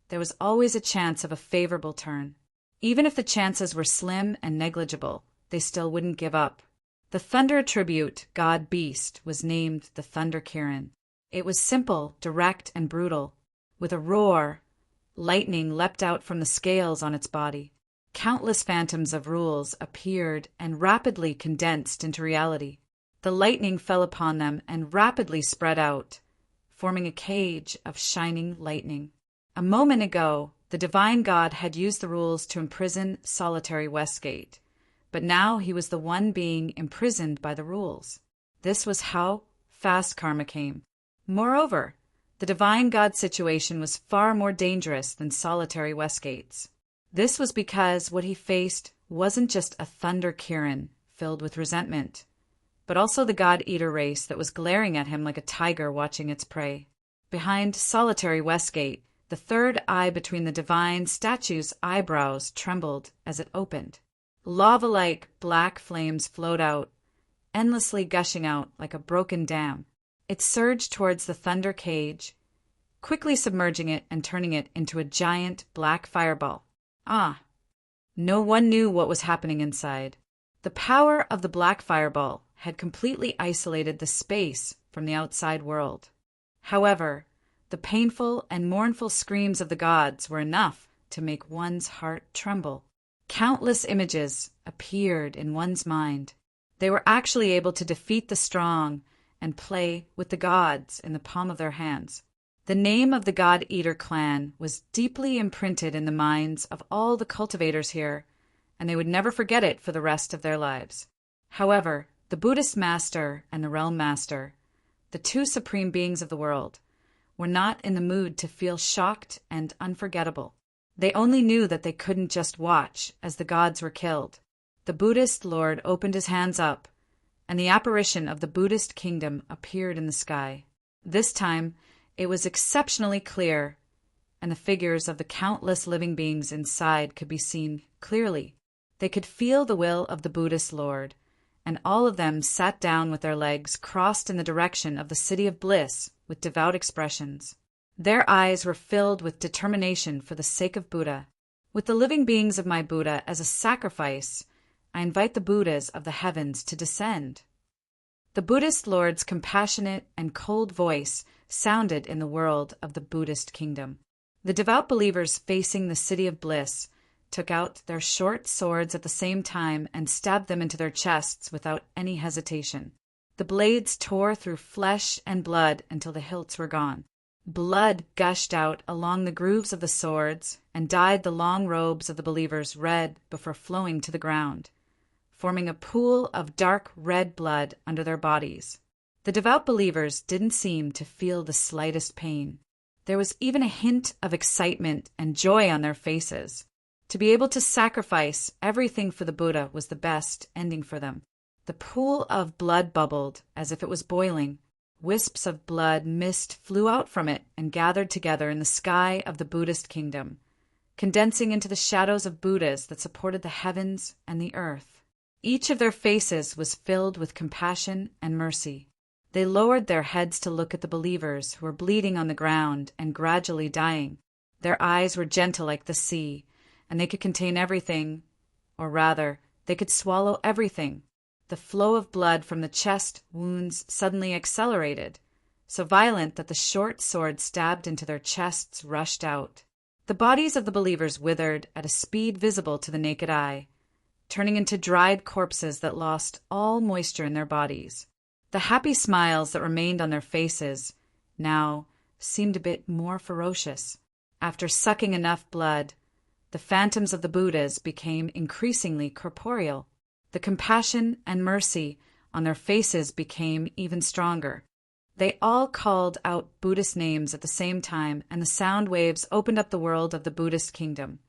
there was always a chance of a favorable turn. Even if the chances were slim and negligible, they still wouldn't give up. The thunder attribute, god-beast, was named the Thunder Kirin. It was simple, direct, and brutal. With a roar, lightning leapt out from the scales on its body. Countless phantoms of rules appeared and rapidly condensed into reality. The lightning fell upon them and rapidly spread out, forming a cage of shining lightning. A moment ago, the divine god had used the rules to imprison solitary Westgate, but now he was the one being imprisoned by the rules. This was how fast karma came. Moreover, the divine god situation was far more dangerous than solitary Westgate's. This was because what he faced wasn't just a Thunder Kirin filled with resentment, but also the God-Eater race that was glaring at him like a tiger watching its prey. Behind solitary Westgate, the third eye between the divine statue's eyebrows trembled as it opened. Lava-like black flames flowed out, endlessly gushing out like a broken dam. It surged towards the thunder cage, quickly submerging it and turning it into a giant black fireball. Ah! No one knew what was happening inside. The power of the black fireball had completely isolated the space from the outside world. However, the painful and mournful screams of the gods were enough to make one's heart tremble. Countless images appeared in one's mind. They were actually able to defeat the strong and play with the gods in the palm of their hands. The name of the God-Eater clan was deeply imprinted in the minds of all the cultivators here, and they would never forget it for the rest of their lives. However, the Buddhist master and the realm master, the two supreme beings of the world, were not in the mood to feel shocked and unforgettable. They only knew that they couldn't just watch as the gods were killed. The Buddhist lord opened his hands up, and the apparition of the Buddhist kingdom appeared in the sky. This time, it was exceptionally clear, and the figures of the countless living beings inside could be seen clearly. They could feel the will of the Buddhist lord, and all of them sat down with their legs crossed in the direction of the city of bliss with devout expressions. Their eyes were filled with determination for the sake of Buddha. With the living beings of my Buddha as a sacrifice, I invite the Buddhas of the heavens to descend. The Buddhist lord's compassionate and cold voice sounded in the world of the Buddhist kingdom. The devout believers facing the city of bliss took out their short swords at the same time and stabbed them into their chests without any hesitation. The blades tore through flesh and blood until the hilts were gone. Blood gushed out along the grooves of the swords and dyed the long robes of the believers red before flowing to the ground, forming a pool of dark red blood under their bodies. The devout believers didn't seem to feel the slightest pain. There was even a hint of excitement and joy on their faces. To be able to sacrifice everything for the Buddha was the best ending for them. The pool of blood bubbled as if it was boiling. Wisps of blood mist flew out from it and gathered together in the sky of the Buddhist kingdom, condensing into the shadows of Buddhas that supported the heavens and the earth. Each of their faces was filled with compassion and mercy. They lowered their heads to look at the believers who were bleeding on the ground and gradually dying. Their eyes were gentle like the sea, and they could contain everything, or rather, they could swallow everything. The flow of blood from the chest wounds suddenly accelerated, so violent that the short sword stabbed into their chests rushed out. The bodies of the believers withered at a speed visible to the naked eye, turning into dried corpses that lost all moisture in their bodies. The happy smiles that remained on their faces now seemed a bit more ferocious. After sucking enough blood, the phantoms of the Buddhas became increasingly corporeal. The compassion and mercy on their faces became even stronger. They all called out Buddhist names at the same time, and the sound waves opened up the world of the Buddhist kingdom,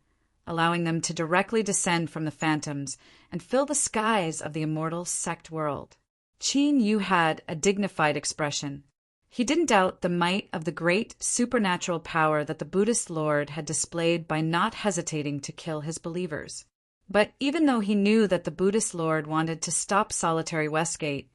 allowing them to directly descend from the phantoms and fill the skies of the immortal sect world. Qin Yu had a dignified expression. He didn't doubt the might of the great supernatural power that the Buddhist Lord had displayed by not hesitating to kill his believers. But even though he knew that the Buddhist Lord wanted to stop solitary Westgate,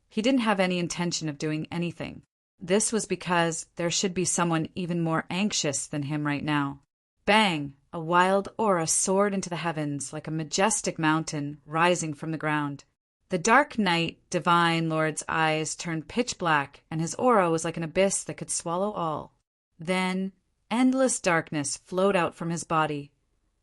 he didn't have any intention of doing anything. This was because there should be someone even more anxious than him right now. Bang! A wild aura soared into the heavens like a majestic mountain rising from the ground. The dark night, divine Lord's eyes turned pitch black, and his aura was like an abyss that could swallow all. Then, endless darkness flowed out from his body,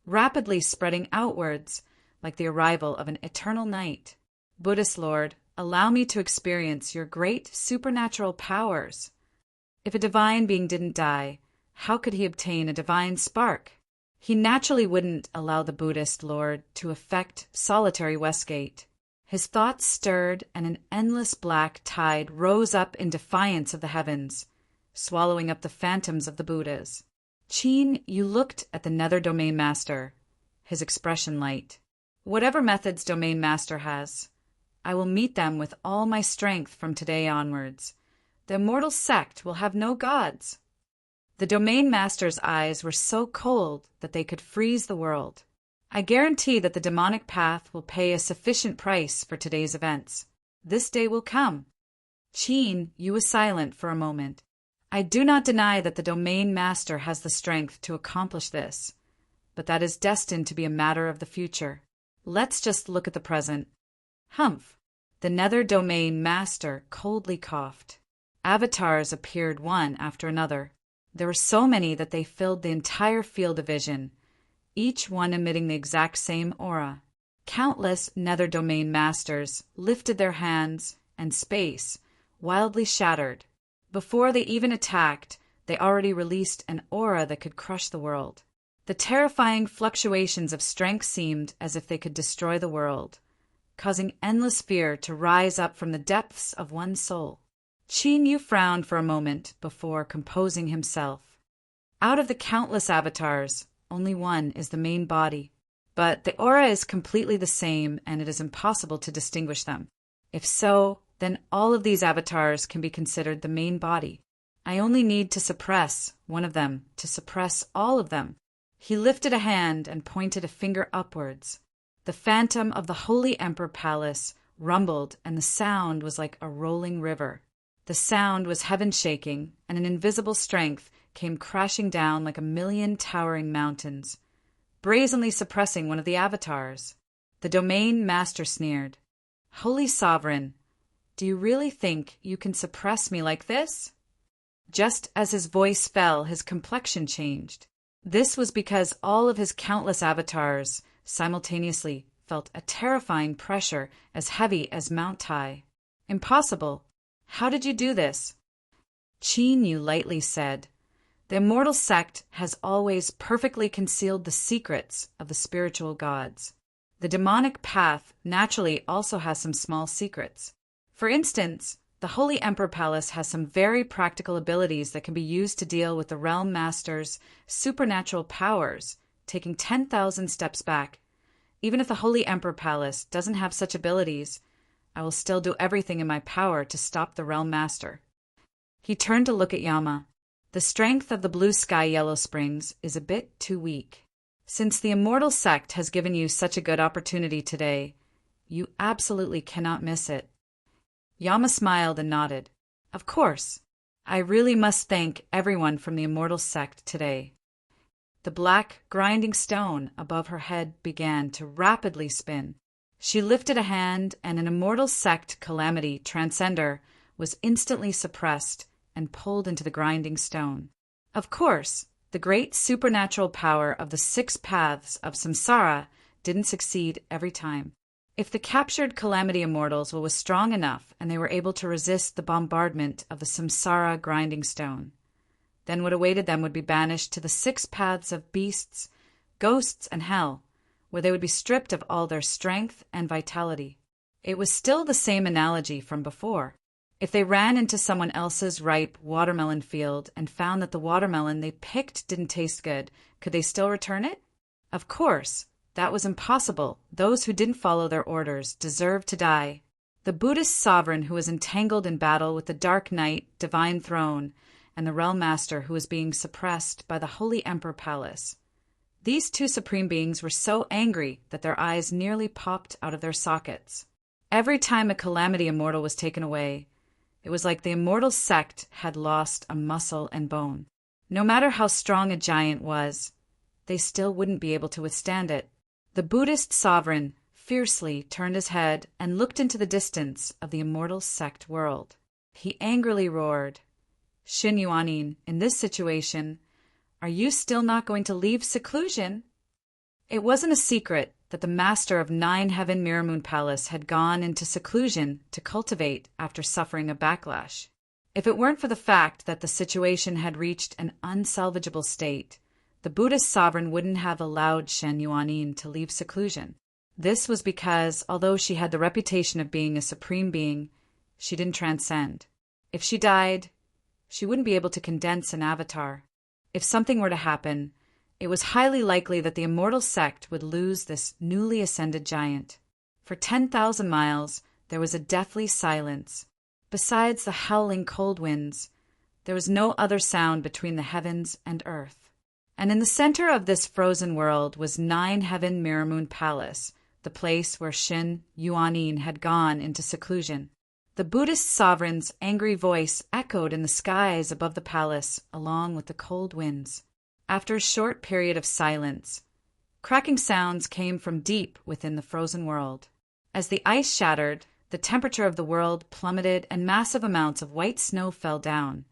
rapidly spreading outwards like the arrival of an eternal night. Buddhist Lord, allow me to experience your great supernatural powers. If a divine being didn't die, how could he obtain a divine spark? He naturally wouldn't allow the Buddhist Lord to affect solitary Westgate. His thoughts stirred, and an endless black tide rose up in defiance of the heavens, swallowing up the phantoms of the Buddhas. Qin Yu looked at the Nether Domain Master, his expression light. Whatever methods Domain Master has, I will meet them with all my strength from today onwards. The immortal sect will have no gods. The Domain Master's eyes were so cold that they could freeze the world. I guarantee that the demonic path will pay a sufficient price for today's events. This day will come. Qin Yu was silent for a moment. I do not deny that the Domain Master has the strength to accomplish this, but that is destined to be a matter of the future. Let's just look at the present. Humph! The Nether Domain Master coldly coughed. Avatars appeared one after another. There were so many that they filled the entire field of vision, each one emitting the exact same aura. Countless Nether Domain Masters lifted their hands, and space wildly shattered. Before they even attacked, they already released an aura that could crush the world. The terrifying fluctuations of strength seemed as if they could destroy the world, causing endless fear to rise up from the depths of one's soul. Qin Yu frowned for a moment before composing himself. Out of the countless avatars, only one is the main body, but the aura is completely the same and it is impossible to distinguish them. If so, then all of these avatars can be considered the main body. I only need to suppress one of them to suppress all of them. He lifted a hand and pointed a finger upwards. The phantom of the Holy Emperor Palace rumbled, and the sound was like a rolling river. The sound was heaven-shaking, and an invisible strength came crashing down like a million towering mountains, brazenly suppressing one of the avatars. The Domain Master sneered. Holy Sovereign, do you really think you can suppress me like this? Just as his voice fell, his complexion changed. This was because all of his countless avatars simultaneously felt a terrifying pressure as heavy as Mount Tai. Impossible. How did you do this? Qin Yu lightly said, The immortal sect has always perfectly concealed the secrets of the spiritual gods. The demonic path naturally also has some small secrets. For instance, the Holy Emperor Palace has some very practical abilities that can be used to deal with the Realm Master's supernatural powers, taking 10,000 steps back. Even if the Holy Emperor Palace doesn't have such abilities, I will still do everything in my power to stop the Realm Master. He turned to look at Yama. The strength of the Blue Sky Yellow Springs is a bit too weak. Since the immortal sect has given you such a good opportunity today, you absolutely cannot miss it. Yama smiled and nodded. Of course. I really must thank everyone from the immortal sect today. The black, grinding stone above her head began to rapidly spin. She lifted a hand, and an immortal sect calamity transcender was instantly suppressed and pulled into the grinding stone. Of course, the great supernatural power of the 6 paths of samsara didn't succeed every time. If the captured calamity immortals were strong enough and they were able to resist the bombardment of the samsara grinding stone, then what awaited them would be banished to the 6 paths of beasts, ghosts, and hell, where they would be stripped of all their strength and vitality. It was still the same analogy from before. If they ran into someone else's ripe watermelon field and found that the watermelon they picked didn't taste good, could they still return it? Of course, that was impossible. Those who didn't follow their orders deserved to die. The Buddhist sovereign who was entangled in battle with the Dark Knight, Divine Throne, and the Realm Master who was being suppressed by the Holy Emperor Palace. These 2 supreme beings were so angry that their eyes nearly popped out of their sockets. Every time a calamity immortal was taken away, it was like the immortal sect had lost a muscle and bone. No matter how strong a giant was, they still wouldn't be able to withstand it. The Buddhist sovereign fiercely turned his head and looked into the distance of the immortal sect world. He angrily roared, "Shin Yuanin, in this situation, are you still not going to leave seclusion?" It wasn't a secret that the master of 9 Heaven Mirror Moon Palace had gone into seclusion to cultivate after suffering a backlash. If it weren't for the fact that the situation had reached an unsalvageable state, the Buddhist sovereign wouldn't have allowed Shen Yuanin to leave seclusion. This was because, although she had the reputation of being a supreme being, she didn't transcend. If she died, she wouldn't be able to condense an avatar. If something were to happen, it was highly likely that the immortal sect would lose this newly ascended giant. For 10,000 miles, there was a deathly silence. Besides the howling cold winds, there was no other sound between the heavens and earth. And in the center of this frozen world was 9 Heaven Mirror Moon Palace, the place where Shin Yuanin had gone into seclusion. The Buddhist sovereign's angry voice echoed in the skies above the palace, along with the cold winds. After a short period of silence, cracking sounds came from deep within the frozen world. As the ice shattered, the temperature of the world plummeted and massive amounts of white snow fell down,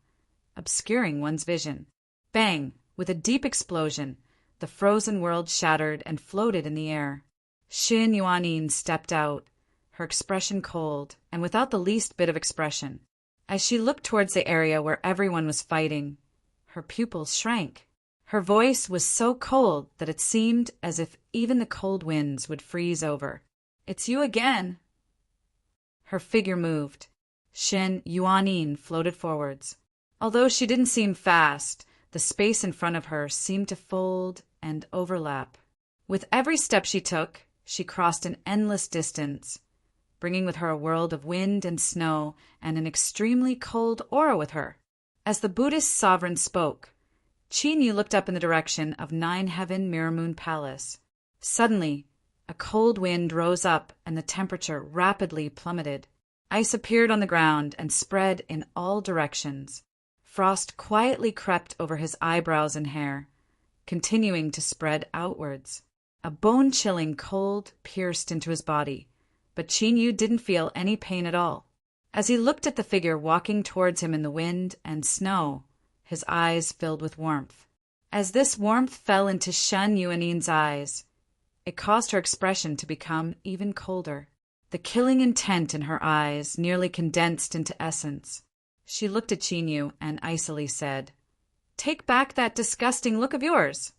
obscuring one's vision. Bang! With a deep explosion, the frozen world shattered and floated in the air. Shin Yuanin stepped out, her expression cold and without the least bit of expression. As she looked towards the area where everyone was fighting, her pupils shrank. Her voice was so cold that it seemed as if even the cold winds would freeze over. "It's you again." Her figure moved. Shin Yuanin floated forwards. Although she didn't seem fast, the space in front of her seemed to fold and overlap. With every step she took, she crossed an endless distance, bringing with her a world of wind and snow and an extremely cold aura with her. As the Buddhist sovereign spoke, Chinyu looked up in the direction of 9 Heaven Mirror Moon Palace. Suddenly, a cold wind rose up and the temperature rapidly plummeted. Ice appeared on the ground and spread in all directions. Frost quietly crept over his eyebrows and hair, continuing to spread outwards. A bone-chilling cold pierced into his body, but Chinyu didn't feel any pain at all. As he looked at the figure walking towards him in the wind and snow, his eyes filled with warmth. As this warmth fell into Shen Yuanin's eyes, it caused her expression to become even colder. The killing intent in her eyes nearly condensed into essence. She looked at Chinyu and icily said, Take back that disgusting look of yours."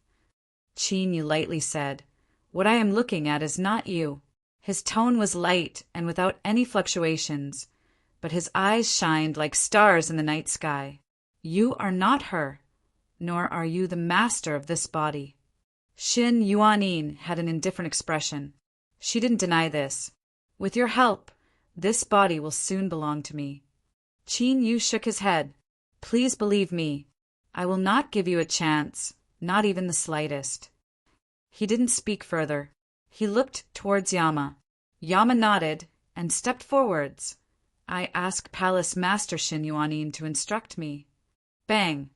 Qin Yu lightly said, "What I am looking at is not you." His tone was light and without any fluctuations, but his eyes shined like stars in the night sky. "You are not her, nor are you the master of this body." Xin Yuanin had an indifferent expression. She didn't deny this. "With your help, this body will soon belong to me." Qin Yu shook his head. "Please believe me. I will not give you a chance, not even the slightest." He didn't speak further. He looked towards Yama. Yama nodded and stepped forwards. "I ask Palace Master Xin Yuanin to instruct me." Bang!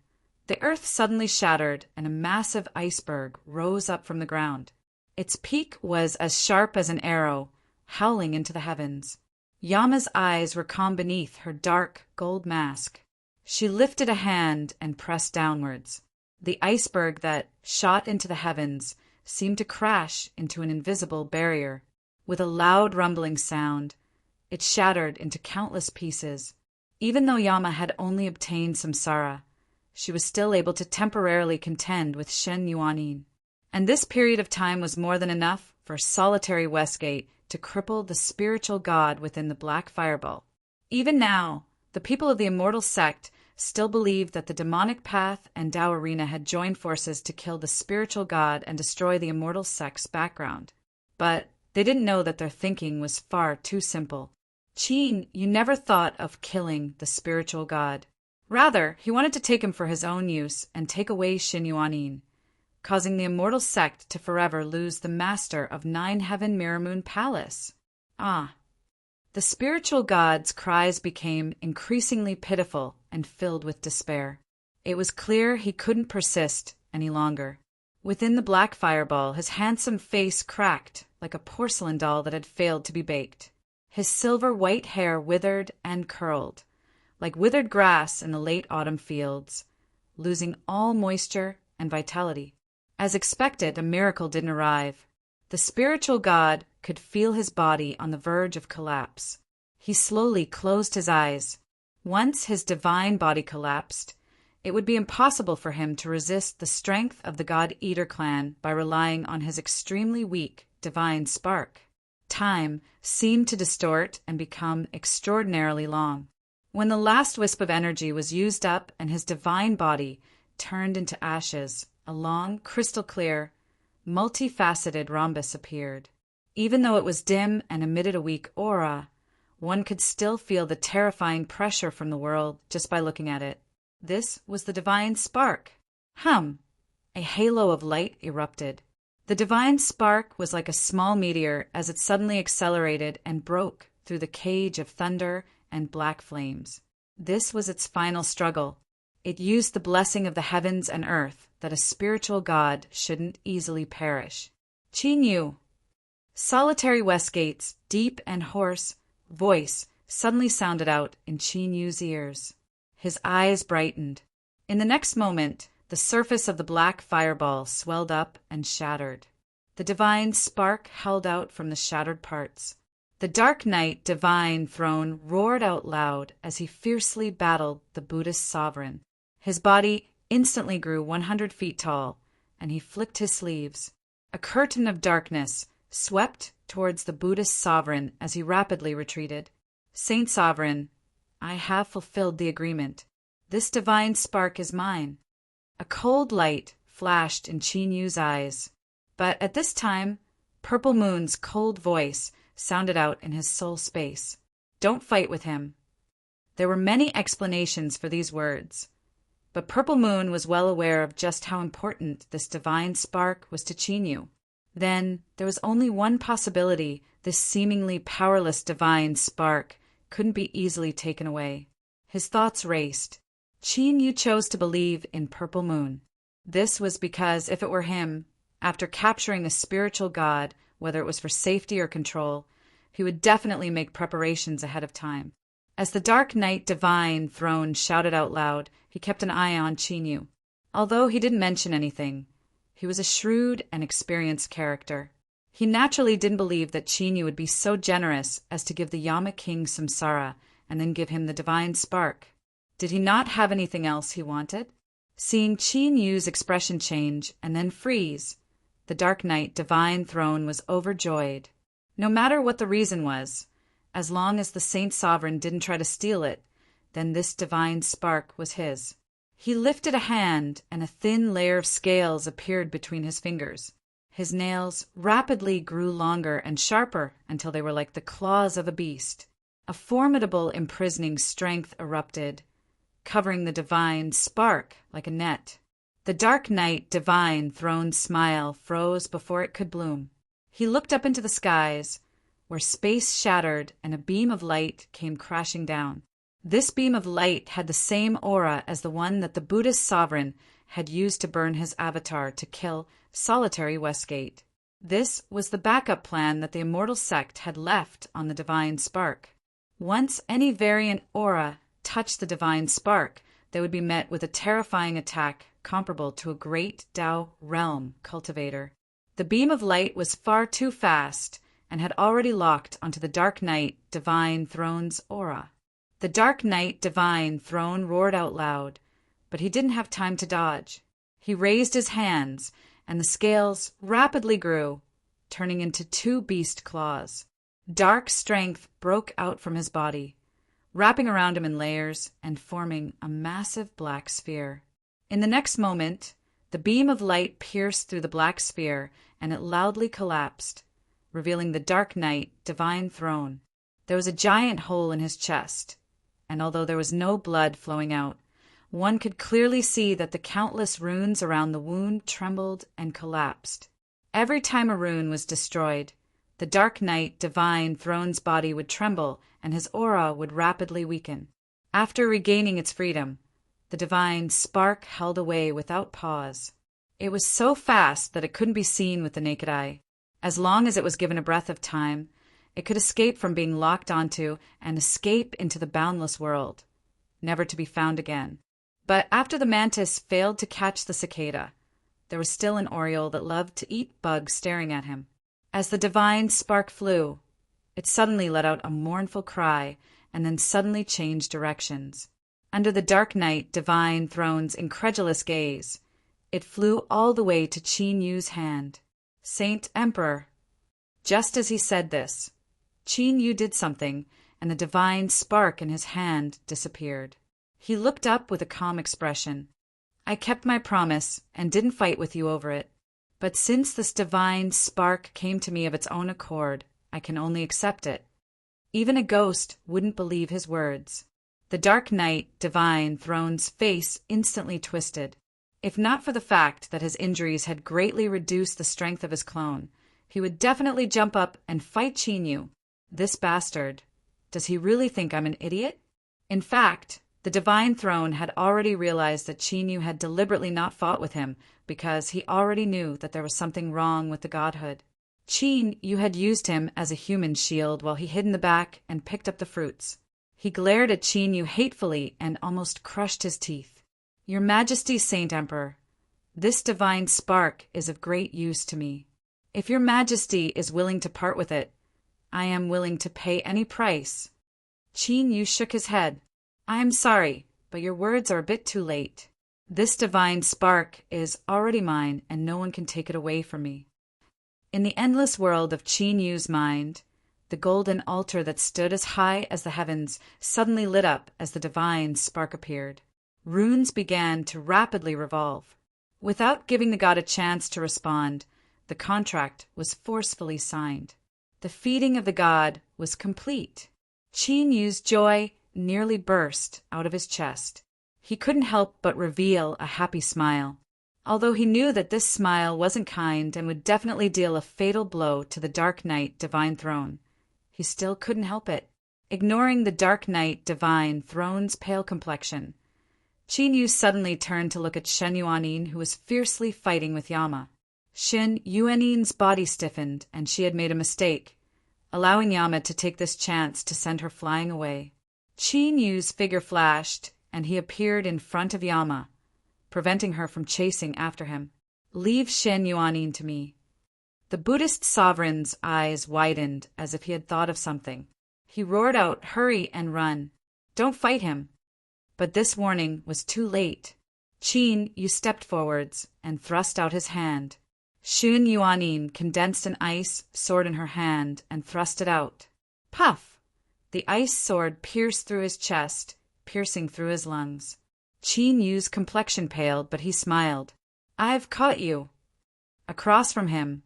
The earth suddenly shattered and a massive iceberg rose up from the ground. Its peak was as sharp as an arrow, howling into the heavens. Yama's eyes were calm beneath her dark gold mask. She lifted a hand and pressed downwards. The iceberg that shot into the heavens seemed to crash into an invisible barrier. With a loud rumbling sound, it shattered into countless pieces. Even though Yama had only obtained samsara, she was still able to temporarily contend with Shen Yuanin. And this period of time was more than enough for solitary Westgate to cripple the spiritual god within the Black Fireball. Even now, the people of the Immortal Sect still believed that the demonic path and Tao Arena had joined forces to kill the spiritual god and destroy the Immortal Sect's background. But they didn't know that their thinking was far too simple. Qin Yu never thought of killing the spiritual god. Rather, he wanted to take him for his own use and take away Xin Yuanin, causing the Immortal Sect to forever lose the master of Nine Heaven Mirror Moon Palace. The spiritual god's cries became increasingly pitiful and filled with despair. It was clear he couldn't persist any longer. Within the Black Fireball, his handsome face cracked like a porcelain doll that had failed to be baked. His silver white hair withered and curled, like withered grass in the late autumn fields, losing all moisture and vitality. As expected, a miracle didn't arrive. The spiritual god could feel his body on the verge of collapse. He slowly closed his eyes. Once his divine body collapsed, it would be impossible for him to resist the strength of the God-Eater clan by relying on his extremely weak divine spark. Time seemed to distort and become extraordinarily long. When the last wisp of energy was used up and his divine body turned into ashes, a long, crystal-clear, multifaceted rhombus appeared. Even though it was dim and emitted a weak aura, one could still feel the terrifying pressure from the world just by looking at it. This was the divine spark. A halo of light erupted. The divine spark was like a small meteor as it suddenly accelerated and broke through the cage of thunder and black flames. This was its final struggle. It used the blessing of the heavens and earth that a spiritual god shouldn't easily perish. Qin Yu. Solitary Westgate's deep and hoarse voice suddenly sounded out in Qin Yu's ears. His eyes brightened. In the next moment, the surface of the Black Fireball swelled up and shattered. The divine spark held out from the shattered parts. The Dark Knight Divine Throne roared out loud as he fiercely battled the Buddhist sovereign. His body instantly grew 100 feet tall, and he flicked his sleeves. A curtain of darkness swept towards the Buddhist sovereign as he rapidly retreated. "Saint Sovereign, I have fulfilled the agreement. This divine spark is mine." A cold light flashed in Qin Yu's eyes, but at this time, Purple Moon's cold voice sounded out in his soul space. "Don't fight with him." There were many explanations for these words, but Purple Moon was well aware of just how important this divine spark was to Qin Yu. Then there was only one possibility: this seemingly powerless divine spark couldn't be easily taken away. His thoughts raced. Qin Yu chose to believe in Purple Moon. This was because if it were him, after capturing the spiritual god, whether it was for safety or control, he would definitely make preparations ahead of time. As the Dark Knight Divine Throne shouted out loud, he kept an eye on Qin Yu. Although he didn't mention anything, he was a shrewd and experienced character. He naturally didn't believe that Qin Yu would be so generous as to give the Yama King samsara and then give him the divine spark. Did he not have anything else he wanted? Seeing Qin Yu's expression change and then freeze, the Dark Knight Divine Throne was overjoyed. No matter what the reason was, as long as the Saint Sovereign didn't try to steal it, then this divine spark was his. He lifted a hand, and a thin layer of scales appeared between his fingers. His nails rapidly grew longer and sharper until they were like the claws of a beast. A formidable imprisoning strength erupted, covering the divine spark like a net. The Dark Knight Divine Throne's smile froze before it could bloom. He looked up into the skies, where space shattered and a beam of light came crashing down. This beam of light had the same aura as the one that the Buddhist sovereign had used to burn his avatar to kill Solitary Westgate. This was the backup plan that the immortal sect had left on the divine spark. Once any variant aura touched the divine spark, they would be met with a terrifying attack comparable to a great Tao realm cultivator. The beam of light was far too fast and had already locked onto the Dark Knight Divine Throne's aura. The Dark Knight Divine Throne roared out loud, but he didn't have time to dodge. He raised his hands, and the scales rapidly grew, turning into 2 beast claws. Dark strength broke out from his body, wrapping around him in layers and forming a massive black sphere. In the next moment, the beam of light pierced through the black sphere, and it loudly collapsed, revealing the Dark Knight Divine Throne. There was a giant hole in his chest, and although there was no blood flowing out, one could clearly see that the countless runes around the wound trembled and collapsed. Every time a rune was destroyed, the Dark Knight Divine Throne's body would tremble and his aura would rapidly weaken. After regaining its freedom, the divine spark held away without pause. It was so fast that it couldn't be seen with the naked eye. As long as it was given a breath of time, it could escape from being locked onto and escape into the boundless world, never to be found again. But after the mantis failed to catch the cicada, there was still an oriole that loved to eat bugs staring at him. As the divine spark flew, it suddenly let out a mournful cry and then suddenly changed directions. Under the Dark Knight Divine Throne's incredulous gaze, it flew all the way to Qin Yu's hand. Saint Emperor. Just as he said this, Qin Yu did something, and the divine spark in his hand disappeared. He looked up with a calm expression. I kept my promise and didn't fight with you over it. But since this divine spark came to me of its own accord, I can only accept it. Even a ghost wouldn't believe his words. The Dark Knight Divine Throne's face instantly twisted. If not for the fact that his injuries had greatly reduced the strength of his clone, he would definitely jump up and fight Qin Yu. This bastard. Does he really think I'm an idiot? In fact, the Divine Throne had already realized that Qin Yu had deliberately not fought with him because he already knew that there was something wrong with the godhood. Qin Yu had used him as a human shield while he hid in the back and picked up the fruits. He glared at Qin Yu hatefully and almost crushed his teeth. Your Majesty, Saint Emperor, this divine spark is of great use to me. If your Majesty is willing to part with it, I am willing to pay any price. Qin Yu shook his head. I am sorry, but your words are a bit too late. This divine spark is already mine, and no one can take it away from me. In the endless world of Qin Yu's mind, the golden altar that stood as high as the heavens suddenly lit up as the divine spark appeared. Runes began to rapidly revolve. Without giving the god a chance to respond, the contract was forcefully signed. The feeding of the god was complete. Qin Yu's joy nearly burst out of his chest. He couldn't help but reveal a happy smile. Although he knew that this smile wasn't kind and would definitely deal a fatal blow to the Dark Knight Divine Throne, he still couldn't help it. Ignoring the Dark Knight Divine Throne's pale complexion, Qin Yu suddenly turned to look at Shen Yuanin, who was fiercely fighting with Yama. Shen Yuanin's body stiffened, and she had made a mistake, allowing Yama to take this chance to send her flying away. Qin Yu's figure flashed, and he appeared in front of Yama, preventing her from chasing after him. Leave Shen Yuanin to me. The Buddhist sovereign's eyes widened as if he had thought of something. He roared out, Hurry and run. Don't fight him. But this warning was too late. Qin Yu stepped forwards and thrust out his hand. Xun Yuanin condensed an ice sword in her hand and thrust it out. Puff! The ice sword pierced through his chest, piercing through his lungs. Qin Yu's complexion paled, but he smiled. "I've caught you." Across from him,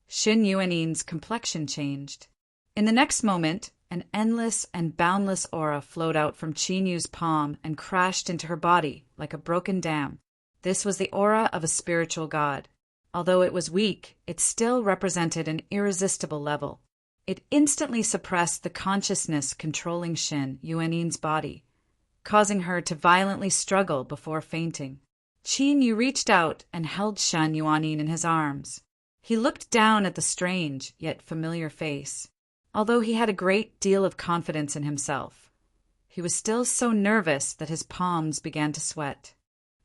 Xun Yuanin's complexion changed. In the next moment, an endless and boundless aura flowed out from Qin Yu's palm and crashed into her body like a broken dam. This was the aura of a spiritual god. Although it was weak, it still represented an irresistible level. It instantly suppressed the consciousness controlling Xun Yuanin's body, causing her to violently struggle before fainting. Qin Yu reached out and held Xun Yuanin in his arms. He looked down at the strange yet familiar face. Although he had a great deal of confidence in himself, he was still so nervous that his palms began to sweat.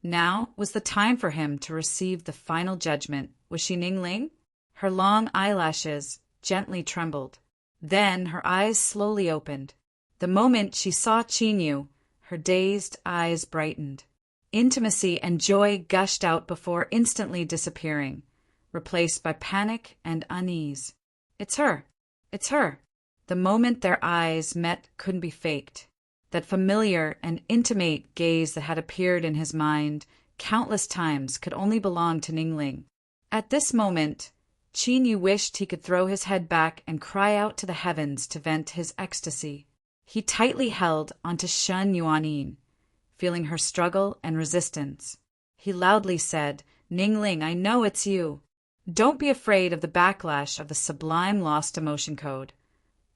Now was the time for him to receive the final judgment. Was she Ningling? Her long eyelashes gently trembled. Then her eyes slowly opened. The moment she saw Qin Yu, her dazed eyes brightened. Intimacy and joy gushed out before instantly disappearing, replaced by panic and unease. "It's her! It's her!" The moment their eyes met couldn't be faked. That familiar and intimate gaze that had appeared in his mind countless times could only belong to Ningling. At this moment, Qin Yu wished he could throw his head back and cry out to the heavens to vent his ecstasy. He tightly held onto Xun Yuanin, feeling her struggle and resistance. He loudly said, "Ningling, I know it's you. Don't be afraid of the backlash of the sublime lost emotion code.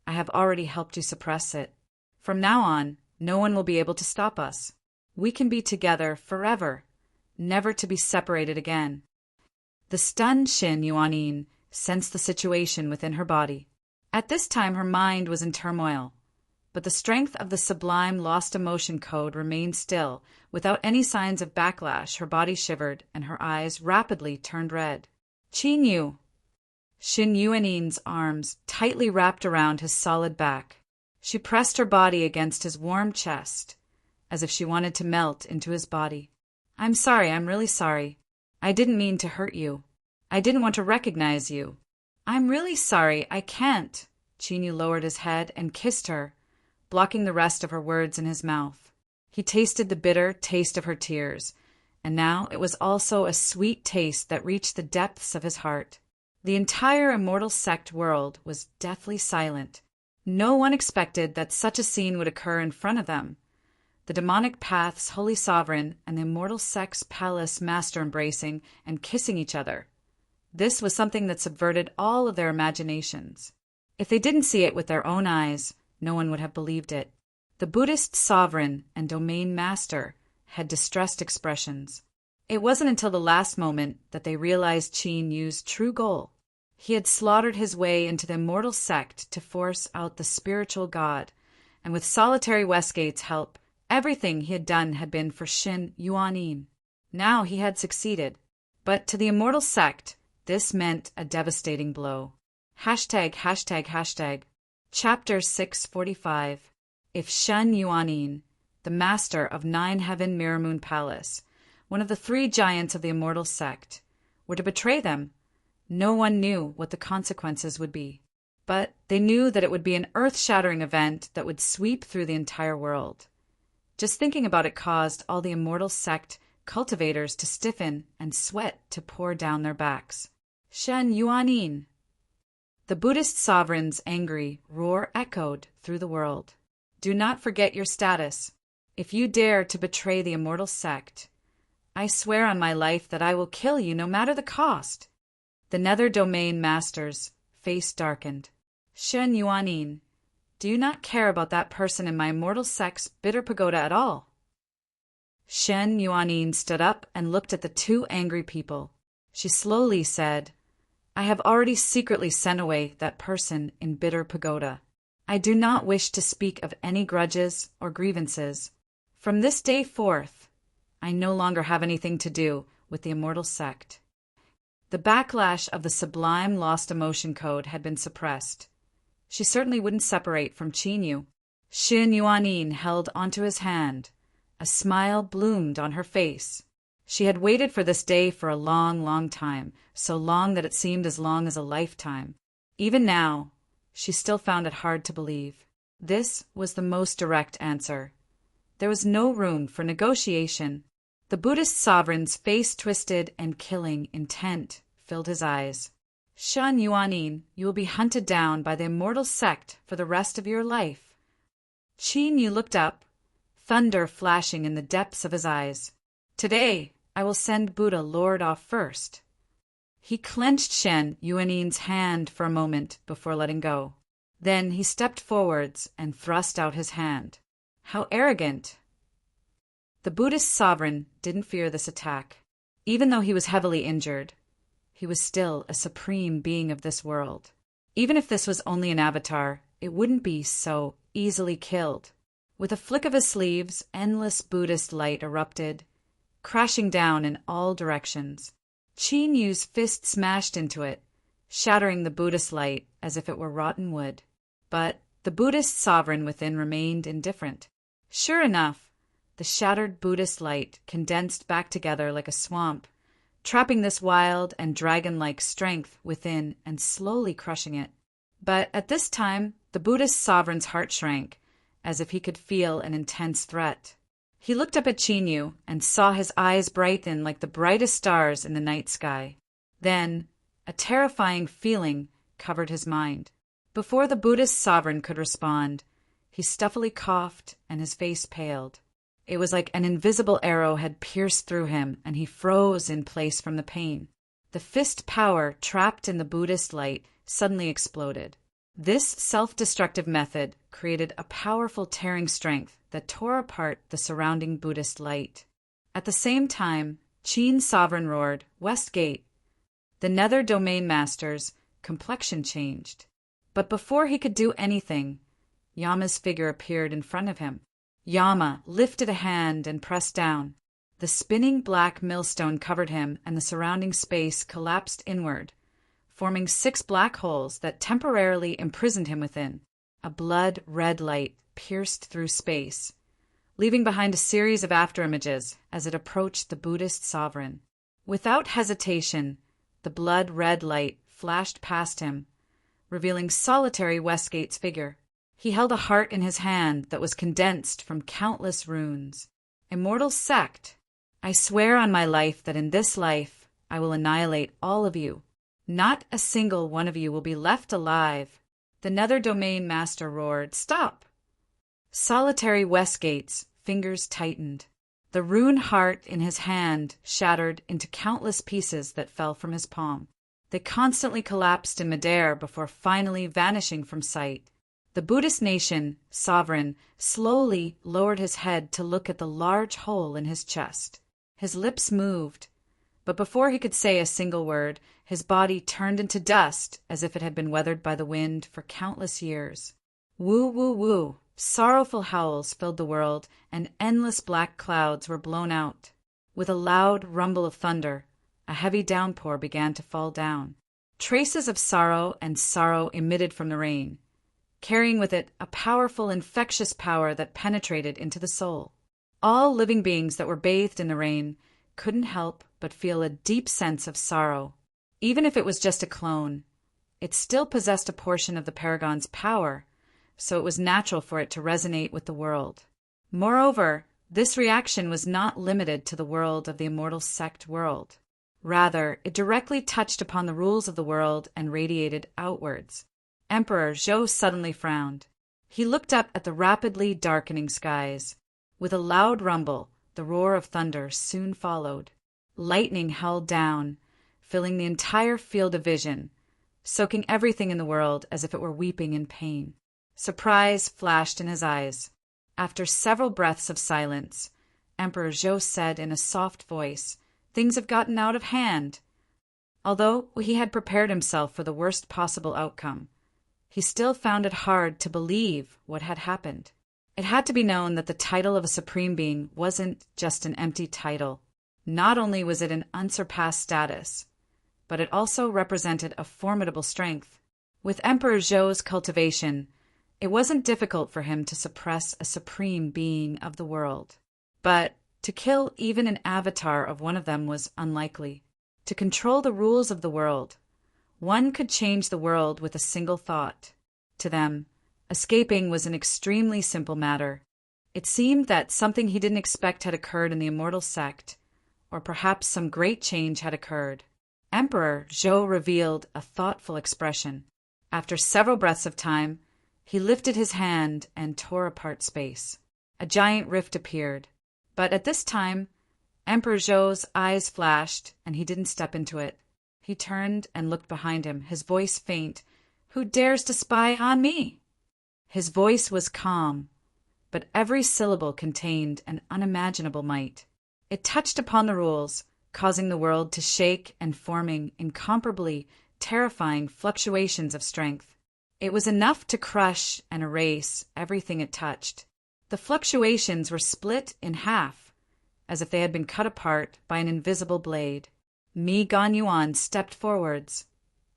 I have already helped you suppress it. From now on, no one will be able to stop us. We can be together forever, never to be separated again." The stunned Xun Yuanin sensed the situation within her body. At this time her mind was in turmoil, but the strength of the sublime lost emotion code remained still. Without any signs of backlash, her body shivered and her eyes rapidly turned red. "Qin Yu!" Xun Yuanin's arms tightly wrapped around his solid back. She pressed her body against his warm chest, as if she wanted to melt into his body. "I'm sorry, I'm really sorry. I didn't mean to hurt you. I didn't want to recognize you. I'm really sorry, I can't." Qin Yu lowered his head and kissed her, blocking the rest of her words in his mouth. He tasted the bitter taste of her tears, and now it was also a sweet taste that reached the depths of his heart. The entire immortal sect world was deathly silent. No one expected that such a scene would occur in front of them. The demonic path's holy sovereign and the immortal sect's palace master embracing and kissing each other. This was something that subverted all of their imaginations. If they didn't see it with their own eyes, no one would have believed it. The Buddhist sovereign and domain master had distressed expressions. It wasn't until the last moment that they realized Qin Yu's true goal. He had slaughtered his way into the immortal sect to force out the spiritual god, and with solitary Westgate's help, everything he had done had been for Xun Yuanin. Now he had succeeded. But to the immortal sect, this meant a devastating blow. ###. Chapter 645. If Xun Yuanin, the master of Nine Heaven Mirror Moon Palace, one of the three giants of the immortal sect, were to betray them, no one knew what the consequences would be. But they knew that it would be an earth-shattering event that would sweep through the entire world. Just thinking about it caused all the immortal sect cultivators to stiffen and sweat to pour down their backs. "Xun Yuanin!" The Buddhist sovereign's angry roar echoed through the world. "Do not forget your status. If you dare to betray the immortal sect, I swear on my life that I will kill you no matter the cost." The Nether Domain Master's face darkened. "Xun Yuanin, do you not care about that person in my immortal sect's bitter pagoda at all?" Xun Yuanin stood up and looked at the two angry people. She slowly said, "I have already secretly sent away that person in bitter pagoda. I do not wish to speak of any grudges or grievances. From this day forth, I no longer have anything to do with the immortal sect." The backlash of the sublime lost emotion code had been suppressed. She certainly wouldn't separate from Qin Yu. Xun Yuanin held onto his hand. A smile bloomed on her face. She had waited for this day for a long, long time, so long that it seemed as long as a lifetime. Even now, she still found it hard to believe. This was the most direct answer. There was no room for negotiation. The Buddhist sovereign's face twisted and killing intent filled his eyes. Shan Yuanin, you will be hunted down by the immortal sect for the rest of your life. Qin Yu looked up, thunder flashing in the depths of his eyes. Today, I will send Buddha Lord off first. He clenched Shen Yuanin's hand for a moment before letting go. Then he stepped forwards and thrust out his hand. How arrogant! The Buddhist sovereign didn't fear this attack. Even though he was heavily injured, he was still a supreme being of this world. Even if this was only an avatar, it wouldn't be so easily killed. With a flick of his sleeves, endless Buddhist light erupted, crashing down in all directions. Qin Yu's fist smashed into it, shattering the Buddhist light as if it were rotten wood. But the Buddhist sovereign within remained indifferent. Sure enough, the shattered Buddhist light condensed back together like a swamp, trapping this wild and dragon-like strength within and slowly crushing it. But at this time, the Buddhist sovereign's heart shrank, as if he could feel an intense threat. He looked up at Qin Yu and saw his eyes brighten like the brightest stars in the night sky. Then, a terrifying feeling covered his mind. Before the Buddhist sovereign could respond, he stuffily coughed and his face paled. It was like an invisible arrow had pierced through him, and he froze in place from the pain. The fist power trapped in the Buddhist light suddenly exploded. This self-destructive method created a powerful tearing strength that tore apart the surrounding Buddhist light. At the same time, Qin's sovereign roared, "Westgate!" The Nether Domain Master's complexion changed. But before he could do anything, Yama's figure appeared in front of him. Yama lifted a hand and pressed down. The spinning black millstone covered him, and the surrounding space collapsed inward, forming 6 black holes that temporarily imprisoned him within. A blood-red light pierced through space, leaving behind a series of afterimages as it approached the Buddhist sovereign. Without hesitation, the blood-red light flashed past him, revealing solitary Westgate's figure. He held a heart in his hand that was condensed from countless runes. Immortal sect, I swear on my life that in this life I will annihilate all of you. Not a single one of you will be left alive. The Nether Domain Master roared, "Stop!" Solitary Westgate's fingers tightened. The rune heart in his hand shattered into countless pieces that fell from his palm. They constantly collapsed in midair before finally vanishing from sight. The Buddhist nation, sovereign, slowly lowered his head to look at the large hole in his chest. His lips moved, but before he could say a single word, his body turned into dust as if it had been weathered by the wind for countless years. Woo, woo, woo! Sorrowful howls filled the world, and endless black clouds were blown out. With a loud rumble of thunder, a heavy downpour began to fall down. Traces of sorrow and sorrow emitted from the rain, carrying with it a powerful infectious power that penetrated into the soul. All living beings that were bathed in the rain couldn't help but feel a deep sense of sorrow. Even if it was just a clone, it still possessed a portion of the Paragon's power, so it was natural for it to resonate with the world. Moreover, this reaction was not limited to the world of the immortal sect world. Rather, it directly touched upon the rules of the world and radiated outwards. Emperor Zhou suddenly frowned. He looked up at the rapidly darkening skies. With a loud rumble, the roar of thunder soon followed. Lightning howled down, filling the entire field of vision, soaking everything in the world as if it were weeping in pain. Surprise flashed in his eyes. After several breaths of silence, Emperor Zhou said in a soft voice, "Things have gotten out of hand." Although he had prepared himself for the worst possible outcome, he still found it hard to believe what had happened. It had to be known that the title of a supreme being wasn't just an empty title. Not only was it an unsurpassed status, but it also represented a formidable strength. With Emperor Zhou's cultivation, it wasn't difficult for him to suppress a supreme being of the world. But To kill even an avatar of one of them was unlikely. To control the rules of the world, one could change the world with a single thought. To them, escaping was an extremely simple matter. It seemed that something he didn't expect had occurred in the immortal sect, or perhaps some great change had occurred. Emperor Zhou revealed a thoughtful expression. After several breaths of time, he lifted his hand and tore apart space. A giant rift appeared. But at this time, Emperor Zhou's eyes flashed, and he didn't step into it. He turned and looked behind him, his voice faint. "Who dares to spy on me?" His voice was calm, but every syllable contained an unimaginable might. It touched upon the rules, causing the world to shake and forming incomparably terrifying fluctuations of strength. It was enough to crush and erase everything it touched. The fluctuations were split in half, as if they had been cut apart by an invisible blade. Mi Ganyuan stepped forwards,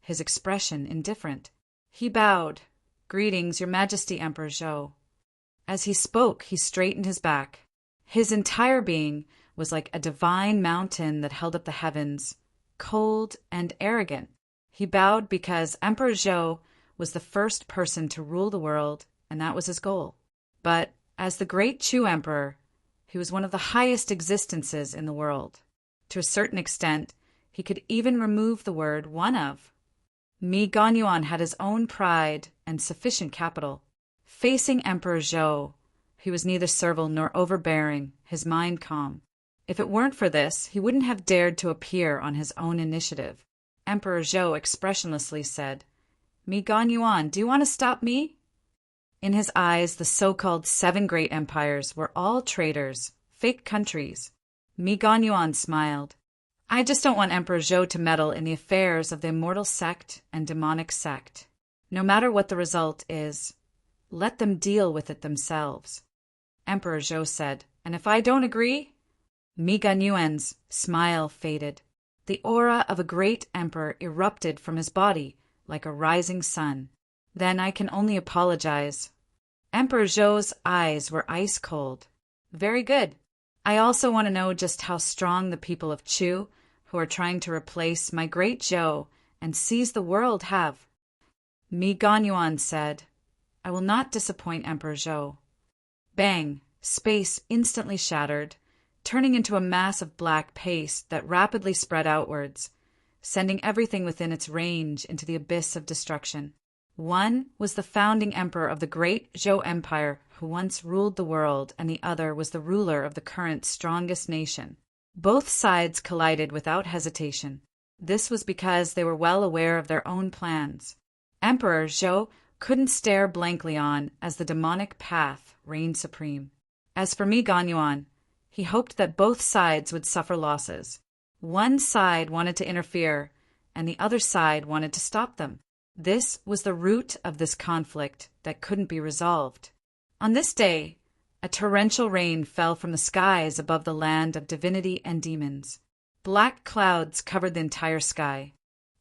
his expression indifferent. He bowed. "Greetings, Your Majesty, Emperor Zhou." As he spoke, he straightened his back. His entire being was like a divine mountain that held up the heavens, cold and arrogant. He bowed because Emperor Zhou was the first person to rule the world, and that was his goal. But as the great Chu Emperor, he was one of the highest existences in the world. To a certain extent, he could even remove the word "one of." Mi Ganyuan had his own pride and sufficient capital. Facing Emperor Zhou, he was neither servile nor overbearing, his mind calm. If it weren't for this, he wouldn't have dared to appear on his own initiative. Emperor Zhou expressionlessly said, "Mi Ganyuan, do you want to stop me?" In his eyes, the so-called 7 great empires were all traitors, fake countries. Mi Ganyuan smiled. "I just don't want Emperor Zhou to meddle in the affairs of the immortal sect and demonic sect. No matter what the result is, let them deal with it themselves." Emperor Zhou said, "And if I don't agree?" Mi Ganyuan's smile faded. The aura of a great emperor erupted from his body like a rising sun. "Then I can only apologize." Emperor Zhou's eyes were ice cold. "Very good. I also want to know just how strong the people of Chu, who are trying to replace my great Zhou and seize the world, have." Mi Ganyuan said, "I will not disappoint Emperor Zhou." Bang! Space instantly shattered, turning into a mass of black paste that rapidly spread outwards, sending everything within its range into the abyss of destruction. One was the founding emperor of the great Zhou Empire who once ruled the world, and the other was the ruler of the current strongest nation. Both sides collided without hesitation. This was because they were well aware of their own plans. Emperor Zhou couldn't stare blankly on as the demonic path reigned supreme. As for Mi Ganyuan, he hoped that both sides would suffer losses. One side wanted to interfere, and the other side wanted to stop them. This was the root of this conflict that couldn't be resolved. On this day, a torrential rain fell from the skies above the land of divinity and demons. Black clouds covered the entire sky.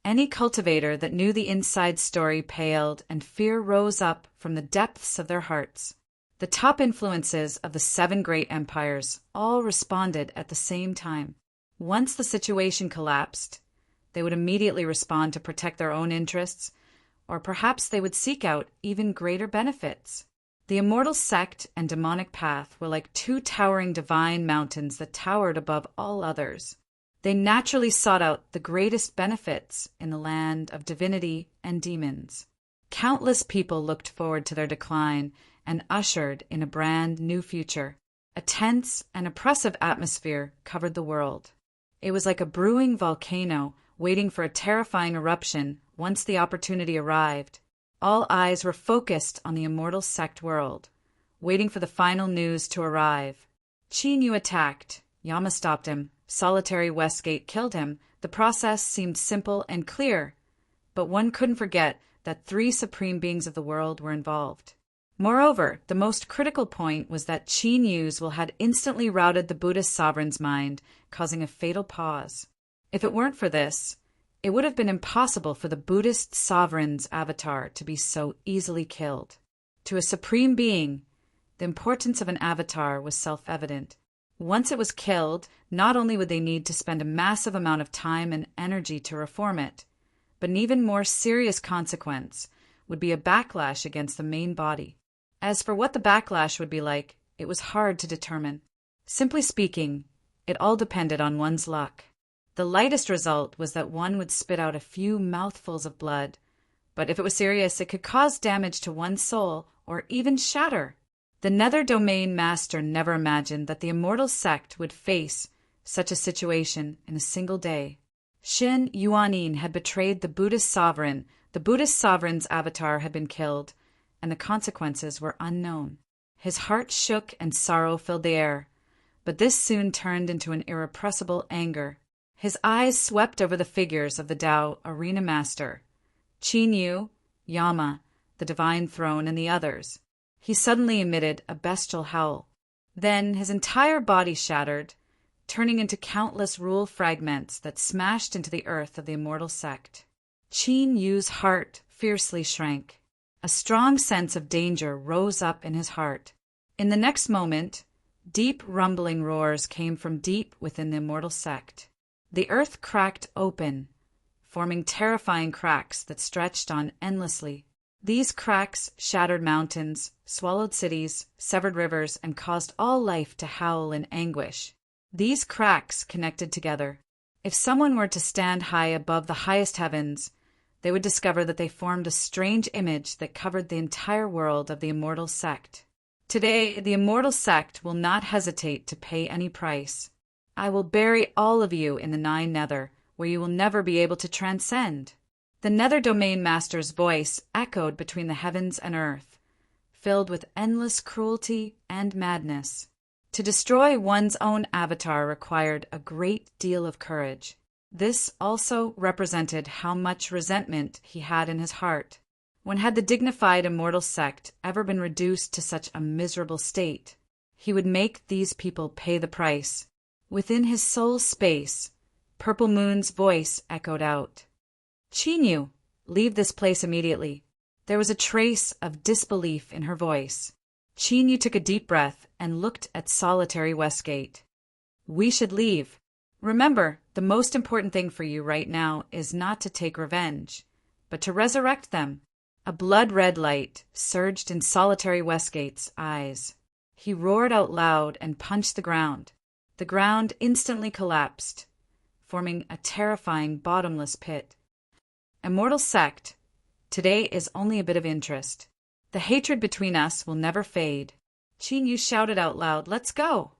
Any cultivator that knew the inside story paled, and fear rose up from the depths of their hearts. The top influences of the 7 great empires all responded at the same time. Once the situation collapsed, they would immediately respond to protect their own interests, or perhaps they would seek out even greater benefits. The immortal sect and demonic path were like 2 towering divine mountains that towered above all others. They naturally sought out the greatest benefits in the land of divinity and demons. Countless people looked forward to their decline and ushered in a brand new future. A tense and oppressive atmosphere covered the world. It was like a brewing volcano waiting for a terrifying eruption once the opportunity arrived. All eyes were focused on the immortal sect world, waiting for the final news to arrive. Qin Yu attacked. Yama stopped him. Solitary Westgate killed him. The process seemed simple and clear, but one couldn't forget that 3 supreme beings of the world were involved. Moreover, the most critical point was that Qin Yu's will had instantly routed the Buddhist sovereign's mind, causing a fatal pause. If it weren't for this, it would have been impossible for the Buddhist sovereign's avatar to be so easily killed. To a supreme being, the importance of an avatar was self-evident. Once it was killed, not only would they need to spend a massive amount of time and energy to reform it, but an even more serious consequence would be a backlash against the main body. As for what the backlash would be like, it was hard to determine. Simply speaking, it all depended on one's luck. The lightest result was that one would spit out a few mouthfuls of blood, but if it was serious, it could cause damage to one's soul or even shatter. The Nether Domain Master never imagined that the immortal sect would face such a situation in a single day. Shin Yuanin had betrayed the Buddhist sovereign, the Buddhist sovereign's avatar had been killed, and the consequences were unknown. His heart shook and sorrow filled the air, but this soon turned into an irrepressible anger. His eyes swept over the figures of the Tao Arena Master, Qin Yu, Yama, the Divine Throne, and the others. He suddenly emitted a bestial howl. Then his entire body shattered, turning into countless rule fragments that smashed into the earth of the immortal sect. Qin Yu's heart fiercely shrank. A strong sense of danger rose up in his heart. In the next moment, deep rumbling roars came from deep within the immortal sect. The earth cracked open, forming terrifying cracks that stretched on endlessly. These cracks shattered mountains, swallowed cities, severed rivers, and caused all life to howl in anguish. These cracks connected together. If someone were to stand high above the highest heavens, they would discover that they formed a strange image that covered the entire world of the immortal sect. Today, the immortal sect will not hesitate to pay any price. I will bury all of you in the Nine Nether, where you will never be able to transcend. The Nether Domain Master's voice echoed between the heavens and earth, filled with endless cruelty and madness. To destroy one's own avatar required a great deal of courage. This also represented how much resentment he had in his heart. When had the dignified immortal sect ever been reduced to such a miserable state? He would make these people pay the price. Within his soul space, Purple Moon's voice echoed out. Qin Yu, leave this place immediately. There was a trace of disbelief in her voice. Qin Yu took a deep breath and looked at solitary Westgate. We should leave. Remember, the most important thing for you right now is not to take revenge, but to resurrect them. A blood-red light surged in solitary Westgate's eyes. He roared out loud and punched the ground. The ground instantly collapsed, forming a terrifying bottomless pit. Immortal sect, today is only a bit of interest. The hatred between us will never fade. Qin Yu shouted out loud, let's go!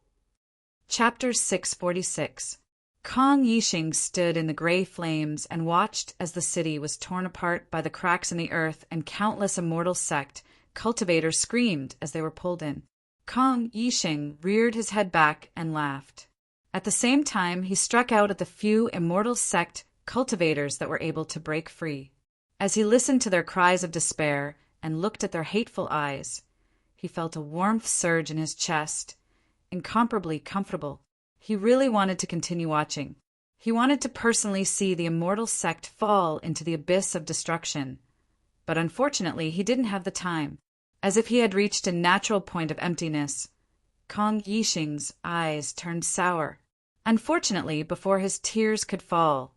Chapter 646. Kong Yixing stood in the gray flames and watched as the city was torn apart by the cracks in the earth and countless immortal sect cultivators screamed as they were pulled in. Kong Yixing reared his head back and laughed. At the same time, he struck out at the few immortal sect cultivators that were able to break free. As he listened to their cries of despair and looked at their hateful eyes, he felt a warmth surge in his chest, incomparably comfortable. He really wanted to continue watching. He wanted to personally see the immortal sect fall into the abyss of destruction. But unfortunately, he didn't have the time. As if he had reached a natural point of emptiness, Kong Yixing's eyes turned sour. Unfortunately, before his tears could fall,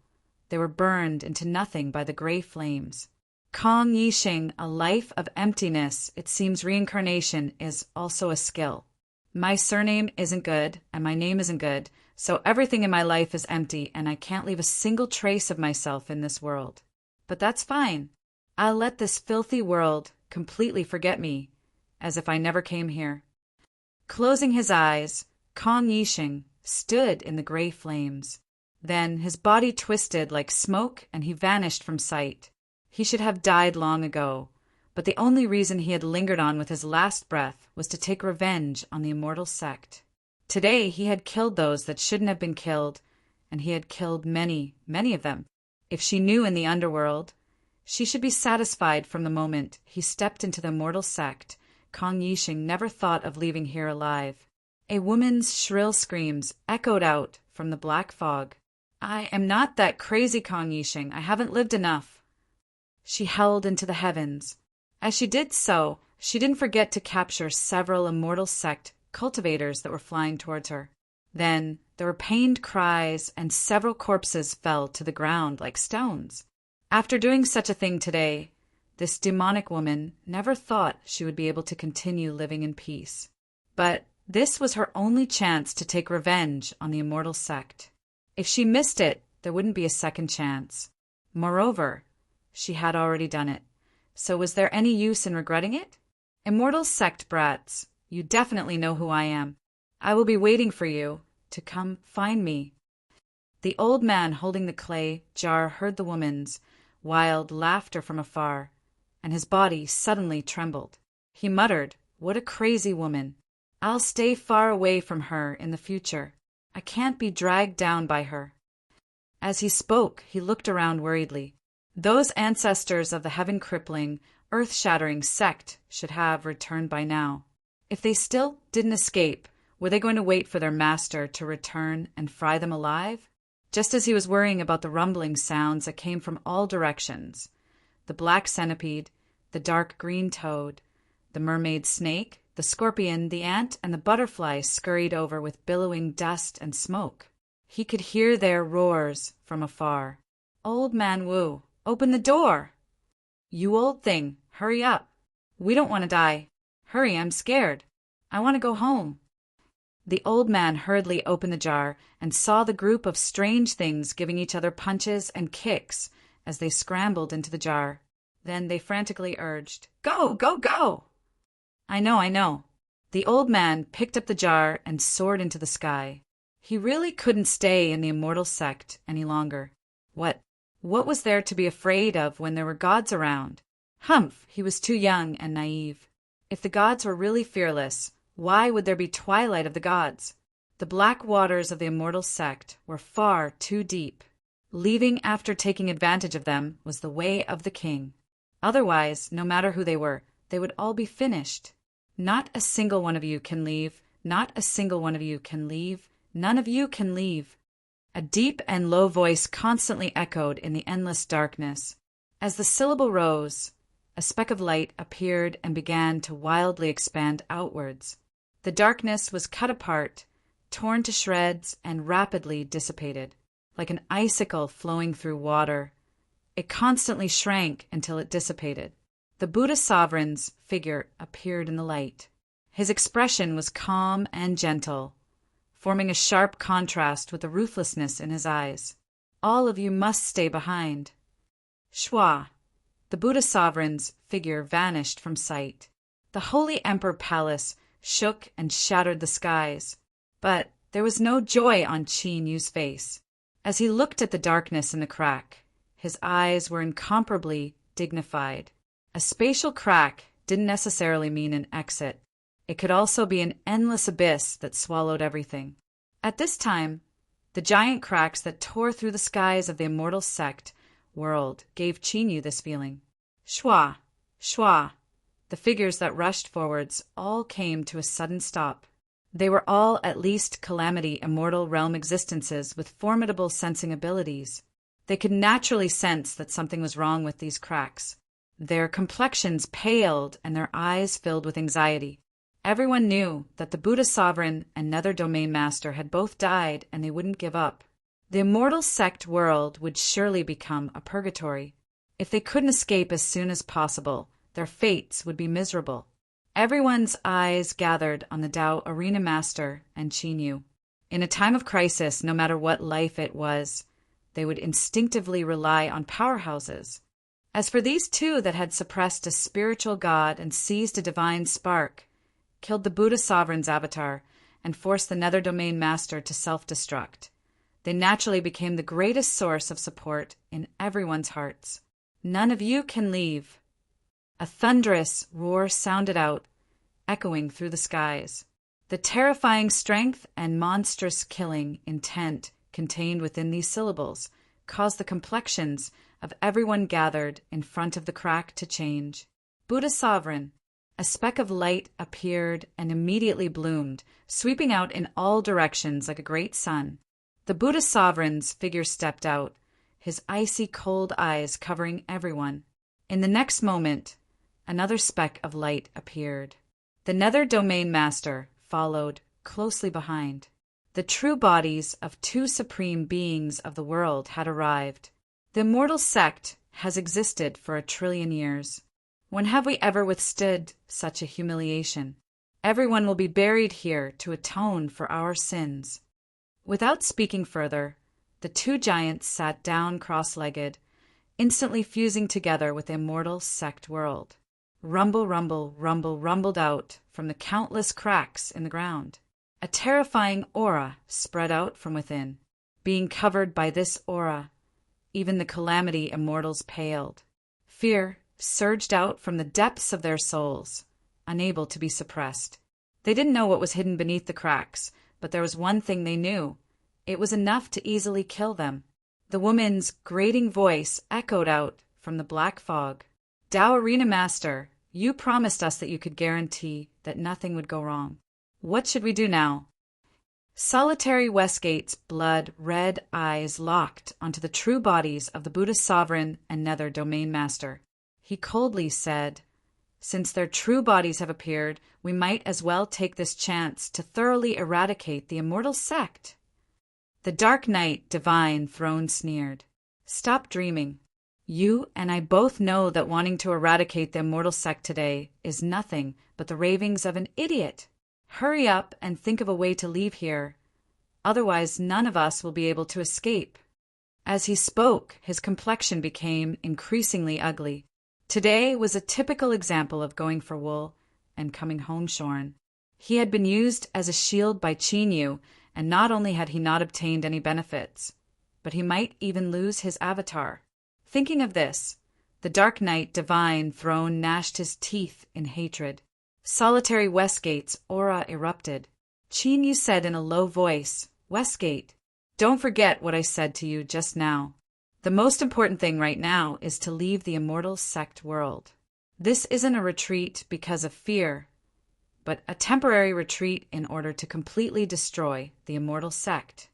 they were burned into nothing by the gray flames. Kong Yixing, a life of emptiness, it seems reincarnation is also a skill. My surname isn't good, and my name isn't good, so everything in my life is empty, and I can't leave a single trace of myself in this world. But that's fine. I'll let this filthy world completely forget me, as if I never came here. Closing his eyes, Kong Yixing stood in the gray flames. Then his body twisted like smoke and he vanished from sight. He should have died long ago, but the only reason he had lingered on with his last breath was to take revenge on the immortal sect. Today he had killed those that shouldn't have been killed, and he had killed many, many of them. If she knew in the underworld, she should be satisfied. From the moment he stepped into the immortal sect, Kong Yixing never thought of leaving here alive. A woman's shrill screams echoed out from the black fog. I am not that crazy, Kong Yixing. I haven't lived enough. She held into the heavens. As she did so, she didn't forget to capture several immortal sect cultivators that were flying towards her. Then there were pained cries, and several corpses fell to the ground like stones. After doing such a thing today, this demonic woman never thought she would be able to continue living in peace. But this was her only chance to take revenge on the immortal sect. If she missed it, there wouldn't be a second chance. Moreover, she had already done it. So was there any use in regretting it? Immortal sect brats, you definitely know who I am. I will be waiting for you to come find me. The old man holding the clay jar heard the woman's wild laughter from afar, and his body suddenly trembled. He muttered, "What a crazy woman. I'll stay far away from her in the future. I can't be dragged down by her." As he spoke, he looked around worriedly. Those ancestors of the heaven-crippling, earth-shattering sect should have returned by now. If they still didn't escape, were they going to wait for their master to return and fry them alive? Just as he was worrying about the rumbling sounds that came from all directions, the black centipede, the dark green toad, the mermaid snake, the scorpion, the ant, and the butterfly scurried over with billowing dust and smoke. He could hear their roars from afar. "Old Man Wu, open the door!" "You old thing, hurry up. We don't want to die. Hurry, I'm scared. I want to go home." The old man hurriedly opened the jar and saw the group of strange things giving each other punches and kicks as they scrambled into the jar. Then they frantically urged, "Go, go, go!" I know. The old man picked up the jar and soared into the sky. He really couldn't stay in the immortal sect any longer. What was there to be afraid of when there were gods around? Humph, he was too young and naive. If the gods were really fearless, why would there be twilight of the gods? The black waters of the immortal sect were far too deep. Leaving after taking advantage of them was the way of the king. Otherwise, no matter who they were, they would all be finished. Not a single one of you can leave. Not a single one of you can leave. None of you can leave. A deep and low voice constantly echoed in the endless darkness. As the syllable rose, a speck of light appeared and began to wildly expand outwards. The darkness was cut apart, torn to shreds, and rapidly dissipated. Like an icicle flowing through water, it constantly shrank until it dissipated. The Buddha sovereign's figure appeared in the light. His expression was calm and gentle, forming a sharp contrast with the ruthlessness in his eyes. "All of you must stay behind." Shwa! The Buddha sovereign's figure vanished from sight. The Holy Emperor Palace shook and shattered the skies. But there was no joy on Qin Yu's face. As he looked at the darkness in the crack, his eyes were incomparably dignified. A spatial crack didn't necessarily mean an exit. It could also be an endless abyss that swallowed everything. At this time, the giant cracks that tore through the skies of the immortal sect world gave Qin Yu this feeling. Shwa! Shwa! The figures that rushed forwards all came to a sudden stop. They were all at least calamity immortal realm existences with formidable sensing abilities. They could naturally sense that something was wrong with these cracks. Their complexions paled and their eyes filled with anxiety. Everyone knew that the Buddha sovereign and Nether Domain Master had both died and they wouldn't give up. The immortal sect world would surely become a purgatory. If they couldn't escape as soon as possible, their fates would be miserable. Everyone's eyes gathered on the Tao Arena Master and Qin Yu. In a time of crisis, no matter what life it was, they would instinctively rely on powerhouses. As for these two that had suppressed a spiritual god and seized a divine spark, killed the Buddha sovereign's avatar, and forced the Nether Domain Master to self-destruct, they naturally became the greatest source of support in everyone's hearts. None of you can leave. A thunderous roar sounded out, echoing through the skies. The terrifying strength and monstrous killing intent contained within these syllables caused the complexions of everyone gathered in front of the crack to change. Buddha sovereign, a speck of light appeared and immediately bloomed, sweeping out in all directions like a great sun. The Buddha sovereign's figure stepped out, his icy cold eyes covering everyone. In the next moment, another speck of light appeared. The Nether Domain Master followed closely behind. The true bodies of two supreme beings of the world had arrived. The immortal sect has existed for 1 trillion years. When have we ever withstood such a humiliation? Everyone will be buried here to atone for our sins. Without speaking further, the two giants sat down cross-legged, instantly fusing together with the immortal sect world. Rumble, rumble, rumble rumbled out from the countless cracks in the ground. A terrifying aura spread out from within. Being covered by this aura, even the calamity immortals paled. Fear surged out from the depths of their souls, unable to be suppressed. They didn't know what was hidden beneath the cracks, but there was one thing they knew. It was enough to easily kill them. The woman's grating voice echoed out from the black fog. Tao Arena Master, you promised us that you could guarantee that nothing would go wrong. What should we do now? Solitary Westgate's blood-red eyes locked onto the true bodies of the Buddhist sovereign and Nether domain master. He coldly said, "Since their true bodies have appeared, we might as well take this chance to thoroughly eradicate the immortal sect." The Dark Knight Divine Throne sneered. "Stop dreaming. You and I both know that wanting to eradicate the immortal sect today is nothing but the ravings of an idiot. Hurry up and think of a way to leave here. Otherwise, none of us will be able to escape." As he spoke, his complexion became increasingly ugly. Today was a typical example of going for wool and coming home shorn. He had been used as a shield by Chinyu, and not only had he not obtained any benefits, but he might even lose his avatar. Thinking of this, the Dark Knight Divine Throne gnashed his teeth in hatred. Solitary Westgate's aura erupted. Chinyu said in a low voice, "Westgate, don't forget what I said to you just now. The most important thing right now is to leave the immortal sect world. This isn't a retreat because of fear, but a temporary retreat in order to completely destroy the immortal sect.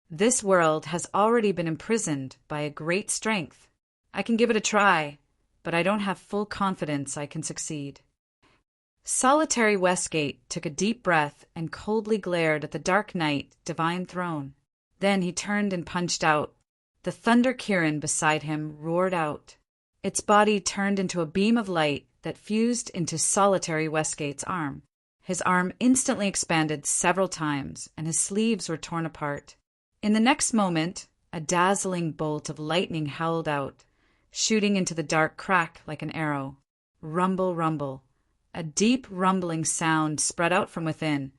This world has already been imprisoned by a great strength. I can give it a try, but I don't have full confidence I can succeed." Solitary Westgate took a deep breath and coldly glared at the Dark Knight Divine Throne. Then he turned and punched out. The Thunder Kirin beside him roared out. Its body turned into a beam of light that fused into Solitary Westgate's arm. His arm instantly expanded several times, and his sleeves were torn apart. In the next moment, a dazzling bolt of lightning howled out, shooting into the dark crack like an arrow. Rumble, rumble. A deep rumbling sound spread out from within,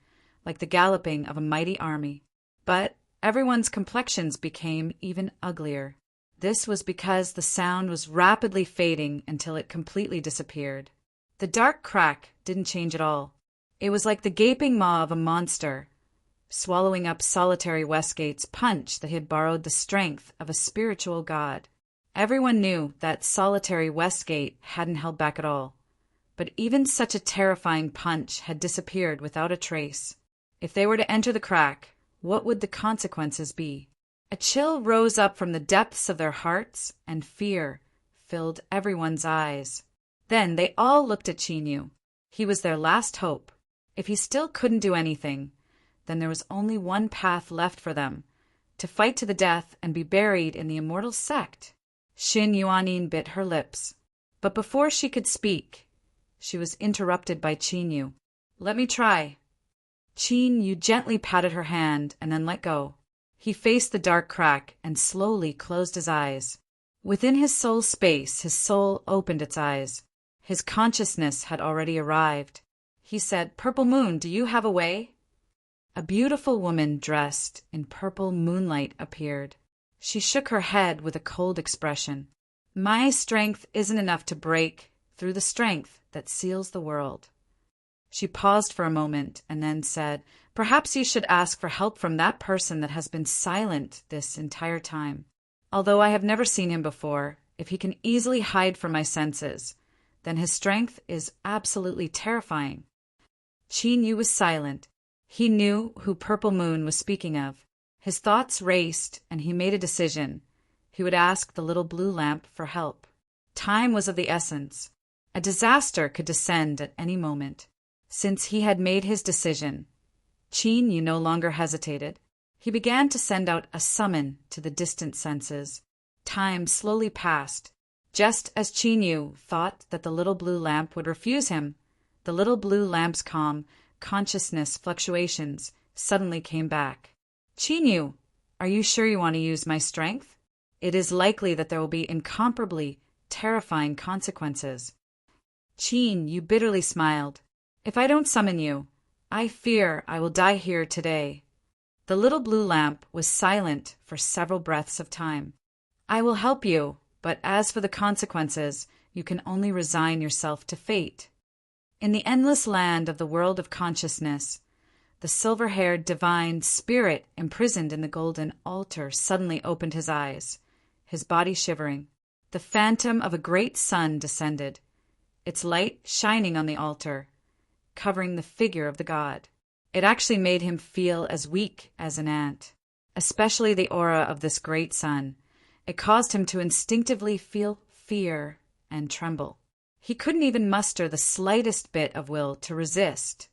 like the galloping of a mighty army. But everyone's complexions became even uglier. This was because the sound was rapidly fading until it completely disappeared. The dark crack didn't change at all. It was like the gaping maw of a monster, swallowing up Solitary Westgate's punch that had borrowed the strength of a spiritual god. Everyone knew that Solitary Westgate hadn't held back at all. But even such a terrifying punch had disappeared without a trace. If they were to enter the crack, what would the consequences be? A chill rose up from the depths of their hearts, and fear filled everyone's eyes. Then they all looked at Chinyu. He was their last hope. If he still couldn't do anything, then there was only one path left for them, to fight to the death and be buried in the immortal sect. Xin Yuanin bit her lips. But before she could speak, she was interrupted by Chinyu. "Let me try." Chinyu gently patted her hand and then let go. He faced the dark crack and slowly closed his eyes. Within his soul space, his soul opened its eyes. His consciousness had already arrived. He said, "Purple Moon, do you have a way?" A beautiful woman dressed in purple moonlight appeared. She shook her head with a cold expression. "My strength isn't enough to break through the strength that seals the world." She paused for a moment and then said, "Perhaps you should ask for help from that person that has been silent this entire time. Although I have never seen him before, if he can easily hide from my senses, then his strength is absolutely terrifying." Chinyu was silent. He knew who Purple Moon was speaking of. His thoughts raced, and he made a decision. He would ask the little blue lamp for help. Time was of the essence. A disaster could descend at any moment. Since he had made his decision, Chinyu no longer hesitated. He began to send out a summon to the distant senses. Time slowly passed. Just as Chinyu thought that the little blue lamp would refuse him, the little blue lamp's calm consciousness fluctuations suddenly came back. Chinyu, are you sure you want to use my strength? It is likely that there will be incomparably terrifying consequences. Chin, you bitterly smiled. If I don't summon you, I fear I will die here today. The little blue lamp was silent for several breaths of time. I will help you, but as for the consequences, you can only resign yourself to fate. In the endless land of the world of consciousness, the silver-haired divine spirit imprisoned in the golden altar suddenly opened his eyes, his body shivering. The phantom of a great sun descended, its light shining on the altar, covering the figure of the god. It actually made him feel as weak as an ant, especially the aura of this great sun. It caused him to instinctively feel fear and tremble. He couldn't even muster the slightest bit of will to resist.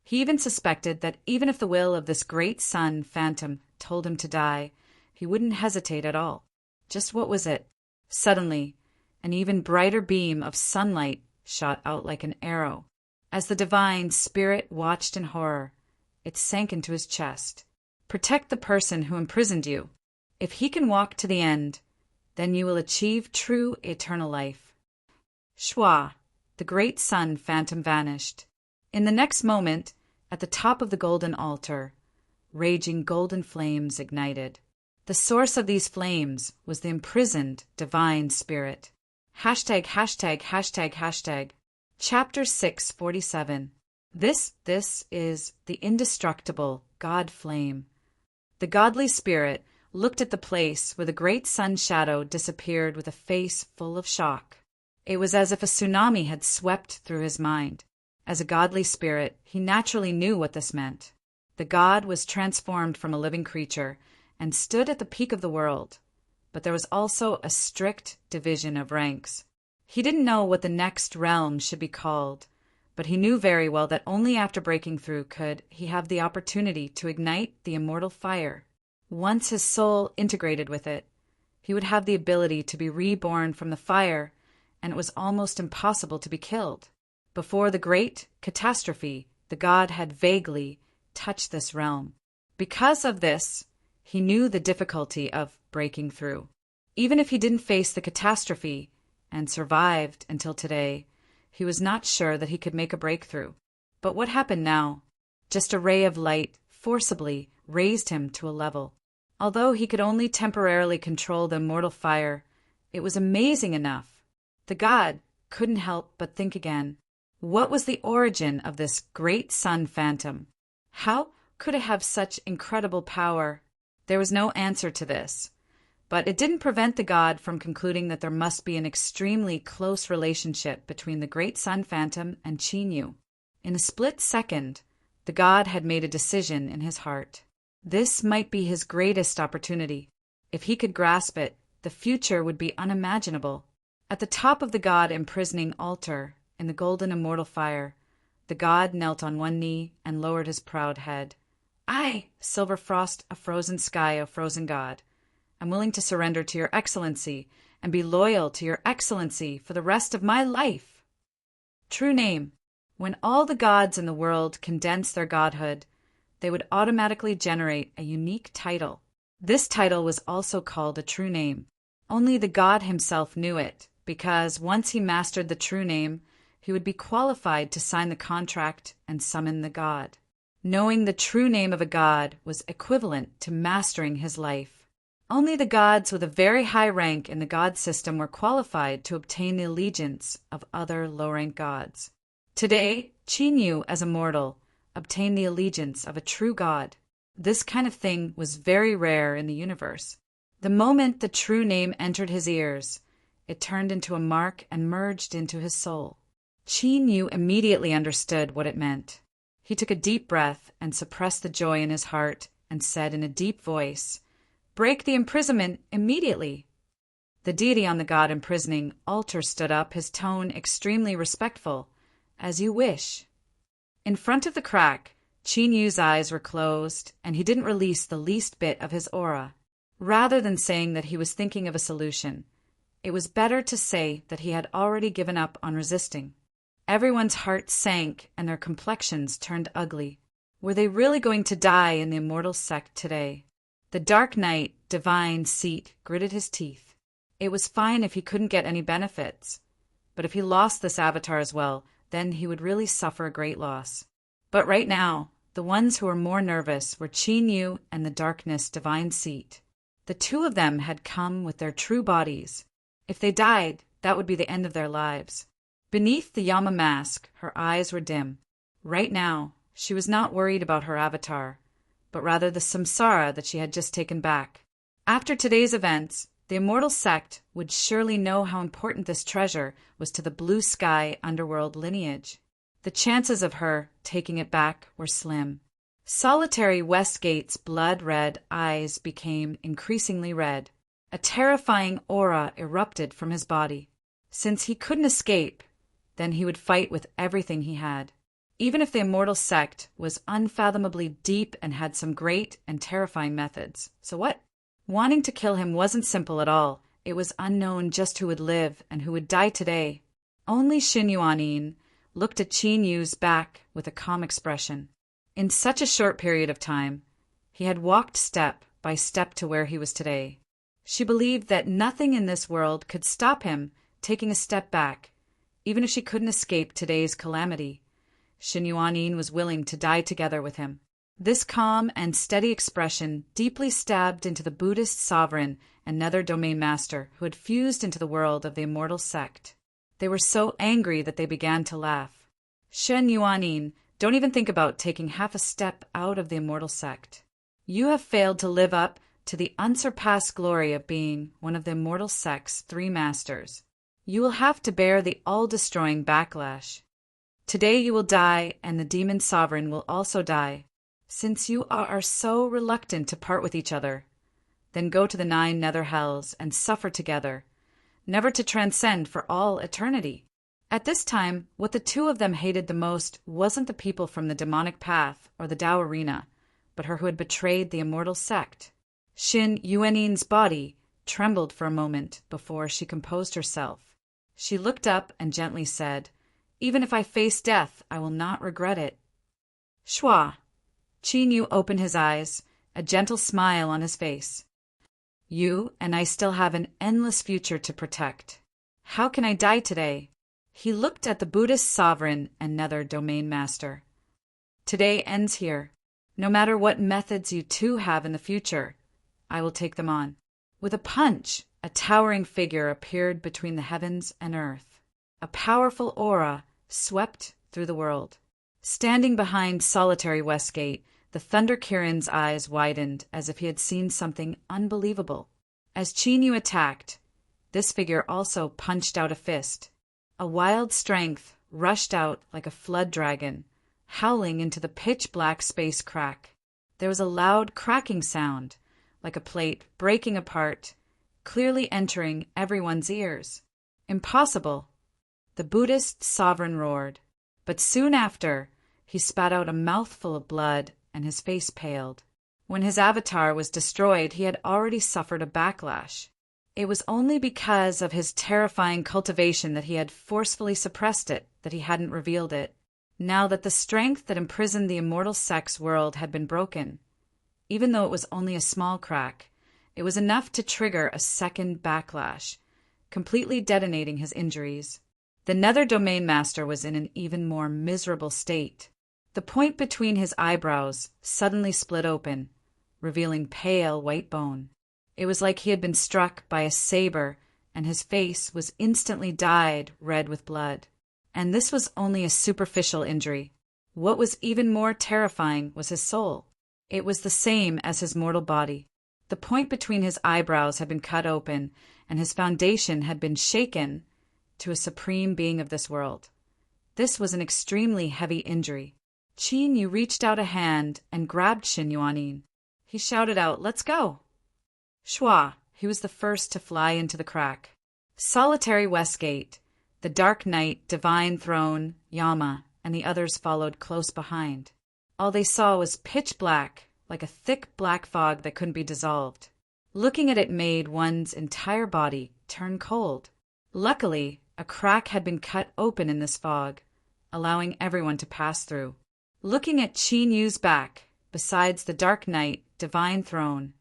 He even suspected that even if the will of this great sun phantom told him to die, he wouldn't hesitate at all. Just what was it? Suddenly, an even brighter beam of sunlight shot out like an arrow. As the divine spirit watched in horror, it sank into his chest. Protect the person who imprisoned you. If he can walk to the end, then you will achieve true eternal life. Shwa, the great sun phantom vanished. In the next moment, at the top of the golden altar, raging golden flames ignited. The source of these flames was the imprisoned divine spirit. Hashtag, hashtag, hashtag, hashtag. Chapter 647. This is the indestructible God flame. The godly spirit looked at the place where the great sun shadow disappeared with a face full of shock. It was as if a tsunami had swept through his mind. As a godly spirit, he naturally knew what this meant. The god was transformed from a living creature and stood at the peak of the world, but there was also a strict division of ranks. He didn't know what the next realm should be called, but he knew very well that only after breaking through could he have the opportunity to ignite the immortal fire. Once his soul integrated with it, he would have the ability to be reborn from the fire, and it was almost impossible to be killed. Before the great catastrophe, the god had vaguely touched this realm. Because of this, he knew the difficulty of breaking through. Even if he didn't face the catastrophe and survived until today, he was not sure that he could make a breakthrough. But what happened now? Just a ray of light forcibly raised him to a level. Although he could only temporarily control the immortal fire, it was amazing enough. The god couldn't help but think again. What was the origin of this great sun phantom? How could it have such incredible power? There was no answer to this, but it didn't prevent the god from concluding that there must be an extremely close relationship between the great sun phantom and Chinyu. In a split second, the god had made a decision in his heart. This might be his greatest opportunity. If he could grasp it, the future would be unimaginable. At the top of the god imprisoning altar, in the golden immortal fire, the god knelt on one knee and lowered his proud head. I, silver frost, a frozen sky, a frozen god, am willing to surrender to your excellency and be loyal to your excellency for the rest of my life. True name. When all the gods in the world condense their godhood, they would automatically generate a unique title. This title was also called a true name. Only the god himself knew it, because once he mastered the true name, he would be qualified to sign the contract and summon the god. Knowing the true name of a god was equivalent to mastering his life. Only the gods with a very high rank in the god system were qualified to obtain the allegiance of other low-rank gods. Today, Chinyu, as a mortal, obtained the allegiance of a true god. This kind of thing was very rare in the universe. The moment the true name entered his ears, it turned into a mark and merged into his soul. Chinyu immediately understood what it meant. He took a deep breath and suppressed the joy in his heart and said in a deep voice, "Break the imprisonment immediately." The deity on the god imprisoning altar stood up, his tone extremely respectful. "As you wish." In front of the crack, Qin Yu's eyes were closed, and he didn't release the least bit of his aura. Rather than saying that he was thinking of a solution, it was better to say that he had already given up on resisting. Everyone's heart sank and their complexions turned ugly. Were they really going to die in the immortal sect today? The Dark Knight, divine Seat, gritted his teeth. It was fine if he couldn't get any benefits, but if he lost this avatar as well, then he would really suffer a great loss. But right now, the ones who were more nervous were Qin Yu and the Darkness divine Seat. The two of them had come with their true bodies. If they died, that would be the end of their lives. Beneath the Yama mask, her eyes were dim. Right now, she was not worried about her avatar, but rather the samsara that she had just taken back. After today's events, the immortal sect would surely know how important this treasure was to the blue sky underworld lineage. The chances of her taking it back were slim. Solitary Westgate's blood-red eyes became increasingly red. A terrifying aura erupted from his body. Since he couldn't escape, then he would fight with everything he had. Even if the immortal sect was unfathomably deep and had some great and terrifying methods. So what? Wanting to kill him wasn't simple at all. It was unknown just who would live and who would die today. Only Xin Yuanin looked at Qin Yu's back with a calm expression. In such a short period of time, he had walked step by step to where he was today. She believed that nothing in this world could stop him taking a step back, even if she couldn't escape today's calamity. Xin Yuanin was willing to die together with him. This calm and steady expression deeply stabbed into the Buddhist sovereign and nether domain master who had fused into the world of the immortal sect. They were so angry that they began to laugh. Shen Yuanin, don't even think about taking half a step out of the immortal sect. You have failed to live up to the unsurpassed glory of being one of the immortal sect's three masters. You will have to bear the all-destroying backlash. Today you will die, and the demon sovereign will also die. Since you are so reluctant to part with each other, then go to the 9 nether hells and suffer together, never to transcend for all eternity. At this time, what the two of them hated the most wasn't the people from the demonic path or the Tao arena, but her who had betrayed the immortal sect. Xin Yuanin's body trembled for a moment before she composed herself. She looked up and gently said, "Even if I face death, I will not regret it." Shua. Qin Yu opened his eyes, a gentle smile on his face. You and I still have an endless future to protect. How can I die today? He looked at the Buddhist sovereign and nether domain master. Today ends here. No matter what methods you two have in the future, I will take them on. With a punch, a towering figure appeared between the heavens and earth. A powerful aura swept through the world. Standing behind solitary Westgate, the Thunder Kirin's eyes widened as if he had seen something unbelievable. As Qin Yu attacked, this figure also punched out a fist. A wild strength rushed out like a flood dragon, howling into the pitch-black space crack. There was a loud cracking sound, like a plate breaking apart, clearly entering everyone's ears. Impossible! The Buddhist sovereign roared. But soon after, he spat out a mouthful of blood and his face paled. When his avatar was destroyed, he had already suffered a backlash. It was only because of his terrifying cultivation that he had forcefully suppressed it, that he hadn't revealed it. Now that the strength that imprisoned the immortal sect's world had been broken, even though it was only a small crack, it was enough to trigger a second backlash, completely detonating his injuries. The nether domain master was in an even more miserable state. The point between his eyebrows suddenly split open, revealing pale white bone. It was like he had been struck by a saber, and his face was instantly dyed red with blood. And this was only a superficial injury. What was even more terrifying was his soul. It was the same as his mortal body. The point between his eyebrows had been cut open, and his foundation had been shaken to a supreme being of this world. This was an extremely heavy injury. Qin Yu reached out a hand and grabbed Xin Yuanin. He shouted out, "Let's go!" Shua, he was the first to fly into the crack. Solitary Westgate, the Dark Knight, Divine Throne, Yama, and the others followed close behind. All they saw was pitch black, like a thick black fog that couldn't be dissolved. Looking at it made one's entire body turn cold. Luckily, a crack had been cut open in this fog, allowing everyone to pass through. Looking at Qin Yu's back, besides the dark night, divine throne,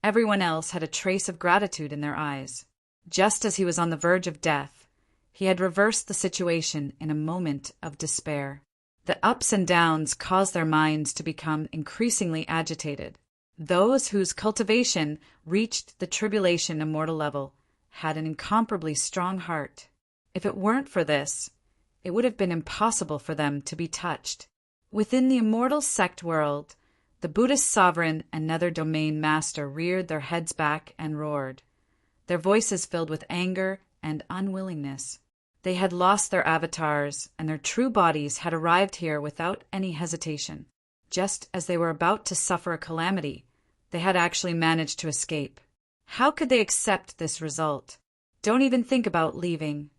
everyone else had a trace of gratitude in their eyes. Just as he was on the verge of death, he had reversed the situation in a moment of despair. The ups and downs caused their minds to become increasingly agitated. Those whose cultivation reached the tribulation immortal level had an incomparably strong heart. If it weren't for this, it would have been impossible for them to be touched. Within the immortal sect world, the Buddhist sovereign and nether domain master reared their heads back and roared, their voices filled with anger and unwillingness. They had lost their avatars, and their true bodies had arrived here without any hesitation. Just as they were about to suffer a calamity, they had actually managed to escape. How could they accept this result? Don't even think about leaving.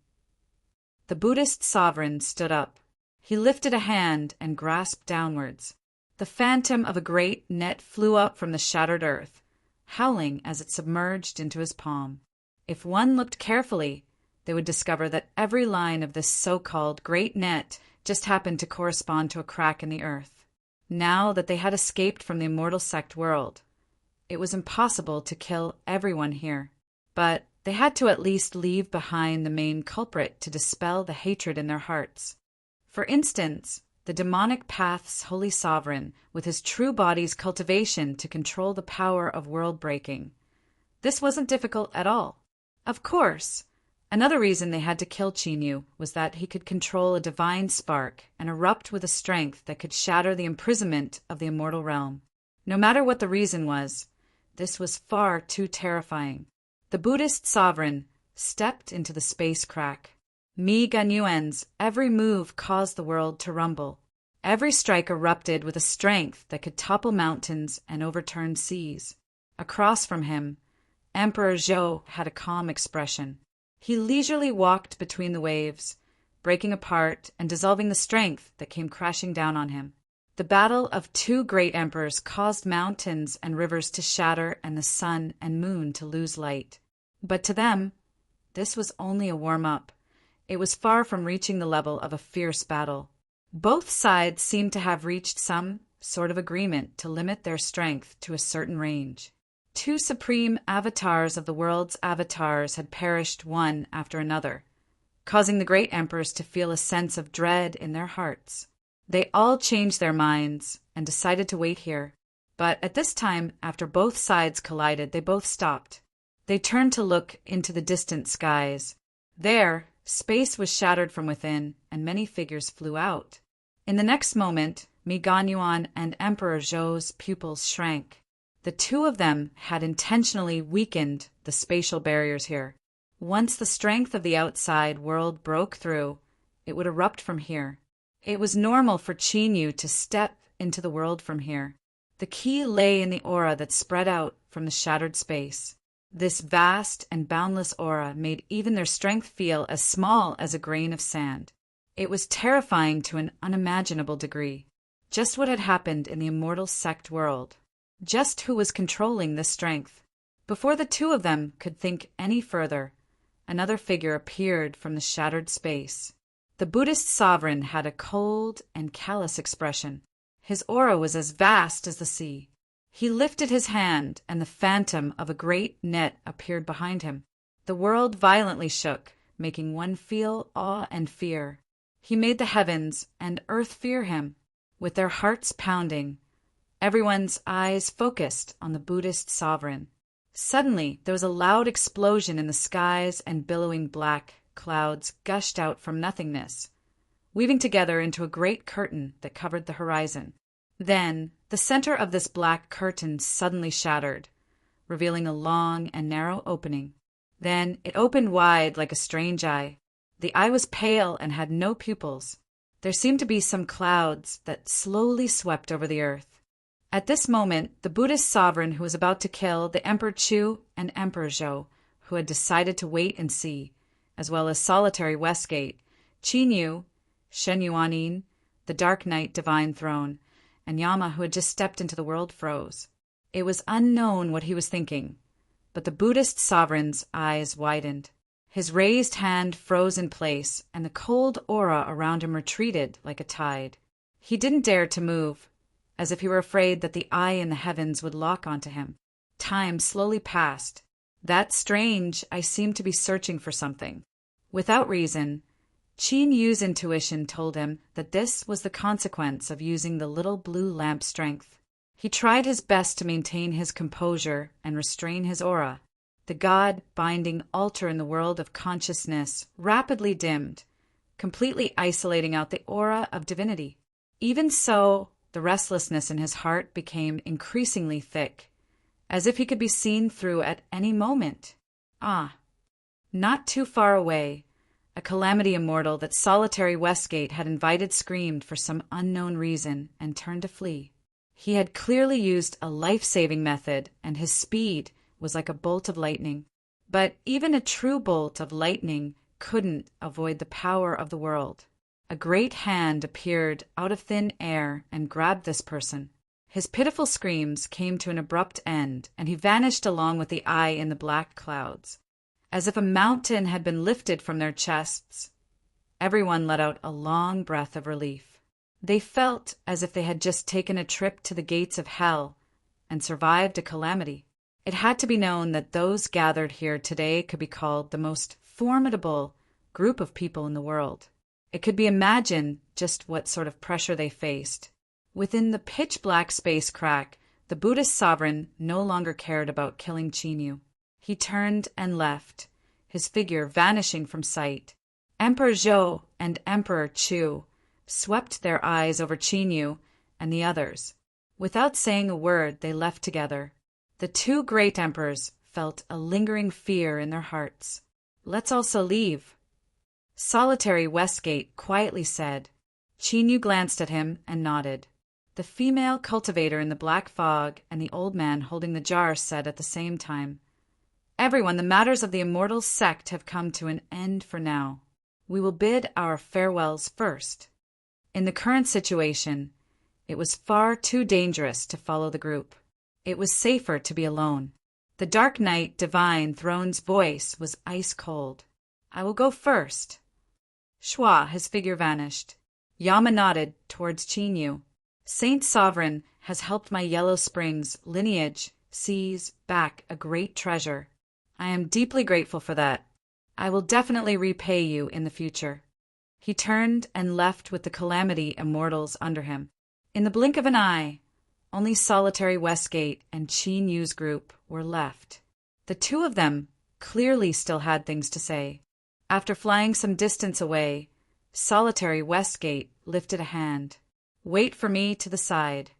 The Buddhist sovereign stood up. He lifted a hand and grasped downwards. The phantom of a great net flew up from the shattered earth, howling as it submerged into his palm. If one looked carefully, they would discover that every line of this so-called great net just happened to correspond to a crack in the earth. Now that they had escaped from the immortal sect world, it was impossible to kill everyone here, but they had to at least leave behind the main culprit to dispel the hatred in their hearts. For instance, the demonic path's holy sovereign, with his true body's cultivation to control the power of world-breaking. This wasn't difficult at all. Of course, another reason they had to kill Qin Yu was that he could control a divine spark and erupt with a strength that could shatter the imprisonment of the immortal realm. No matter what the reason was, this was far too terrifying. The Buddhist sovereign stepped into the space crack. Mi Ganyuan's every move caused the world to rumble. Every strike erupted with a strength that could topple mountains and overturn seas. Across from him, Emperor Zhou had a calm expression. He leisurely walked between the waves, breaking apart and dissolving the strength that came crashing down on him. The battle of two great emperors caused mountains and rivers to shatter and the sun and moon to lose light. But to them, this was only a warm-up. It was far from reaching the level of a fierce battle. Both sides seemed to have reached some sort of agreement to limit their strength to a certain range. Two supreme avatars of the world's avatars had perished one after another, causing the great emperors to feel a sense of dread in their hearts. They all changed their minds and decided to wait here. But at this time, after both sides collided, they both stopped. They turned to look into the distant skies. There, space was shattered from within, and many figures flew out. In the next moment, Mi Ganyuan and Emperor Zhou's pupils shrank. The two of them had intentionally weakened the spatial barriers here. Once the strength of the outside world broke through, it would erupt from here. It was normal for Qin Yu to step into the world from here. The key lay in the aura that spread out from the shattered space. This vast and boundless aura made even their strength feel as small as a grain of sand. It was terrifying to an unimaginable degree. Just what had happened in the immortal sect world. Just who was controlling this strength. Before the two of them could think any further, another figure appeared from the shattered space. The Buddhist sovereign had a cold and callous expression. His aura was as vast as the sea. He lifted his hand, and the phantom of a great net appeared behind him. The world violently shook, making one feel awe and fear. He made the heavens and earth fear him. With their hearts pounding, everyone's eyes focused on the Buddhist sovereign. Suddenly, there was a loud explosion in the skies, and billowing black clouds gushed out from nothingness, weaving together into a great curtain that covered the horizon. Then, the center of this black curtain suddenly shattered, revealing a long and narrow opening. Then it opened wide like a strange eye. The eye was pale and had no pupils. There seemed to be some clouds that slowly swept over the earth. At this moment, the Buddhist sovereign who was about to kill the Emperor Chu and Emperor Zhou, who had decided to wait and see, as well as solitary Westgate, Qin Yu, Shen Yuanin, the Dark Knight Divine Throne, and Yama, who had just stepped into the world, froze. It was unknown what he was thinking, but the Buddhist sovereign's eyes widened. His raised hand froze in place, and the cold aura around him retreated like a tide. He didn't dare to move, as if he were afraid that the eye in the heavens would lock onto him. Time slowly passed. That's strange, I seemed to be searching for something. Without reason, Qin Yu's intuition told him that this was the consequence of using the little blue lamp's strength. He tried his best to maintain his composure and restrain his aura. The God-binding altar in the world of consciousness rapidly dimmed, completely isolating out the aura of divinity. Even so, the restlessness in his heart became increasingly thick, as if he could be seen through at any moment. Not too far away, a calamity immortal that Solitary Westgate had invited screamed for some unknown reason and turned to flee. He had clearly used a life-saving method, and his speed was like a bolt of lightning. But even a true bolt of lightning couldn't avoid the power of the world. A great hand appeared out of thin air and grabbed this person. His pitiful screams came to an abrupt end, and he vanished along with the eye in the black clouds. As if a mountain had been lifted from their chests, everyone let out a long breath of relief. They felt as if they had just taken a trip to the gates of hell and survived a calamity. It had to be known that those gathered here today could be called the most formidable group of people in the world. It could be imagined just what sort of pressure they faced. Within the pitch-black space crack, the Buddhist sovereign no longer cared about killing Qin Yu. He turned and left, his figure vanishing from sight. Emperor Zhou and Emperor Chu swept their eyes over Qin Yu and the others. Without saying a word, they left together. The two great emperors felt a lingering fear in their hearts. "Let's also leave," Solitary Westgate quietly said. Qin Yu glanced at him and nodded. The female cultivator in the black fog and the old man holding the jar said at the same time, "Everyone, the matters of the immortal sect have come to an end for now. We will bid our farewells first." In the current situation, it was far too dangerous to follow the group. It was safer to be alone. The Dark Knight Divine Throne's voice was ice cold. "I will go first." Schwa, his figure vanished. Yama nodded towards Qin Yu. "Saint Sovereign has helped my Yellow Springs lineage seize back a great treasure. I am deeply grateful for that. I will definitely repay you in the future." He turned and left with the Calamity Immortals under him. In the blink of an eye, only Solitary Westgate and Qin Yu's group were left. The two of them clearly still had things to say. After flying some distance away, Solitary Westgate lifted a hand. "Wait for me to the side."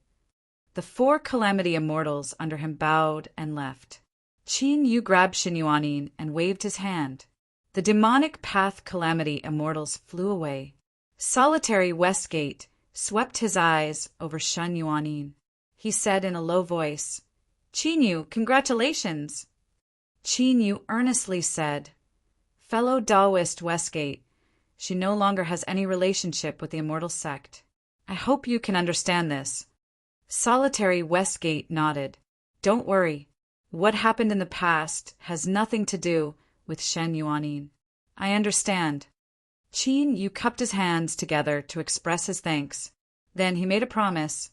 The four Calamity Immortals under him bowed and left. Qin Yu grabbed Shenyuanin and waved his hand. The demonic path Calamity Immortals flew away. Solitary Westgate swept his eyes over Shenyuanin. He said in a low voice, "Qin Yu, congratulations." Qin Yu earnestly said, "Fellow Taoist Westgate, she no longer has any relationship with the immortal sect. I hope you can understand this." Solitary Westgate nodded. "Don't worry. What happened in the past has nothing to do with Shenyuanin. I understand." Qin Yu cupped his hands together to express his thanks. Then he made a promise.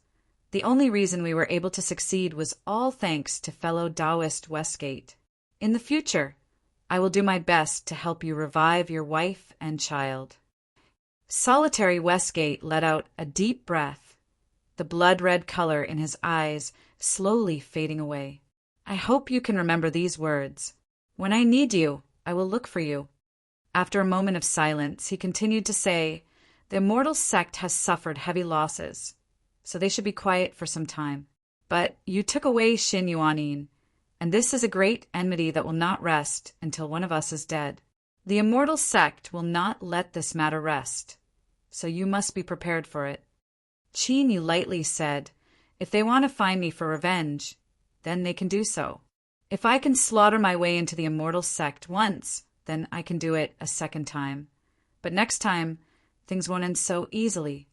"The only reason we were able to succeed was all thanks to fellow Taoist Westgate. In the future, I will do my best to help you revive your wife and child." Solitary Westgate let out a deep breath, the blood-red color in his eyes slowly fading away. "I hope you can remember these words. When I need you, I will look for you." After a moment of silence, he continued to say, "The immortal sect has suffered heavy losses, so they should be quiet for some time. But you took away Shenyuanin, and this is a great enmity that will not rest until one of us is dead. The immortal sect will not let this matter rest, so you must be prepared for it." Qin Yu lightly said, "If they want to find me for revenge, then they can do so. If I can slaughter my way into the immortal sect once, then I can do it a second time. But next time, things won't end so easily."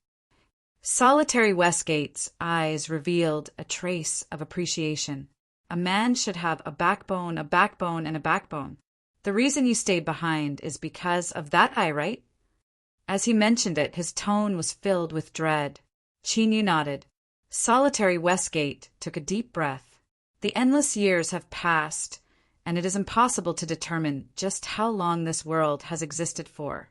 Solitary Westgate's eyes revealed a trace of appreciation. A man should have a backbone, and a backbone. The reason you stayed behind is because of that eye, right? As he mentioned it, his tone was filled with dread. Chinyu nodded. Solitary Westgate took a deep breath. The endless years have passed, and it is impossible to determine just how long this world has existed for.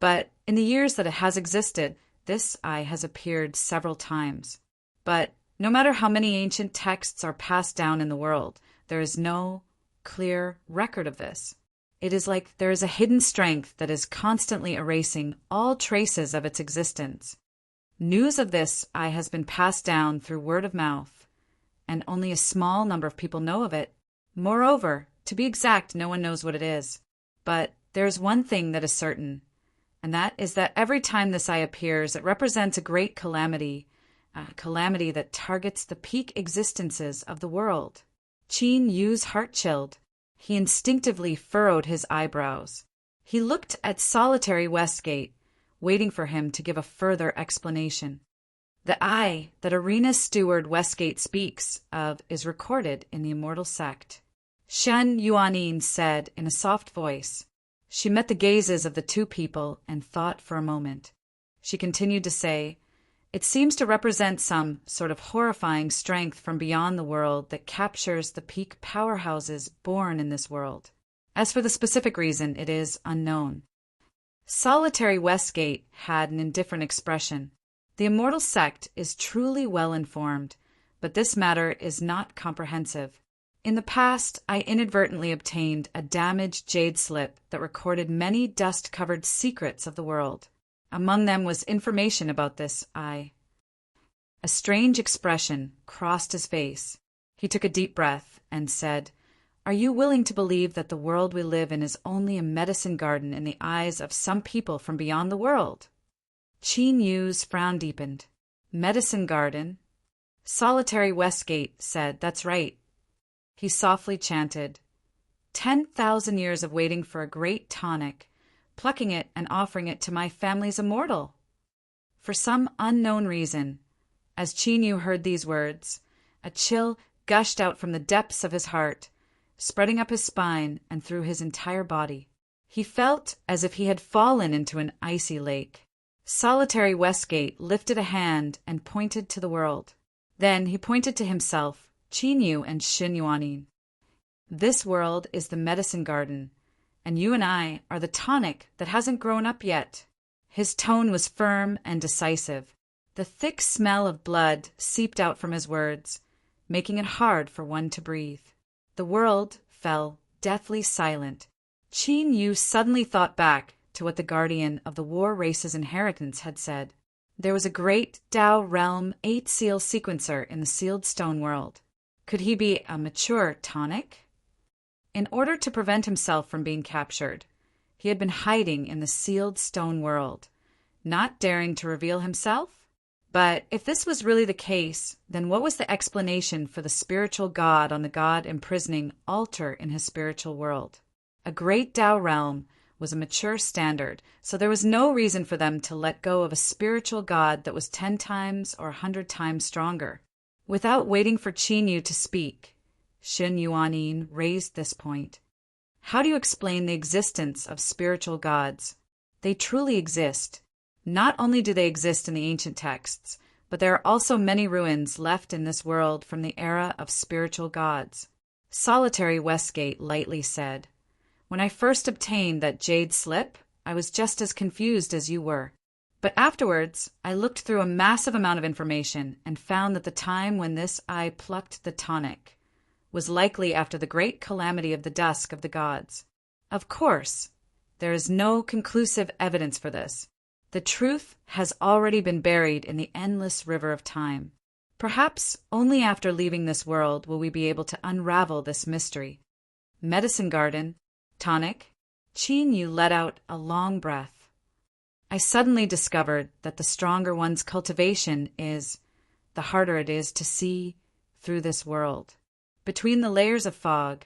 But in the years that it has existed, this eye has appeared several times. But no matter how many ancient texts are passed down in the world, there is no clear record of this. It is like there is a hidden strength that is constantly erasing all traces of its existence. News of this eye has been passed down through word of mouth, and only a small number of people know of it. Moreover, to be exact, no one knows what it is. But there is one thing that is certain, and that is that every time this eye appears, it represents a great calamity, a calamity that targets the peak existences of the world. Qin Yu's heart chilled. He instinctively furrowed his eyebrows. He looked at Solitary Westgate, waiting for him to give a further explanation. The eye that Arena Steward Westgate speaks of is recorded in the Immortal Sect. Shen Yuanin said in a soft voice. She met the gazes of the two people and thought for a moment. She continued to say, "It seems to represent some sort of horrifying strength from beyond the world that captures the peak powerhouses born in this world. As for the specific reason, it is unknown." Solitary Westgate had an indifferent expression. The Immortal Sect is truly well informed, but this matter is not comprehensive. In the past, I inadvertently obtained a damaged jade slip that recorded many dust-covered secrets of the world. Among them was information about this eye. A strange expression crossed his face. He took a deep breath and said, "Are you willing to believe that the world we live in is only a medicine garden in the eyes of some people from beyond the world?" Qin Yu's frown deepened. "Medicine garden?" Solitary Westgate said, "That's right." He softly chanted, 10,000 years of waiting for a great tonic, plucking it and offering it to my family's immortal." For some unknown reason, as Qin Yu heard these words, a chill gushed out from the depths of his heart, spreading up his spine and through his entire body. He felt as if he had fallen into an icy lake. Solitary Westgate lifted a hand and pointed to the world. Then he pointed to himself, Qin Yu, and Shen Yuanin. "This world is the medicine garden, and you and I are the tonic that hasn't grown up yet." His tone was firm and decisive. The thick smell of blood seeped out from his words, making it hard for one to breathe. The world fell deathly silent. Qin Yu suddenly thought back to what the guardian of the War Race's inheritance had said. There was a great Dao Realm 8-seal sequencer in the sealed stone world. Could he be a mature tonic? In order to prevent himself from being captured, he had been hiding in the sealed stone world, not daring to reveal himself? But if this was really the case, then what was the explanation for the spiritual god on the god imprisoning altar in his spiritual world? A great Dao realm was a mature standard, so there was no reason for them to let go of a spiritual god that was 10 times or 100 times stronger. Without waiting for Qin Yu to speak, Shen Yuanin raised this point. How do you explain the existence of spiritual gods? They truly exist. Not only do they exist in the ancient texts, but there are also many ruins left in this world from the era of spiritual gods. Solitary Westgate lightly said, "When I first obtained that jade slip, I was just as confused as you were. But afterwards, I looked through a massive amount of information and found that the time when this eye plucked the tonic was likely after the great calamity of the dusk of the gods. Of course, there is no conclusive evidence for this. The truth has already been buried in the endless river of time. Perhaps only after leaving this world will we be able to unravel this mystery." Medicine garden, tonic. Qin Yu let out a long breath. "I suddenly discovered that the stronger one's cultivation is, the harder it is to see through this world. Between the layers of fog,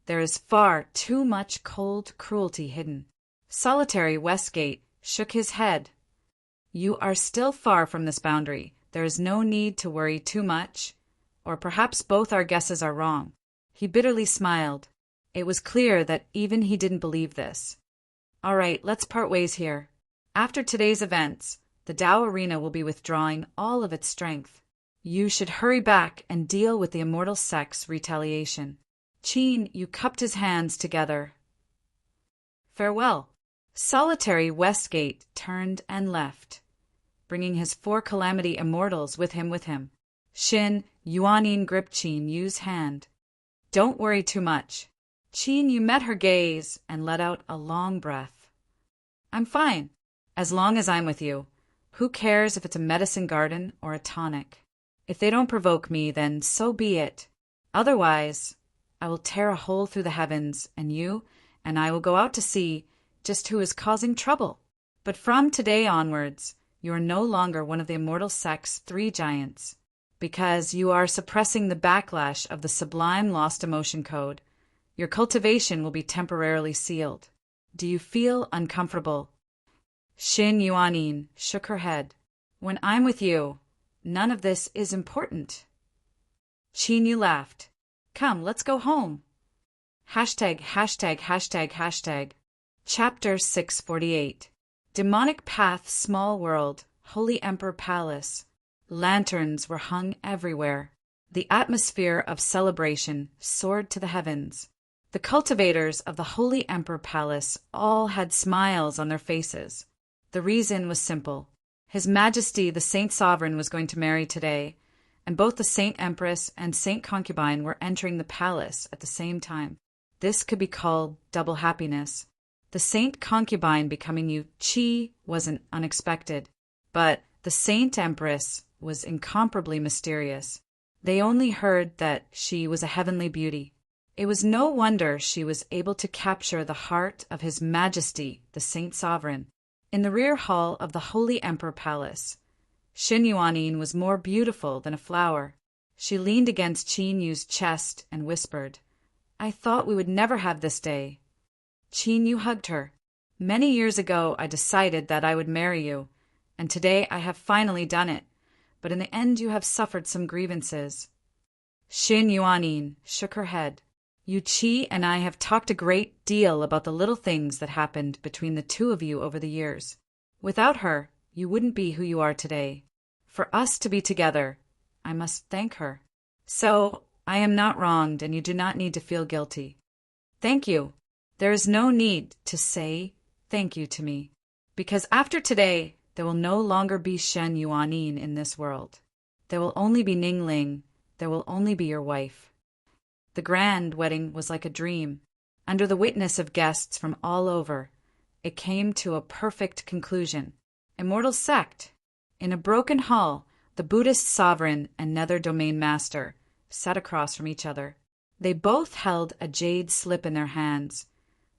there is far too much cold cruelty hidden." Solitary Westgate shook his head. You are still far from this boundary. There is no need to worry too much, or perhaps both our guesses are wrong. He bitterly smiled. It was clear that even he didn't believe this. All right, let's part ways here. After today's events, the Tao Arena will be withdrawing all of its strength. You should hurry back and deal with the immortal sect's retaliation. Qin, you cupped his hands together. Farewell. Solitary Westgate turned and left, bringing his 4 calamity immortals with him. Shin, Yuanin gripped Qin Yu's hand. Don't worry too much. Qin Yu met her gaze and let out a long breath. I'm fine, as long as I'm with you. Who cares if it's a medicine garden or a tonic? If they don't provoke me, then so be it. Otherwise, I will tear a hole through the heavens, and you and I will go out to see just who is causing trouble. But from today onwards, you are no longer one of the immortal sect's 3 giants, because you are suppressing the backlash of the sublime lost emotion code. Your cultivation will be temporarily sealed. Do you feel uncomfortable? Shin Yuanin shook her head. When I'm with you, none of this is important. Qin Yu laughed. Come, let's go home. Hashtag. Chapter 648. Demonic Path Small World, Holy Emperor Palace. Lanterns were hung everywhere. The atmosphere of celebration soared to the heavens. The cultivators of the Holy Emperor Palace all had smiles on their faces. The reason was simple. His Majesty the Saint Sovereign was going to marry today, and both the Saint Empress and Saint Concubine were entering the palace at the same time. This could be called double happiness. The Saint Concubine becoming Yu Qi wasn't unexpected, but the Saint Empress was incomparably mysterious. They only heard that she was a heavenly beauty. It was no wonder she was able to capture the heart of His Majesty the Saint Sovereign. In the rear hall of the Holy Emperor Palace, Shin Yuanin was more beautiful than a flower. She leaned against Qin Yu's chest and whispered, I thought we would never have this day. Qin Yu hugged her. Many years ago I decided that I would marry you, and today I have finally done it, but in the end you have suffered some grievances. Shin Yuanin shook her head. Yu Qi and I have talked a great deal about the little things that happened between the 2 of you over the years. Without her, you wouldn't be who you are today. For us to be together, I must thank her. So, I am not wronged, and you do not need to feel guilty. Thank you. There is no need to say thank you to me, because after today, there will no longer be Shen Yuanin in this world. There will only be Ningling. There will only be your wife. The grand wedding was like a dream. Under the witness of guests from all over, it came to a perfect conclusion. Immortal sect. In a broken hall, the Buddhist sovereign and nether domain master sat across from each other. They both held a jade slip in their hands,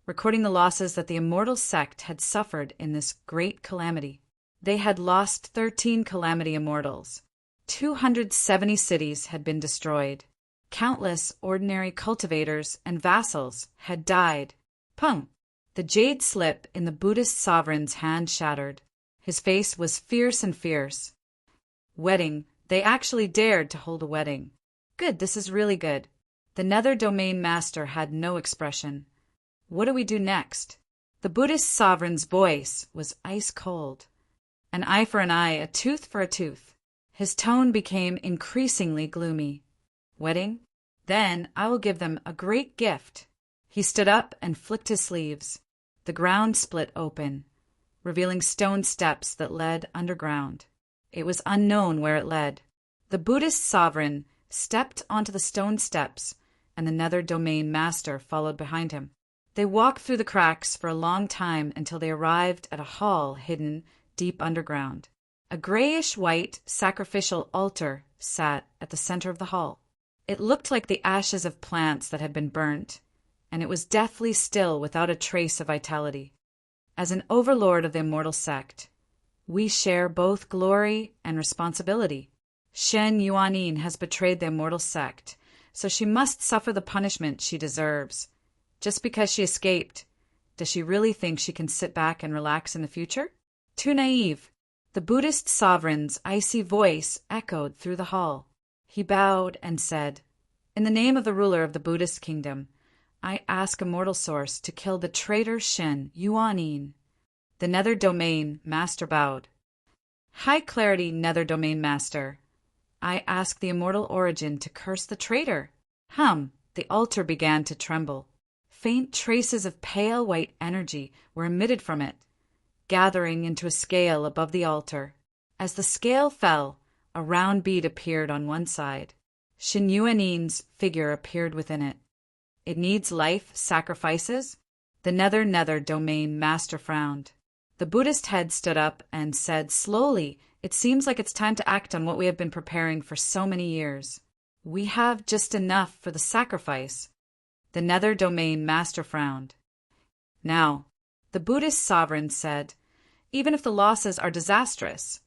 recording the losses that the immortal sect had suffered in this great calamity. They had lost 13 calamity immortals. 270 cities had been destroyed. Countless ordinary cultivators and vassals had died. Pung! The jade slip in the Buddhist sovereign's hand shattered. His face was fierce and fierce. Wedding. They actually dared to hold a wedding. Good, this is really good. The nether domain master had no expression. What do we do next? The Buddhist sovereign's voice was ice cold. An eye for an eye, a tooth for a tooth. His tone became increasingly gloomy. Wedding? Then I will give them a great gift. He stood up and flicked his sleeves. The ground split open, revealing stone steps that led underground. It was unknown where it led. The Buddhist sovereign stepped onto the stone steps, and the nether domain master followed behind him. They walked through the cracks for a long time until they arrived at a hall hidden deep underground. A grayish-white sacrificial altar sat at the center of the hall. It looked like the ashes of plants that had been burnt, and it was deathly still without a trace of vitality. As an overlord of the immortal sect, we share both glory and responsibility. Shen Yuanin has betrayed the immortal sect, so she must suffer the punishment she deserves. Just because she escaped, does she really think she can sit back and relax in the future? Too naive. The Buddhist sovereign's icy voice echoed through the hall. He bowed and said, "In the name of the ruler of the Buddhist kingdom, I ask Immortal Source to kill the traitor Shen Yuanin." The Nether Domain Master bowed. "High Clarity Nether Domain Master, I ask the Immortal Origin to curse the traitor." The altar began to tremble. Faint traces of pale white energy were emitted from it, gathering into a scale above the altar. As the scale fell, a round bead appeared on one side. Shen Yuanin's figure appeared within it. "It needs life sacrifices?" The Nether Domain Master frowned. The Buddhist head stood up and said slowly, "It seems like it's time to act on what we have been preparing for so many years. We have just enough for the sacrifice." The Nether Domain Master frowned. "Now," the Buddhist sovereign said, "even if the losses are disastrous,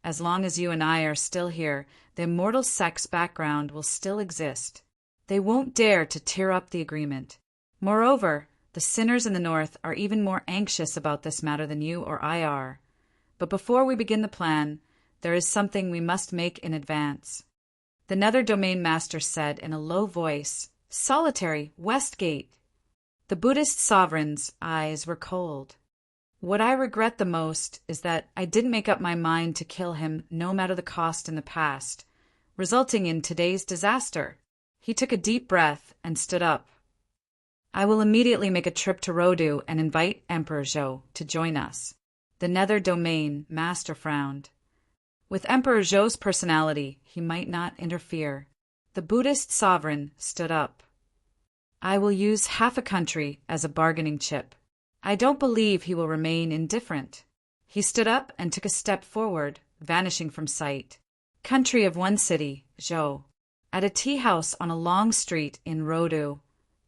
as long as you and I are still here, the immortal sect's background will still exist. They won't dare to tear up the agreement. Moreover, the sinners in the north are even more anxious about this matter than you or I are. But before we begin the plan, there is something we must make in advance." The Nether Domain Master said in a low voice, "Solitary Westgate." The Buddhist sovereign's eyes were cold. "What I regret the most is that I didn't make up my mind to kill him no matter the cost in the past, resulting in today's disaster." He took a deep breath and stood up. "I will immediately make a trip to Rodu and invite Emperor Zhou to join us." The Nether Domain Master frowned. With Emperor Zhou's personality, he might not interfere. The Buddhist sovereign stood up. "I will use half a country as a bargaining chip. I don't believe he will remain indifferent." He stood up and took a step forward, vanishing from sight. Country of one city, Zhou. At a tea house on a long street in Rodu,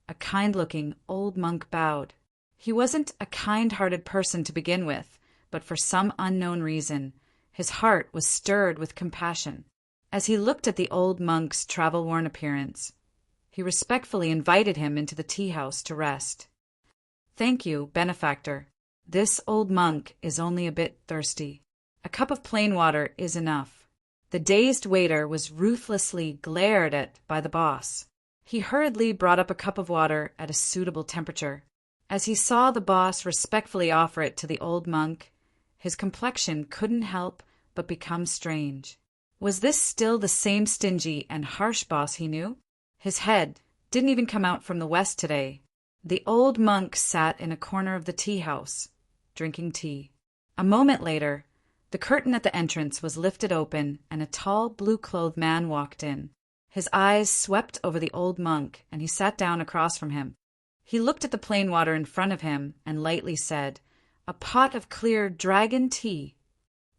a kind-looking old monk bowed. He wasn't a kind-hearted person to begin with, but for some unknown reason, his heart was stirred with compassion. As he looked at the old monk's travel-worn appearance, he respectfully invited him into the tea house to rest. "Thank you, benefactor. This old monk is only a bit thirsty. A cup of plain water is enough." The dazed waiter was ruthlessly glared at by the boss. He hurriedly brought up a cup of water at a suitable temperature. As he saw the boss respectfully offer it to the old monk, his complexion couldn't help but become strange. Was this still the same stingy and harsh boss he knew? His head didn't even come out from the west today. The old monk sat in a corner of the tea house, drinking tea. A moment later, the curtain at the entrance was lifted open and a tall, blue-clothed man walked in. His eyes swept over the old monk, and he sat down across from him. He looked at the plain water in front of him and lightly said, "A pot of clear dragon tea."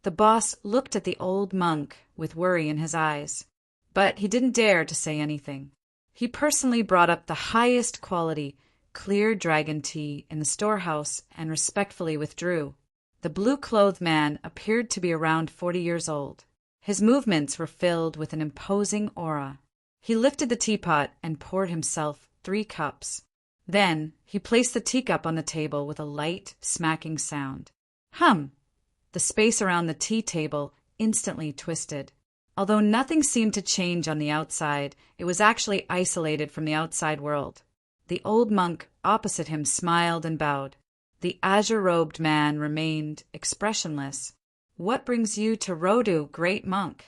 The boss looked at the old monk with worry in his eyes, but he didn't dare to say anything. He personally brought up the highest quality, clear dragon tea in the storehouse and respectfully withdrew. The blue-clothed man appeared to be around 40 years old. His movements were filled with an imposing aura. He lifted the teapot and poured himself 3 cups. Then he placed the teacup on the table with a light, smacking sound. The space around the tea table instantly twisted. Although nothing seemed to change on the outside, it was actually isolated from the outside world. The old monk opposite him smiled and bowed. The azure-robed man remained expressionless. "What brings you to Rodu, great monk?"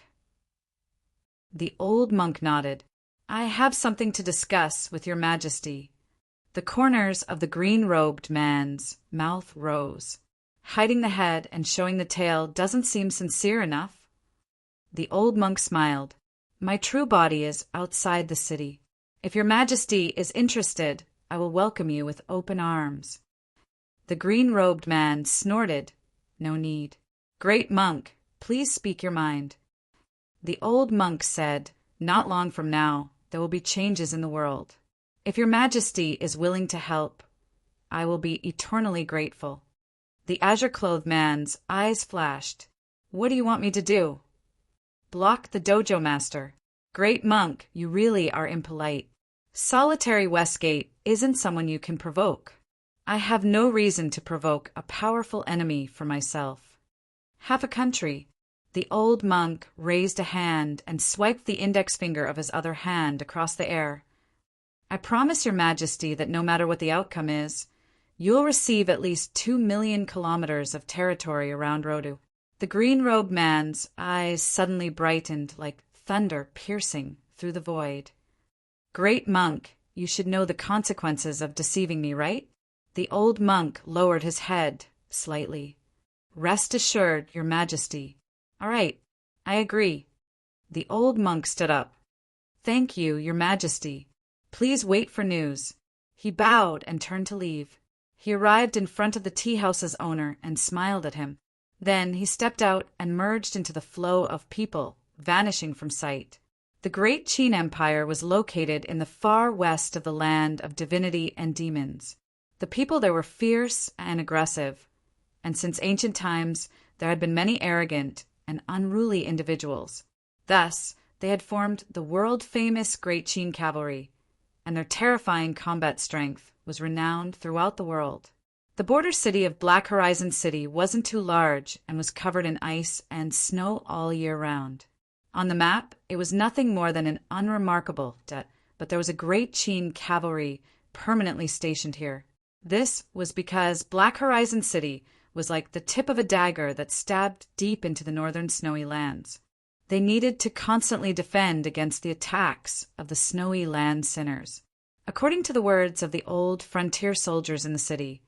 The old monk nodded. "I have something to discuss with your majesty." The corners of the green-robed man's mouth rose. "Hiding the head and showing the tail doesn't seem sincere enough." The old monk smiled. "My true body is outside the city. If your majesty is interested, I will welcome you with open arms." The green-robed man snorted. "No need. Great monk, please speak your mind." The old monk said, "Not long from now, there will be changes in the world. If your majesty is willing to help, I will be eternally grateful." The azure-clothed man's eyes flashed. "What do you want me to do?" "Block the dojo master." "Great monk, you really are impolite. Solitary Westgate isn't someone you can provoke. I have no reason to provoke a powerful enemy for myself." half a country. The old monk raised a hand and swiped the index finger of his other hand across the air. I promise your majesty that no matter what the outcome is, you'll receive at least 2 million kilometers of territory around Rodu. The green-robed man's eyes suddenly brightened like thunder piercing through the void. Great monk, you should know the consequences of deceiving me, right? The old monk lowered his head slightly. Rest assured, your majesty. All right, I agree. The old monk stood up. Thank you, your majesty. Please wait for news. He bowed and turned to leave. He arrived in front of the tea-house's owner and smiled at him. Then he stepped out and merged into the flow of people, vanishing from sight. The great Qin Empire was located in the far west of the land of divinity and demons. The people there were fierce and aggressive, and since ancient times there had been many arrogant and unruly individuals. Thus, they had formed the world-famous Great Qin Cavalry, and their terrifying combat strength was renowned throughout the world. The border city of Black Horizon City wasn't too large and was covered in ice and snow all year round. On the map, it was nothing more than an unremarkable but there was a Great Qin Cavalry permanently stationed here. This was because Black Horizon City was like the tip of a dagger that stabbed deep into the northern snowy lands. They needed to constantly defend against the attacks of the snowy land sinners. According to the words of the old frontier soldiers in the city,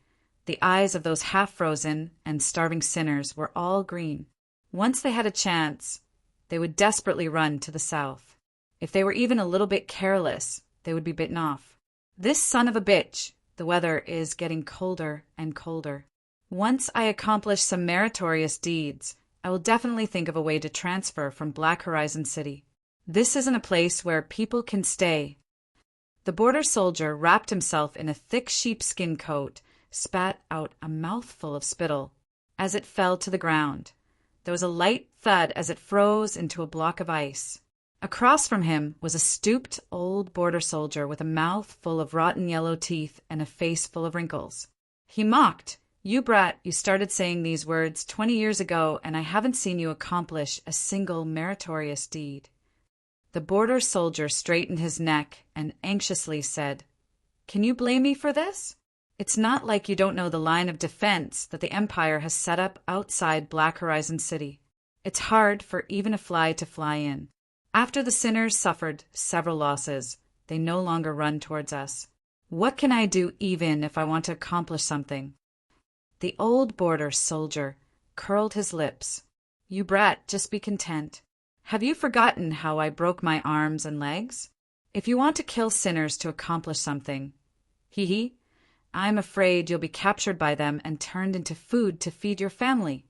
the eyes of those half-frozen and starving sinners were all green. Once they had a chance, they would desperately run to the south. If they were even a little bit careless, they would be bitten off. This son of a bitch, the weather is getting colder and colder. Once I accomplish some meritorious deeds, I will definitely think of a way to transfer from Black Horizon City. This isn't a place where people can stay. The border soldier wrapped himself in a thick sheepskin coat, spat out a mouthful of spittle. As it fell to the ground, there was a light thud as it froze into a block of ice. Across from him was a stooped old border soldier with a mouth full of rotten yellow teeth and a face full of wrinkles. He mocked. You brat, you started saying these words 20 years ago, and I haven't seen you accomplish a single meritorious deed. The border soldier straightened his neck and anxiously said, Can you blame me for this? It's not like you don't know the line of defense that the Empire has set up outside Black Horizon City. It's hard for even a fly to fly in. After the sinners suffered several losses, they no longer run towards us. What can I do even if I want to accomplish something? The old border soldier curled his lips. You brat, just be content. Have you forgotten how I broke my arms and legs? If you want to kill sinners to accomplish something, I'm afraid you'll be captured by them and turned into food to feed your family.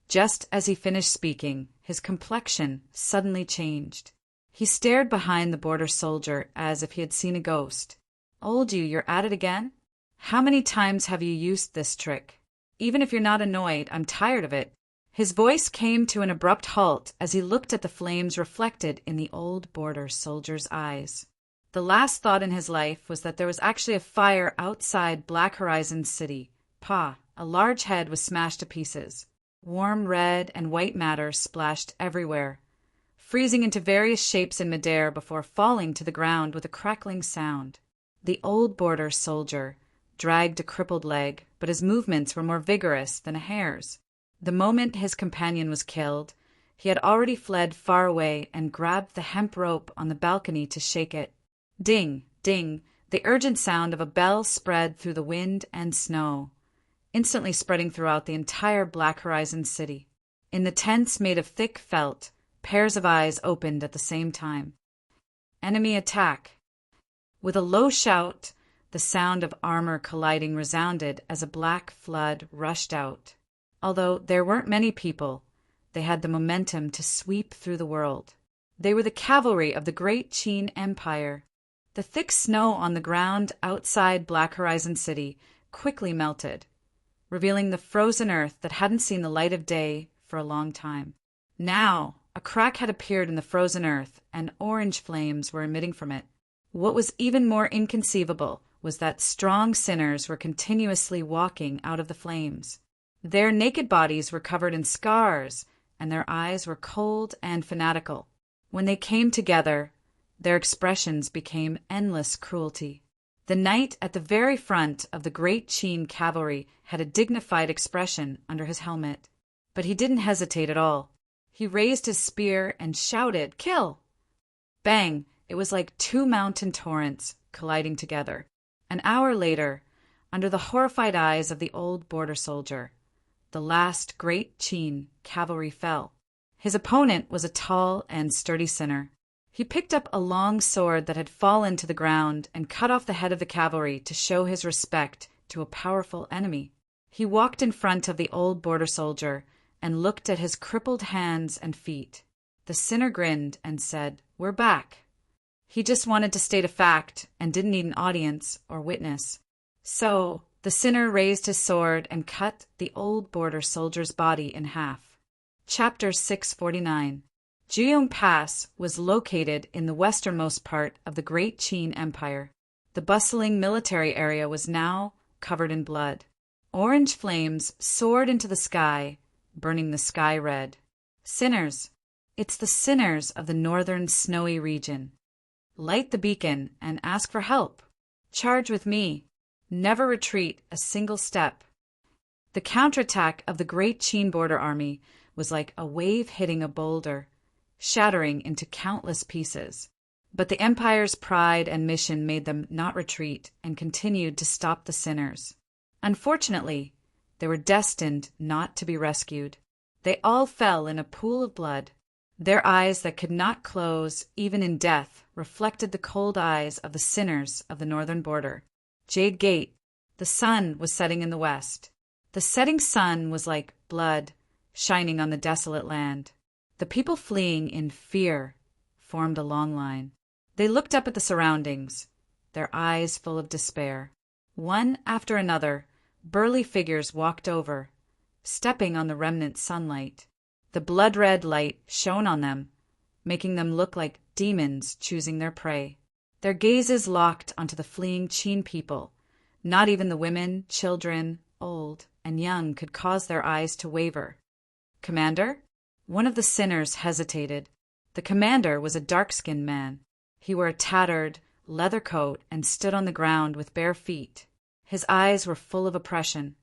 Just as he finished speaking, his complexion suddenly changed. He stared behind the border soldier as if he had seen a ghost. Old you, you're at it again? How many times have you used this trick? Even if you're not annoyed, I'm tired of it. His voice came to an abrupt halt as he looked at the flames reflected in the old border soldier's eyes. The last thought in his life was that there was actually a fire outside Black Horizon City. A large head was smashed to pieces. Warm red and white matter splashed everywhere, freezing into various shapes in midair before falling to the ground with a crackling sound. The old border soldier dragged a crippled leg, but his movements were more vigorous than a hare's. The moment his companion was killed, he had already fled far away and grabbed the hemp rope on the balcony to shake it. Ding, ding, the urgent sound of a bell spread through the wind and snow, instantly spreading throughout the entire Black Horizon City. In the tents made of thick felt, pairs of eyes opened at the same time. Enemy attack! With a low shout, the sound of armor colliding resounded as a black flood rushed out. Although there weren't many people, they had the momentum to sweep through the world. They were the cavalry of the Great Qin Empire. The thick snow on the ground outside Black Horizon City quickly melted, revealing the frozen earth that hadn't seen the light of day for a long time. Now, a crack had appeared in the frozen earth, and orange flames were emitting from it. What was even more inconceivable was that strong sinners were continuously walking out of the flames. Their naked bodies were covered in scars, and their eyes were cold and fanatical. When they came together, their expressions became endless cruelty. The knight at the very front of the great Qin cavalry had a dignified expression under his helmet, but he didn't hesitate at all. He raised his spear and shouted, "Kill!" Bang! It was like two mountain torrents colliding together. An hour later, under the horrified eyes of the old border soldier, the last great Qin cavalry fell. His opponent was a tall and sturdy sinner. He picked up a long sword that had fallen to the ground and cut off the head of the cavalry to show his respect to a powerful enemy. He walked in front of the old border soldier and looked at his crippled hands and feet. The sinner grinned and said, "We're back." He just wanted to state a fact and didn't need an audience or witness. So the sinner raised his sword and cut the old border soldier's body in half. Chapter 649. Juyong Pass was located in the westernmost part of the Great Qin Empire. The bustling military area was now covered in blood. Orange flames soared into the sky, burning the sky red. Sinners. It's the sinners of the northern snowy region. Light the beacon and ask for help. Charge with me. Never retreat a single step. The counterattack of the great Qin border army was like a wave hitting a boulder, shattering into countless pieces. But the empire's pride and mission made them not retreat and continued to stop the sinners. Unfortunately, they were destined not to be rescued. They all fell in a pool of blood. Their eyes that could not close, even in death, reflected the cold eyes of the sinners of the northern border. Jade Gate. The sun was setting in the west. The setting sun was like blood shining on the desolate land. The people fleeing in fear formed a long line. They looked up at the surroundings, their eyes full of despair. One after another, burly figures walked over, stepping on the remnant sunlight. The blood-red light shone on them, making them look like demons choosing their prey. Their gazes locked onto the fleeing Qin people. Not even the women, children, old, and young could cause their eyes to waver. "Commander?" One of the sinners hesitated. The commander was a dark-skinned man. He wore a tattered leather coat and stood on the ground with bare feet. His eyes were full of oppression.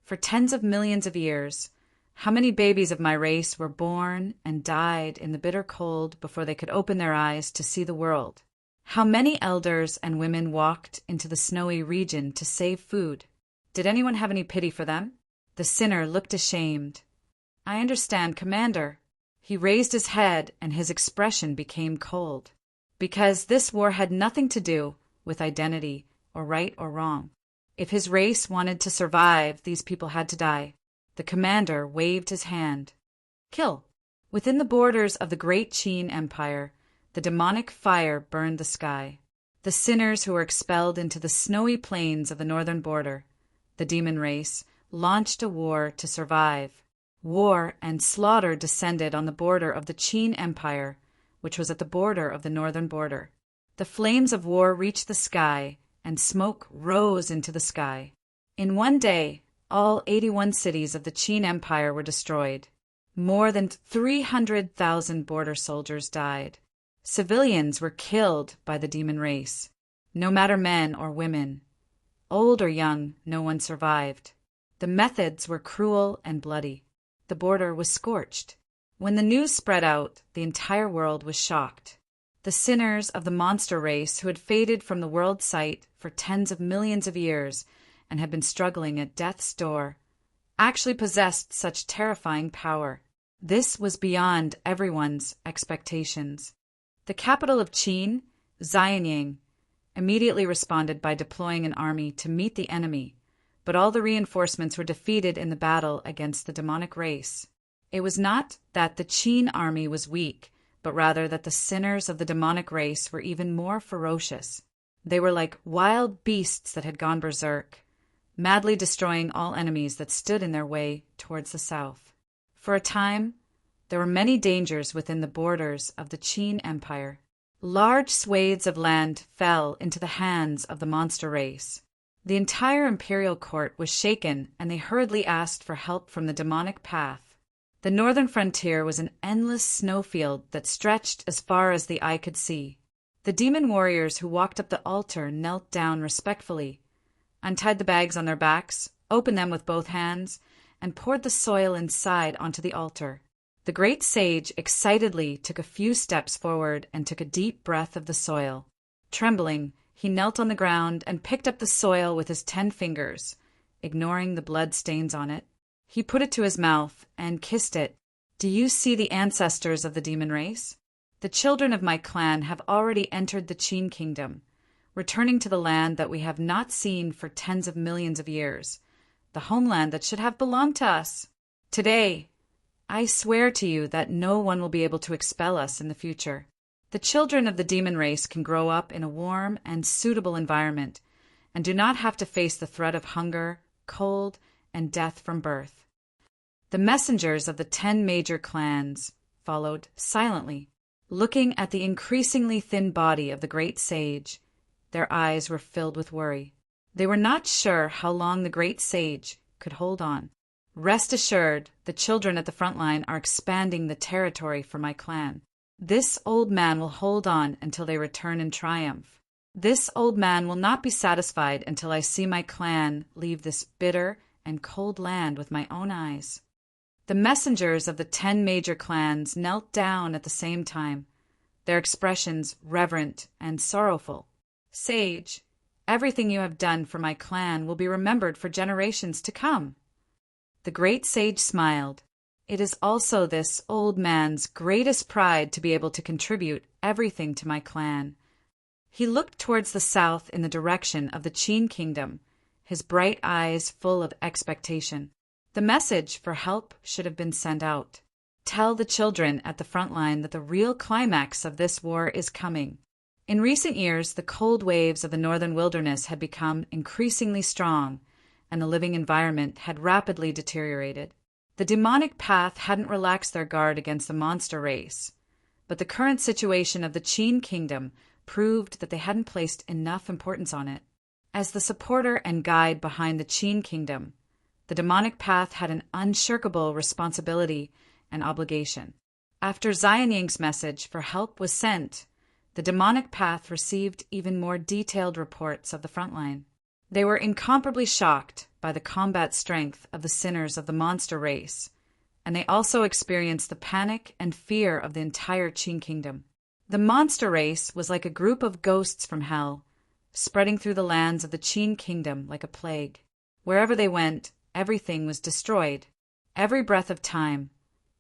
For tens of millions of years, how many babies of my race were born and died in the bitter cold before they could open their eyes to see the world? How many elders and women walked into the snowy region to save food? Did anyone have any pity for them? The sinner looked ashamed. "I understand, Commander." He raised his head and his expression became cold. Because this war had nothing to do with identity or right or wrong. If his race wanted to survive, these people had to die. The commander waved his hand. "Kill." Within the borders of the great Qin Empire, the demonic fire burned the sky. The sinners who were expelled into the snowy plains of the northern border, the demon race, launched a war to survive. War and slaughter descended on the border of the Qin Empire, which was at the border of the northern border. The flames of war reached the sky, and smoke rose into the sky. In one day, all 81 cities of the Qin Empire were destroyed. More than 300,000 border soldiers died. Civilians were killed by the demon race. No matter men or women, old or young, no one survived. The methods were cruel and bloody. The border was scorched. When the news spread out, the entire world was shocked. The sinners of the monster race who had faded from the world's sight for tens of millions of years and had been struggling at death's door actually possessed such terrifying power. This was beyond everyone's expectations. The capital of Qin, Xianyang, immediately responded by deploying an army to meet the enemy, but all the reinforcements were defeated in the battle against the demonic race. It was not that the Qin army was weak, but rather that the sinners of the demonic race were even more ferocious. They were like wild beasts that had gone berserk, madly destroying all enemies that stood in their way towards the south. For a time, there were many dangers within the borders of the Qin Empire. Large swathes of land fell into the hands of the monster race. The entire imperial court was shaken, and they hurriedly asked for help from the demonic path. The northern frontier was an endless snowfield that stretched as far as the eye could see. The demon warriors who walked up the altar knelt down respectfully, untied the bags on their backs, opened them with both hands, and poured the soil inside onto the altar. The great sage excitedly took a few steps forward and took a deep breath of the soil. Trembling, he knelt on the ground and picked up the soil with his 10 fingers, ignoring the blood stains on it. He put it to his mouth and kissed it. "Do you see the ancestors of the demon race? The children of my clan have already entered the Qin kingdom, returning to the land that we have not seen for tens of millions of years, the homeland that should have belonged to us. Today, I swear to you that no one will be able to expel us in the future. The children of the demon race can grow up in a warm and suitable environment and do not have to face the threat of hunger, cold, and death from birth." The messengers of the 10 major clans followed silently, looking at the increasingly thin body of the great sage. Their eyes were filled with worry. They were not sure how long the great sage could hold on. "Rest assured, the children at the front line are expanding the territory for my clan. This old man will hold on until they return in triumph. This old man will not be satisfied until I see my clan leave this bitter and cold land with my own eyes." The messengers of the 10 major clans knelt down at the same time, their expressions reverent and sorrowful. "Sage, everything you have done for my clan will be remembered for generations to come." The great sage smiled. "It is also this old man's greatest pride to be able to contribute everything to my clan." He looked towards the south in the direction of the Qin kingdom, his bright eyes full of expectation. The message for help should have been sent out. "Tell the children at the front line that the real climax of this war is coming." In recent years, the cold waves of the northern wilderness had become increasingly strong, and the living environment had rapidly deteriorated. The demonic path hadn't relaxed their guard against the monster race, but the current situation of the Qin kingdom proved that they hadn't placed enough importance on it. As the supporter and guide behind the Qin kingdom, the demonic path had an unshirkable responsibility and obligation. After Xianying's message for help was sent, the demonic path received even more detailed reports of the front line. They were incomparably shocked by the combat strength of the sinners of the monster race, and they also experienced the panic and fear of the entire Qin kingdom. The monster race was like a group of ghosts from hell, spreading through the lands of the Qin kingdom like a plague. Wherever they went, everything was destroyed. Every breath of time,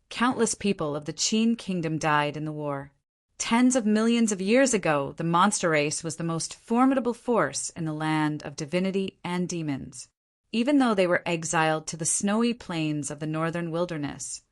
countless people of the Qin kingdom died in the war. Tens of millions of years ago, the monster race was the most formidable force in the land of divinity and demons. Even though they were exiled to the snowy plains of the northern wilderness,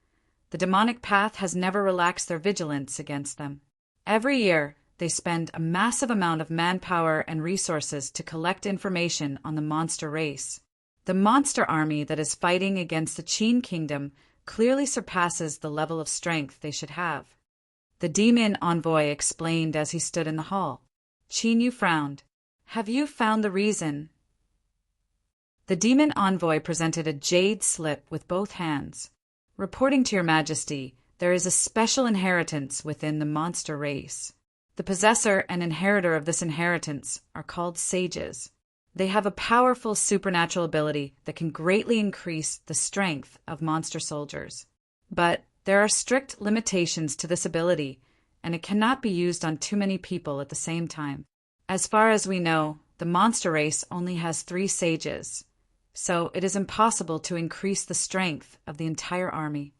the demonic path has never relaxed their vigilance against them. Every year, they spend a massive amount of manpower and resources to collect information on the monster race. The monster army that is fighting against the Qin kingdom clearly surpasses the level of strength they should have. The demon envoy explained as he stood in the hall. Qin Yu frowned. "Have you found the reason?" The demon envoy presented a jade slip with both hands. "Reporting to your majesty, there is a special inheritance within the monster race. The possessor and inheritor of this inheritance are called sages. They have a powerful supernatural ability that can greatly increase the strength of monster soldiers. But there are strict limitations to this ability, and it cannot be used on too many people at the same time. As far as we know, the monster race only has 3 sages, so it is impossible to increase the strength of the entire army."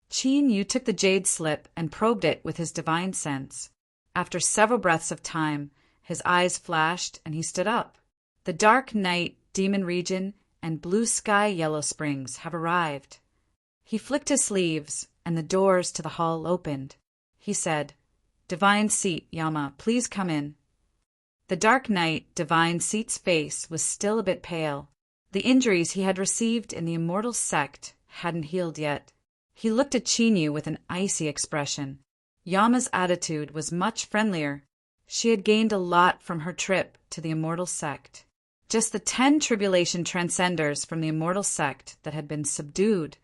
Qin Yu took the jade slip and probed it with his divine sense. After several breaths of time, his eyes flashed and he stood up. "The Dark Night, Demon Region, and Blue Sky Yellow Springs have arrived." He flicked his sleeves, and the doors to the hall opened. He said, "Divine Seat, Yama, please come in." The Dark Knight, Divine Seat's face was still a bit pale. The injuries he had received in the immortal sect hadn't healed yet. He looked at Qin Yu with an icy expression. Yama's attitude was much friendlier. She had gained a lot from her trip to the immortal sect. Just the 10 tribulation transcenders from the immortal sect that had been subdued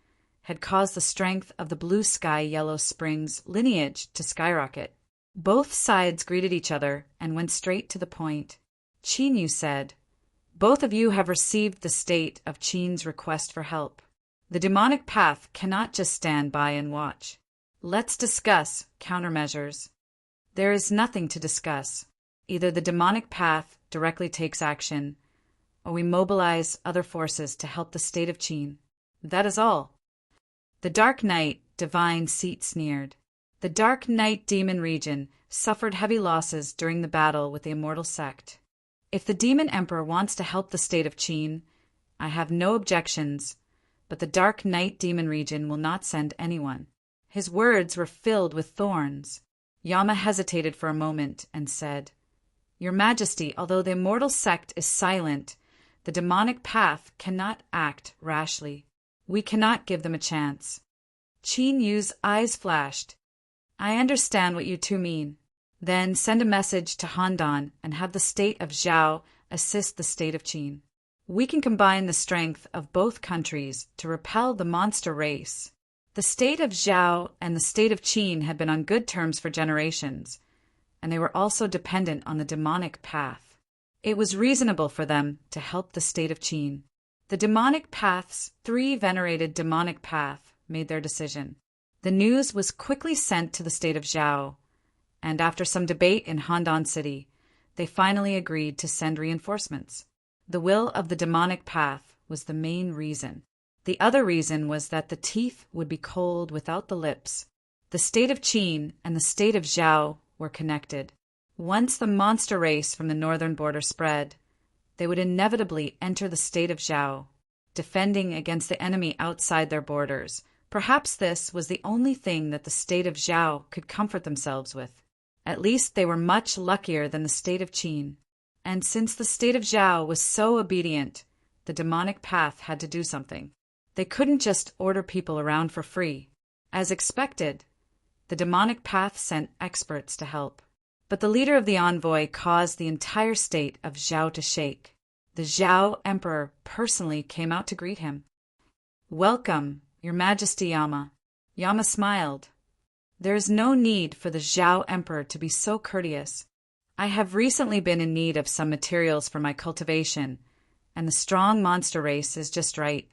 had caused the strength of the Blue Sky Yellow Springs lineage to skyrocket. Both sides greeted each other and went straight to the point. Qin said, "Both of you have received the state of Qin's request for help. The demonic path cannot just stand by and watch. Let's discuss countermeasures." There is nothing to discuss. Either the demonic path directly takes action, or we mobilize other forces to help the state of Qin. That is all. The Dark Knight Divine Seat sneered. The Dark Knight Demon region suffered heavy losses during the battle with the immortal sect. If the Demon Emperor wants to help the state of Qin, I have no objections, but the Dark Knight Demon region will not send anyone. His words were filled with thorns. Yama hesitated for a moment and said, "Your Majesty, although the immortal sect is silent, the demonic path cannot act rashly. We cannot give them a chance." Qin Yu's eyes flashed. "I understand what you two mean. Then send a message to Handan and have the state of Zhao assist the state of Qin. We can combine the strength of both countries to repel the monster race." The state of Zhao and the state of Qin had been on good terms for generations, and they were also dependent on the demonic path. It was reasonable for them to help the state of Qin. The demonic path's 3 venerated demonic path made their decision. The news was quickly sent to the state of Zhao, and after some debate in Handan City, they finally agreed to send reinforcements. The will of the demonic path was the main reason. The other reason was that the teeth would be cold without the lips. The state of Qin and the state of Zhao were connected. Once the monster race from the northern border spread, they would inevitably enter the state of Zhao, defending against the enemy outside their borders. Perhaps this was the only thing that the state of Zhao could comfort themselves with. At least they were much luckier than the state of Qin. And since the state of Zhao was so obedient, the demonic path had to do something. They couldn't just order people around for free. As expected, the demonic path sent experts to help. But the leader of the envoy caused the entire state of Zhao to shake. The Zhao Emperor personally came out to greet him. "Welcome, Your Majesty Yama." Yama smiled. "There is no need for the Zhao Emperor to be so courteous. I have recently been in need of some materials for my cultivation, and the strong monster race is just right.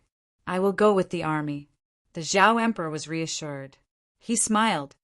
I will go with the army." The Zhao Emperor was reassured. He smiled.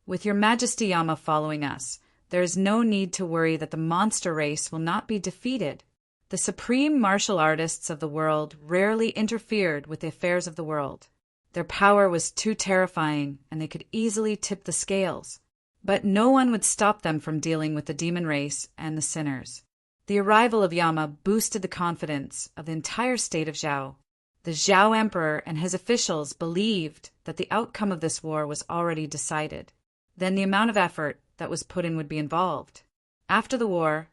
"With Your Majesty Yama following us, there is no need to worry that the monster race will not be defeated. The supreme martial artists of the world rarely interfered with the affairs of the world. Their power was too terrifying, and they could easily tip the scales. But no one would stop them from dealing with the demon race and the sinners." The arrival of Yama boosted the confidence of the entire state of Zhao. The Zhao Emperor and his officials believed that the outcome of this war was already decided. Then the amount of effort that was put in would be involved. After the war,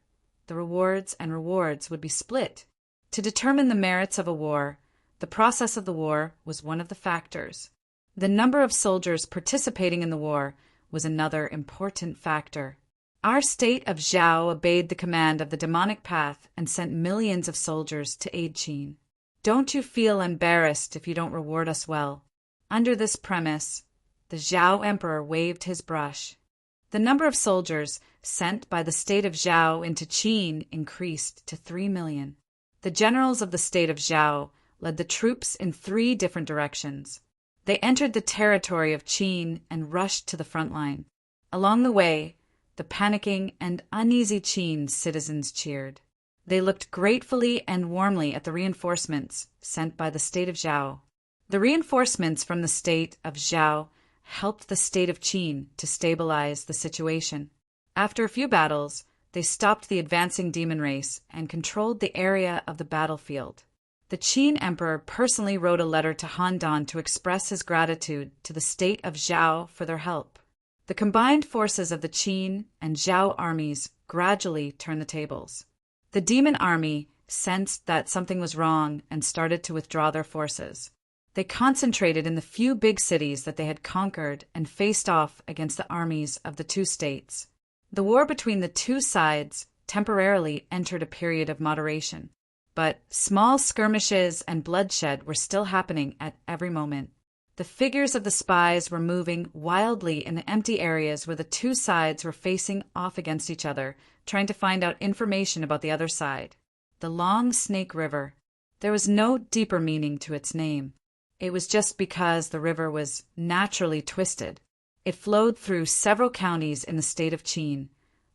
the rewards would be split. To determine the merits of a war, the process of the war was one of the factors. The number of soldiers participating in the war was another important factor. Our state of Zhao obeyed the command of the demonic path and sent millions of soldiers to aid Qin. Don't you feel embarrassed if you don't reward us well? Under this premise, the Zhao Emperor waved his brush. The number of soldiers sent by the state of Zhao into Qin increased to 3 million. The generals of the state of Zhao led the troops in 3 different directions. They entered the territory of Qin and rushed to the front line. Along the way, the panicking and uneasy Qin citizens cheered. They looked gratefully and warmly at the reinforcements sent by the state of Zhao. The reinforcements from the state of Zhao helped the state of Qin to stabilize the situation. After a few battles, they stopped the advancing demon race and controlled the area of the battlefield. The Qin Emperor personally wrote a letter to Handan to express his gratitude to the state of Zhao for their help. The combined forces of the Qin and Zhao armies gradually turned the tables. The demon army sensed that something was wrong and started to withdraw their forces. They concentrated in the few big cities that they had conquered and faced off against the armies of the 2 states. The war between the 2 sides temporarily entered a period of moderation. but small skirmishes and bloodshed were still happening at every moment. The figures of the spies were moving wildly in the empty areas where the two sides were facing off against each other, trying to find out information about the other side. The Long Snake River. There was no deeper meaning to its name. It was just because the river was naturally twisted. It flowed through several counties in the state of Qin,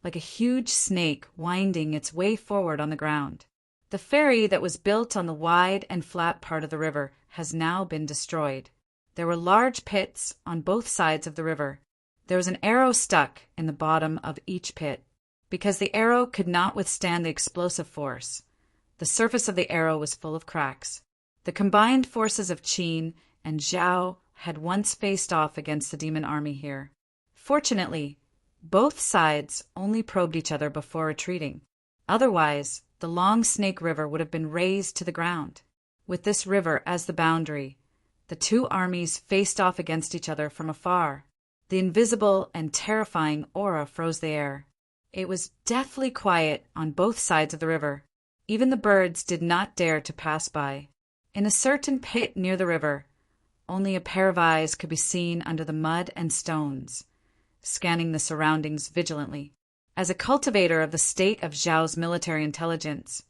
like a huge snake winding its way forward on the ground. The ferry that was built on the wide and flat part of the river has now been destroyed. There were large pits on both sides of the river. There was an arrow stuck in the bottom of each pit, because the arrow could not withstand the explosive force. The surface of the arrow was full of cracks. The combined forces of Qin and Zhao had once faced off against the demon army here. Fortunately, both sides only probed each other before retreating. Otherwise, the Long Snake River would have been razed to the ground. With this river as the boundary, the two armies faced off against each other from afar. The invisible and terrifying aura froze the air. It was deathly quiet on both sides of the river. Even the birds did not dare to pass by. In a certain pit near the river, only a pair of eyes could be seen under the mud and stones, scanning the surroundings vigilantly. As a cultivator of the state of Zhao's military intelligence,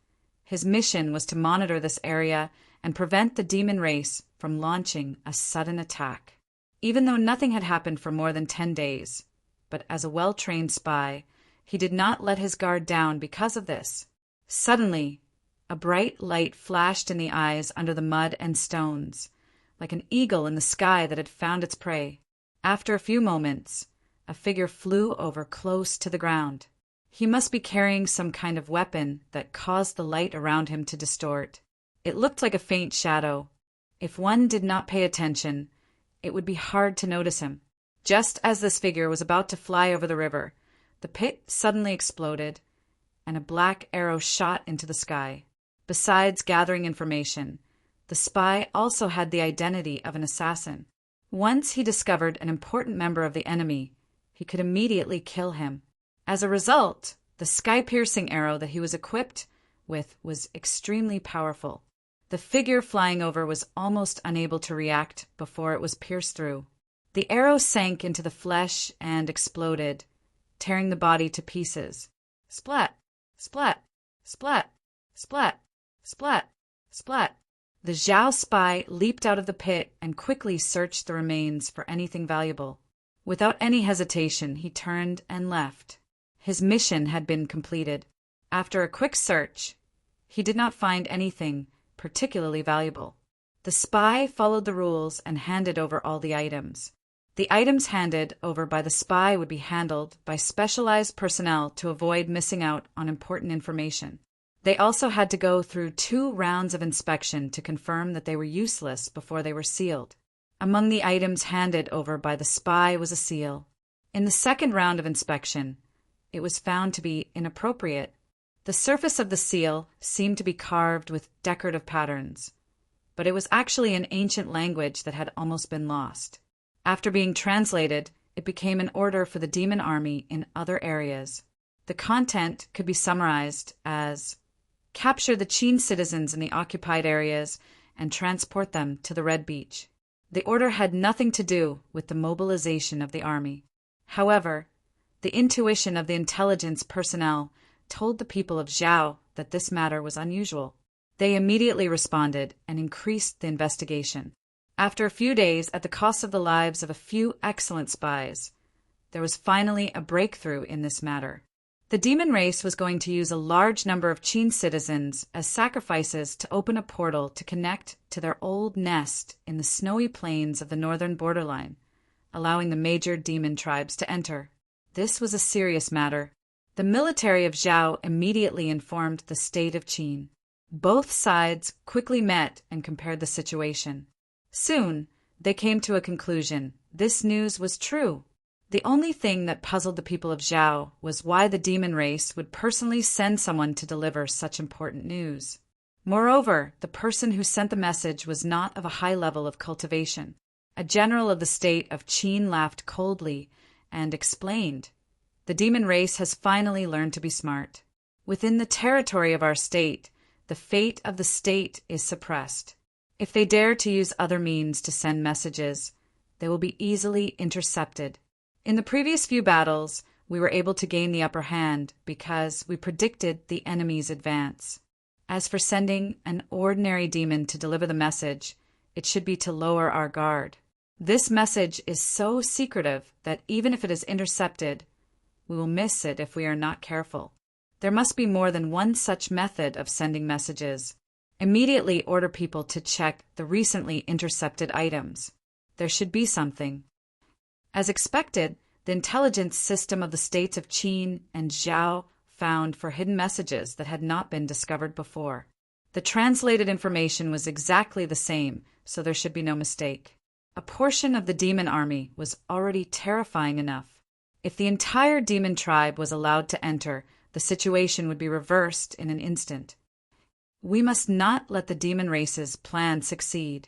his mission was to monitor this area and prevent the demon race from launching a sudden attack. Even though nothing had happened for more than 10 days, but as a well-trained spy, he did not let his guard down because of this. Suddenly, a bright light flashed in the eyes under the mud and stones, like an eagle in the sky that had found its prey. After a few moments, a figure flew over close to the ground. He must be carrying some kind of weapon that caused the light around him to distort. It looked like a faint shadow. If one did not pay attention, it would be hard to notice him. Just as this figure was about to fly over the river, the pit suddenly exploded, and a black arrow shot into the sky. Besides gathering information, the spy also had the identity of an assassin. Once he discovered an important member of the enemy, he could immediately kill him. As a result, the sky-piercing arrow that he was equipped with was extremely powerful. The figure flying over was almost unable to react before it was pierced through. The arrow sank into the flesh and exploded, tearing the body to pieces. Splat, splat, splat, splat, splat, splat. The Zhao spy leaped out of the pit and quickly searched the remains for anything valuable. Without any hesitation, he turned and left. His mission had been completed. After a quick search, he did not find anything particularly valuable. The spy followed the rules and handed over all the items. The items handed over by the spy would be handled by specialized personnel to avoid missing out on important information. They also had to go through 2 rounds of inspection to confirm that they were useless before they were sealed. Among the items handed over by the spy was a seal. In the second round of inspection, it was found to be inappropriate. The surface of the seal seemed to be carved with decorative patterns, but it was actually an ancient language that had almost been lost. After being translated, it became an order for the demon army in other areas. The content could be summarized as: capture the Qin citizens in the occupied areas and transport them to the Red Beach. The order had nothing to do with the mobilization of the army. However, the intuition of the intelligence personnel told the people of Zhao that this matter was unusual. They immediately responded and increased the investigation. After a few days, at the cost of the lives of a few excellent spies, there was finally a breakthrough in this matter. The demon race was going to use a large number of Qin citizens as sacrifices to open a portal to connect to their old nest in the snowy plains of the northern borderline, allowing the major demon tribes to enter. This was a serious matter. The military of Zhao immediately informed the state of Qin. Both sides quickly met and compared the situation. Soon, they came to a conclusion. This news was true. The only thing that puzzled the people of Zhao was why the demon race would personally send someone to deliver such important news. Moreover, the person who sent the message was not of a high level of cultivation. A general of the state of Qin laughed coldly and explained, "The demon race has finally learned to be smart. Within the territory of our state, the fate of the state is suppressed. If they dare to use other means to send messages, they will be easily intercepted. In the previous few battles, we were able to gain the upper hand because we predicted the enemy's advance. As for sending an ordinary demon to deliver the message, it should be to lower our guard. This message is so secretive that even if it is intercepted, we will miss it if we are not careful. There must be more than one such method of sending messages. Immediately order people to check the recently intercepted items. There should be something. As expected, the intelligence system of the states of Qin and Zhao found for hidden messages that had not been discovered before. The translated information was exactly the same, so there should be no mistake. A portion of the demon army was already terrifying enough. If the entire demon tribe was allowed to enter, the situation would be reversed in an instant. We must not let the demon race's plan succeed.